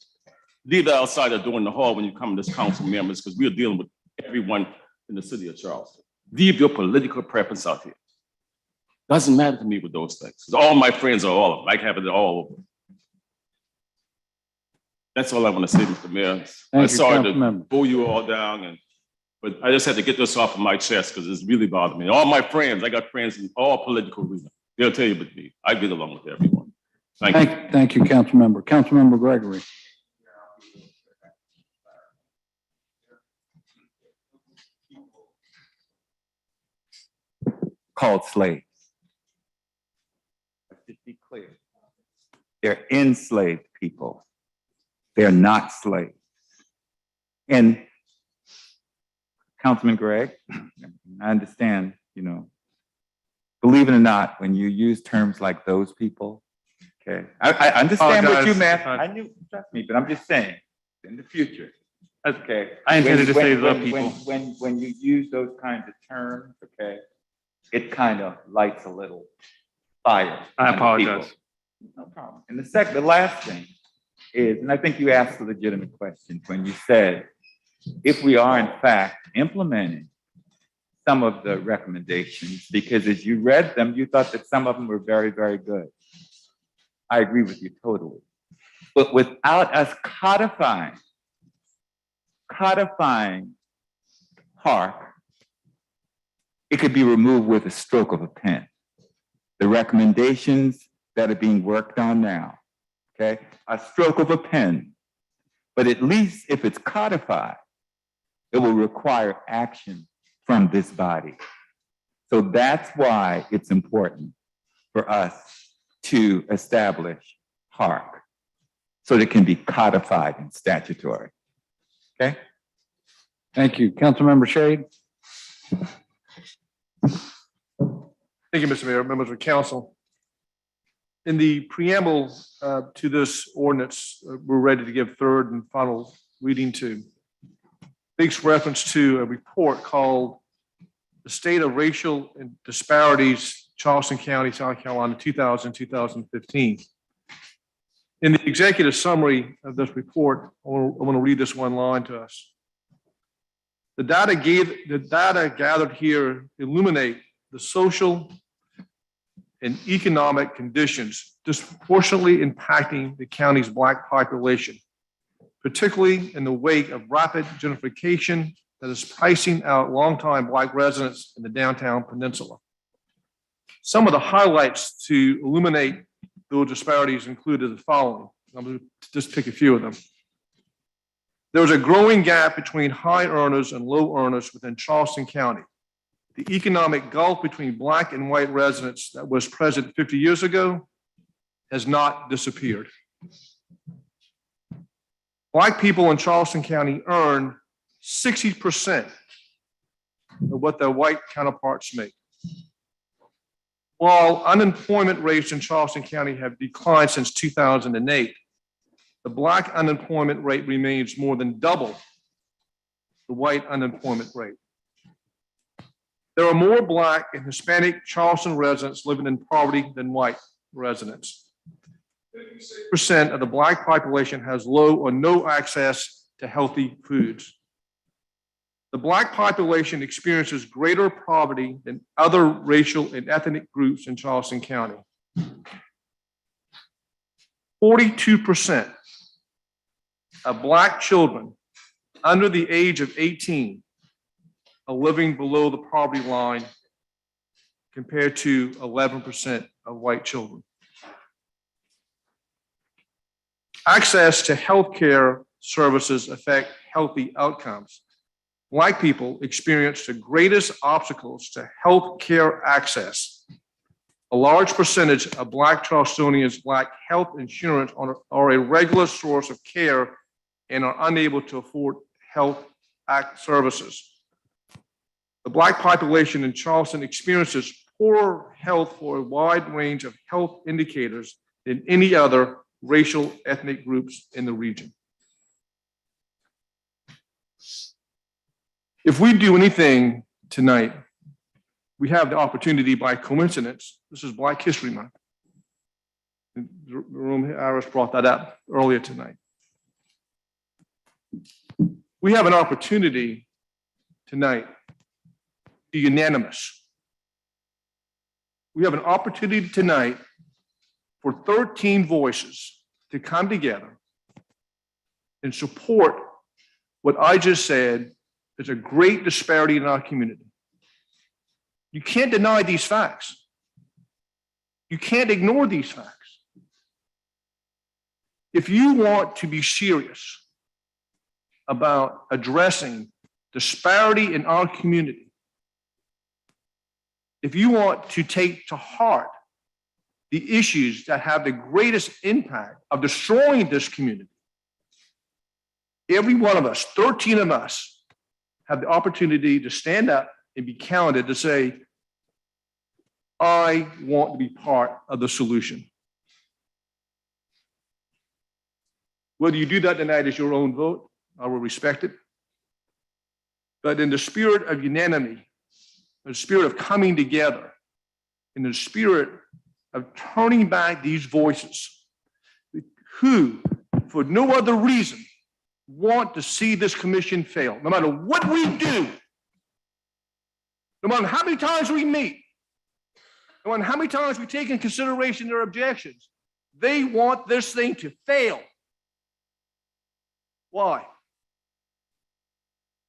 Speaker 11: Leave it outside the door in the hall when you come to this council members, because we are dealing with everyone in the city of Charleston. Leave your political preference out here. Doesn't matter to me with those things. Because all my friends are all of them. I have it all over. That's all I want to say, Mr. Mayor. I'm sorry to pull you all down, but I just had to get this off of my chest because it's really bothering me. All my friends, I got friends in all political arenas. They'll tell you with me. I get along with everyone. Thank you.
Speaker 4: Thank you, Councilmember. Councilmember Gregory.
Speaker 22: Called slaves. Let's just be clear. They're enslaved people. They're not slaves. And Councilman Gregg, I understand, you know, believe it or not, when you use terms like those people, okay, I understand what you meant. I knew, trust me, but I'm just saying, in the future, okay.
Speaker 10: I intended to say the people.
Speaker 22: When you use those kinds of terms, okay, it kind of lights a little fire.
Speaker 10: I apologize.
Speaker 22: No problem. And the last thing is, and I think you asked a legitimate question when you said, if we are in fact implementing some of the recommendations, because as you read them, you thought that some of them were very, very good. I agree with you totally. But without us codifying HARC, it could be removed with a stroke of a pen. The recommendations that are being worked on now, okay, a stroke of a pen. But at least if it's codified, it will require action from this body. So that's why it's important for us to establish HARC so that it can be codified and statutory. Okay?
Speaker 4: Thank you. Councilmember Shade.
Speaker 3: Thank you, Mr. Mayor, members of council. In the preamble to this ordinance, we're ready to give third and final reading to. Makes reference to a report called The State of Racial Disparities, Charleston County, South Carolina, 2000-2015. In the executive summary of this report, I want to read this one line to us. The data gathered here illuminate the social and economic conditions disproportionately impacting the county's Black population, particularly in the wake of rapid gentrification that is pricing out longtime Black residents in the downtown peninsula. Some of the highlights to illuminate those disparities included the following. I'm going to just pick a few of them. There was a growing gap between high earners and low earners within Charleston County. The economic gulf between Black and white residents that was present 50 years ago has not disappeared. Black people in Charleston County earn 60% of what their white counterparts make. While unemployment rates in Charleston County have declined since 2008, the Black unemployment rate remains more than double the white unemployment rate. There are more Black and Hispanic Charleston residents living in poverty than white residents. 50% of the Black population has low or no access to healthy foods. The Black population experiences greater poverty than other racial and ethnic groups in Charleston County. 42% of Black children under the age of 18 are living below the poverty line compared to 11% of white children. Access to healthcare services affect healthy outcomes. Black people experience the greatest obstacles to healthcare access. A large percentage of Black Charlestonians lack health insurance or a regular source of care and are unable to afford health services. The Black population in Charleston experiences poor health for a wide range of health indicators than any other racial ethnic groups in the region. If we do anything tonight, we have the opportunity by coincidence. This is Black History Month. The room, Iris brought that up earlier tonight. We have an opportunity tonight to be unanimous. We have an opportunity tonight for 13 voices to come together and support what I just said is a great disparity in our community. You can't deny these facts. You can't ignore these facts. If you want to be serious about addressing disparity in our community, if you want to take to heart the issues that have the greatest impact of destroying this community, every one of us, 13 of us, have the opportunity to stand up and be counted to say, I want to be part of the solution. Whether you do that tonight is your own vote, I will respect it. But in the spirit of unanimity, the spirit of coming together, in the spirit of turning back these voices who, for no other reason, want to see this commission fail, no matter what we do, no matter how many times we meet, no matter how many times we take in consideration their objections, they want this thing to fail. Why?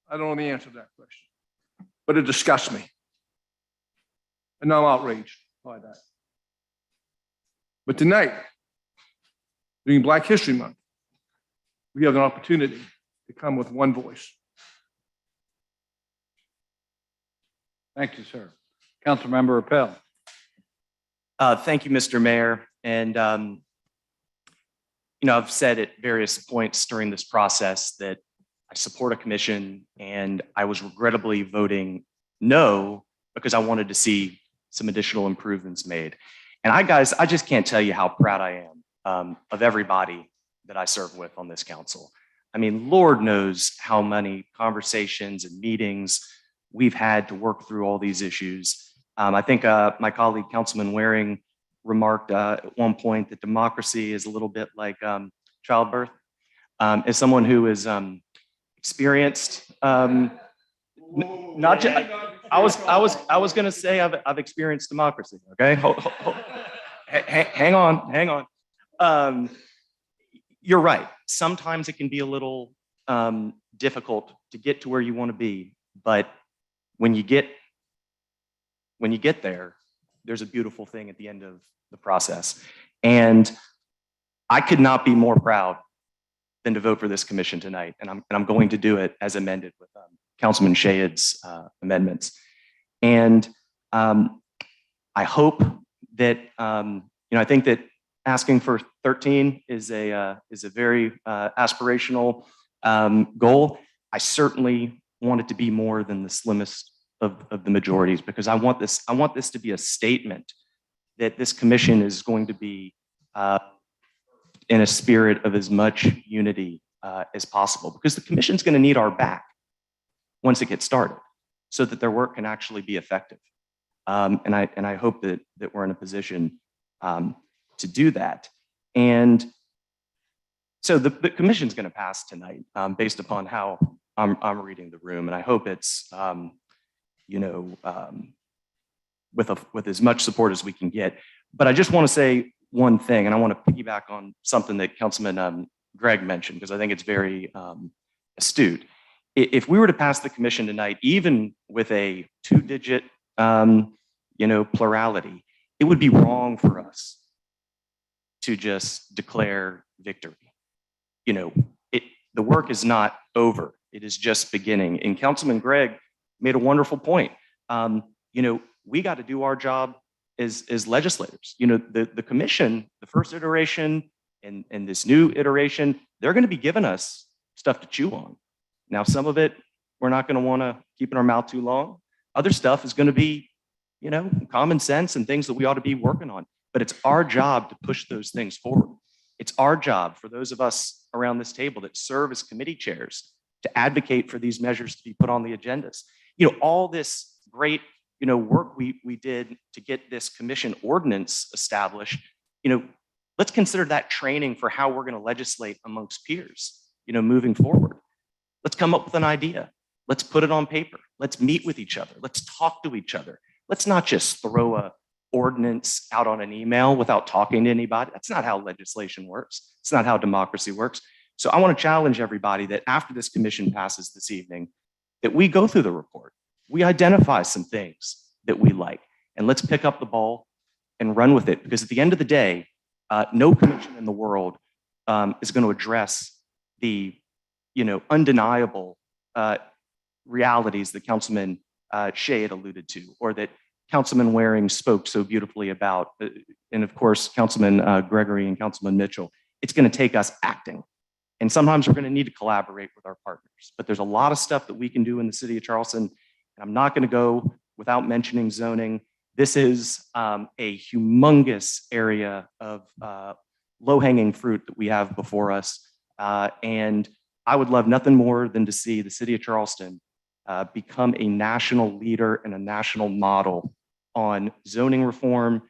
Speaker 3: I don't know the answer to that question, but it disgusts me. And I'm outraged by that. But tonight, during Black History Month, we have an opportunity to come with one voice.
Speaker 4: Thank you, sir. Councilmember Appel.
Speaker 1: Thank you, Mr. Mayor. And, I've said at various points during this process that I support a commission, and I was regrettably voting no because I wanted to see some additional improvements made. And I just can't tell you how proud I am of everybody that I serve with on this council. I mean, Lord knows how many conversations and meetings we've had to work through all these issues. I think my colleague, Councilman Waring, remarked at one point that democracy is a little bit like childbirth. As someone who is experienced, not just, I was going to say I've experienced democracy. Okay, hang on. You're right. Sometimes it can be a little difficult to get to where you want to be, but when you get there, there's a beautiful thing at the end of the process. And I could not be more proud than to vote for this commission tonight. And I'm going to do it as amended with Councilman Shahid's amendments. And I hope that, I think that asking for 13 is a very aspirational goal. I certainly want it to be more than the slimmest of the majorities, because I want this to be a statement that this commission is going to be in a spirit of as much unity as possible, because the commission's going to need our back once it gets started, so that their work can actually be effective. And I hope that we're in a position to do that. And so the commission's going to pass tonight based upon how I'm reading the room, and I hope it's with as much support as we can get. But I just want to say one thing, and I want to piggyback on something that Councilman Greg mentioned, because I think it's very astute. If we were to pass the commission tonight, even with a 2-digit plurality, it would be wrong for us to just declare victory.
Speaker 12: the work is not over. It is just beginning. And Councilman Gregg made a wonderful point. We got to do our job as legislators. The commission, the first iteration and this new iteration, they're going to be giving us stuff to chew on. Now, some of it, we're not going to want to keep in our mouth too long. Other stuff is going to be, common sense and things that we ought to be working on. But it's our job to push those things forward. It's our job, for those of us around this table that serve as committee chairs, to advocate for these measures to be put on the agendas. All this great, work we did to get this commission ordinance established, let's consider that training for how we're going to legislate amongst peers, moving forward. Let's come up with an idea. Let's put it on paper. Let's meet with each other. Let's talk to each other. Let's not just throw a ordinance out on an email without talking to anybody. That's not how legislation works. It's not how democracy works. So I want to challenge everybody that after this commission passes this evening, that we go through the report. We identify some things that we like, and let's pick up the ball and run with it. Because at the end of the day, no commission in the world is going to address the, undeniable realities that Councilman Shea had alluded to, or that Councilman Waring spoke so beautifully about, and of course, Councilman Gregory and Councilman Mitchell. It's going to take us acting. And sometimes we're going to need to collaborate with our partners. But there's a lot of stuff that we can do in the city of Charleston. And I'm not going to go without mentioning zoning. This is a humongous area of low-hanging fruit that we have before us. And I would love nothing more than to see the city of Charleston become a national leader and a national model on zoning reform,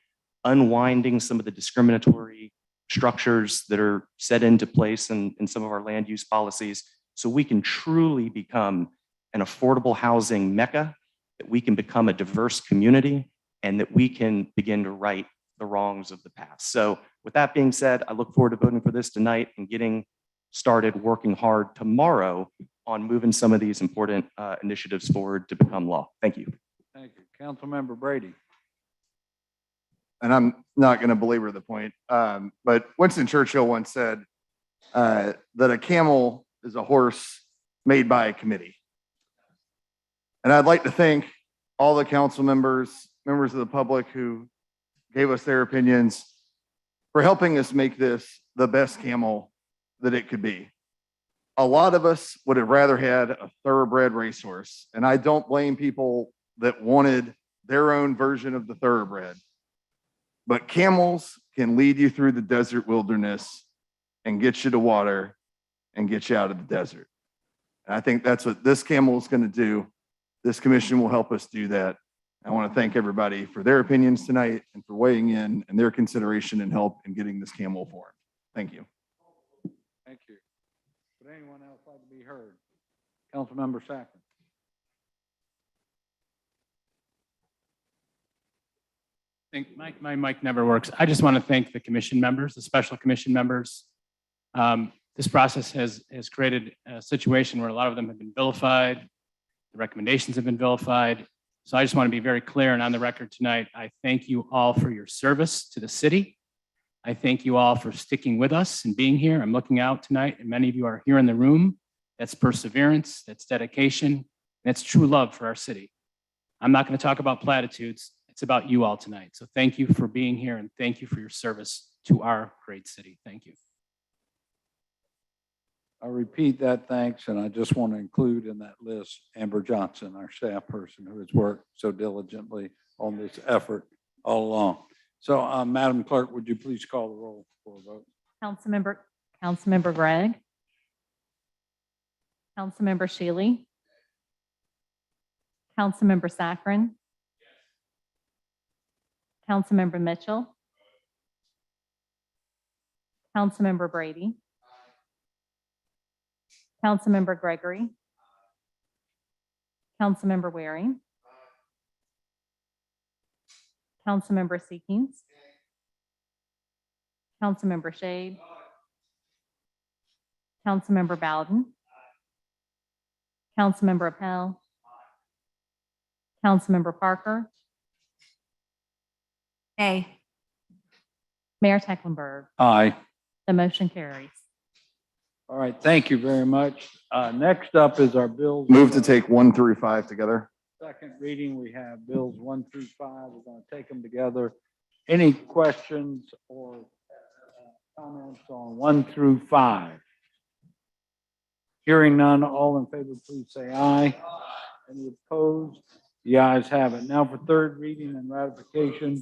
Speaker 12: unwinding some of the discriminatory structures that are set into place in some of our land use policies, so we can truly become an affordable housing mecca, that we can become a diverse community, and that we can begin to right the wrongs of the past. So with that being said, I look forward to voting for this tonight and getting started working hard tomorrow on moving some of these important initiatives forward to become law. Thank you.
Speaker 4: Thank you. Councilmember Brady.
Speaker 5: And I'm not going to belabor the point, but Winston Churchill once said that a camel is a horse made by a committee. And I'd like to thank all the council members of the public who gave us their opinions for helping us make this the best camel that it could be. A lot of us would have rather had a thoroughbred racehorse, and I don't blame people that wanted their own version of the thoroughbred. But camels can lead you through the desert wilderness and get you to water and get you out of the desert. And I think that's what this camel is going to do. This commission will help us do that. I want to thank everybody for their opinions tonight and for weighing in and their consideration and help in getting this camel formed. Thank you.
Speaker 4: Thank you. Would anyone else like to be heard? Councilmember Sackler.
Speaker 9: Think my mic never works. I just want to thank the commission members, the special commission members. This process has created a situation where a lot of them have been vilified. The recommendations have been vilified. So I just want to be very clear and on the record tonight. I thank you all for your service to the city. I thank you all for sticking with us and being here. I'm looking out tonight, and many of you are here in the room. That's perseverance, that's dedication, and that's true love for our city. I'm not going to talk about platitudes. It's about you all tonight. So thank you for being here, and thank you for your service to our great city. Thank you.
Speaker 4: I repeat that thanks, and I just want to include in that list Amber Johnson, our staff person who has worked so diligently on this effort all along. So, Madam Clerk, would you please call the roll for a vote?
Speaker 2: Councilmember Gregg. Councilmember Shealy. Councilmember Sacchin. Councilmember Mitchell. Councilmember Brady. Councilmember Gregory. Councilmember Waring. Councilmember Seekins. Councilmember Shade. Councilmember Bowden. Councilmember Appel. Councilmember Parker.
Speaker 21: Nay.
Speaker 2: Mayor Tecklenburg.
Speaker 4: Aye.
Speaker 2: The motion carries.
Speaker 4: All right, thank you very much. Next up is our bills.
Speaker 5: Move to take 1 through 5 together.
Speaker 4: Second reading, we have bills 1 through 5. We're going to take them together. Any questions or comments on 1 through 5? Hearing none, all in favor, please say aye. Any opposed? The ayes have it. Now for third reading and ratification,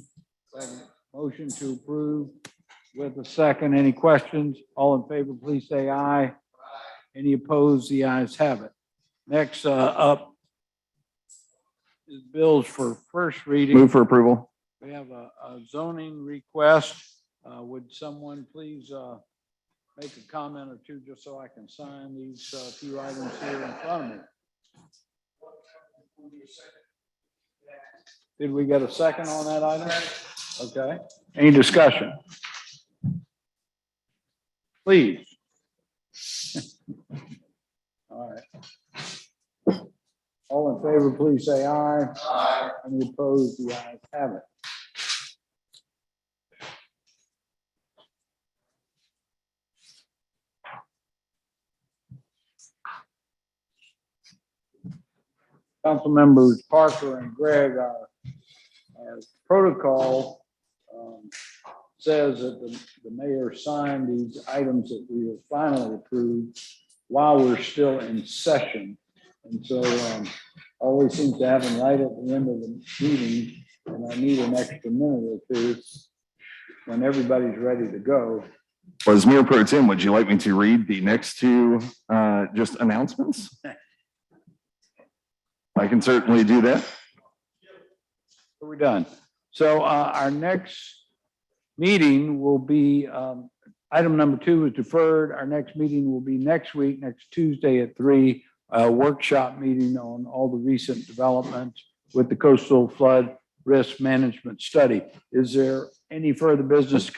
Speaker 4: motion to approve with a second. Any questions? All in favor, please say aye. Any opposed? The ayes have it. Next up is bills for first reading.
Speaker 5: Move for approval.
Speaker 4: We have a zoning request. Would someone please make a comment or two just so I can sign these few items here in front of me? Did we get a second on that item? Okay. Any discussion? Please. All right. All in favor, please say aye. Aye. Any opposed? The ayes have it. Council members Parker and Gregg, our protocol says that the mayor signed these items that we have finally approved while we're still in session. And so always seems to happen right at the end of the meeting, and I need an extra minute or two when everybody's ready to go.
Speaker 5: Well, as Mayor Pro Tem, would you like me to read the next two just announcements? I can certainly do that.
Speaker 4: We're done. So our next meeting will be, item number 2 is deferred. Our next meeting will be next week, next Tuesday at 3, a workshop meeting on all the recent developments with the coastal flood risk management study. Is there any further business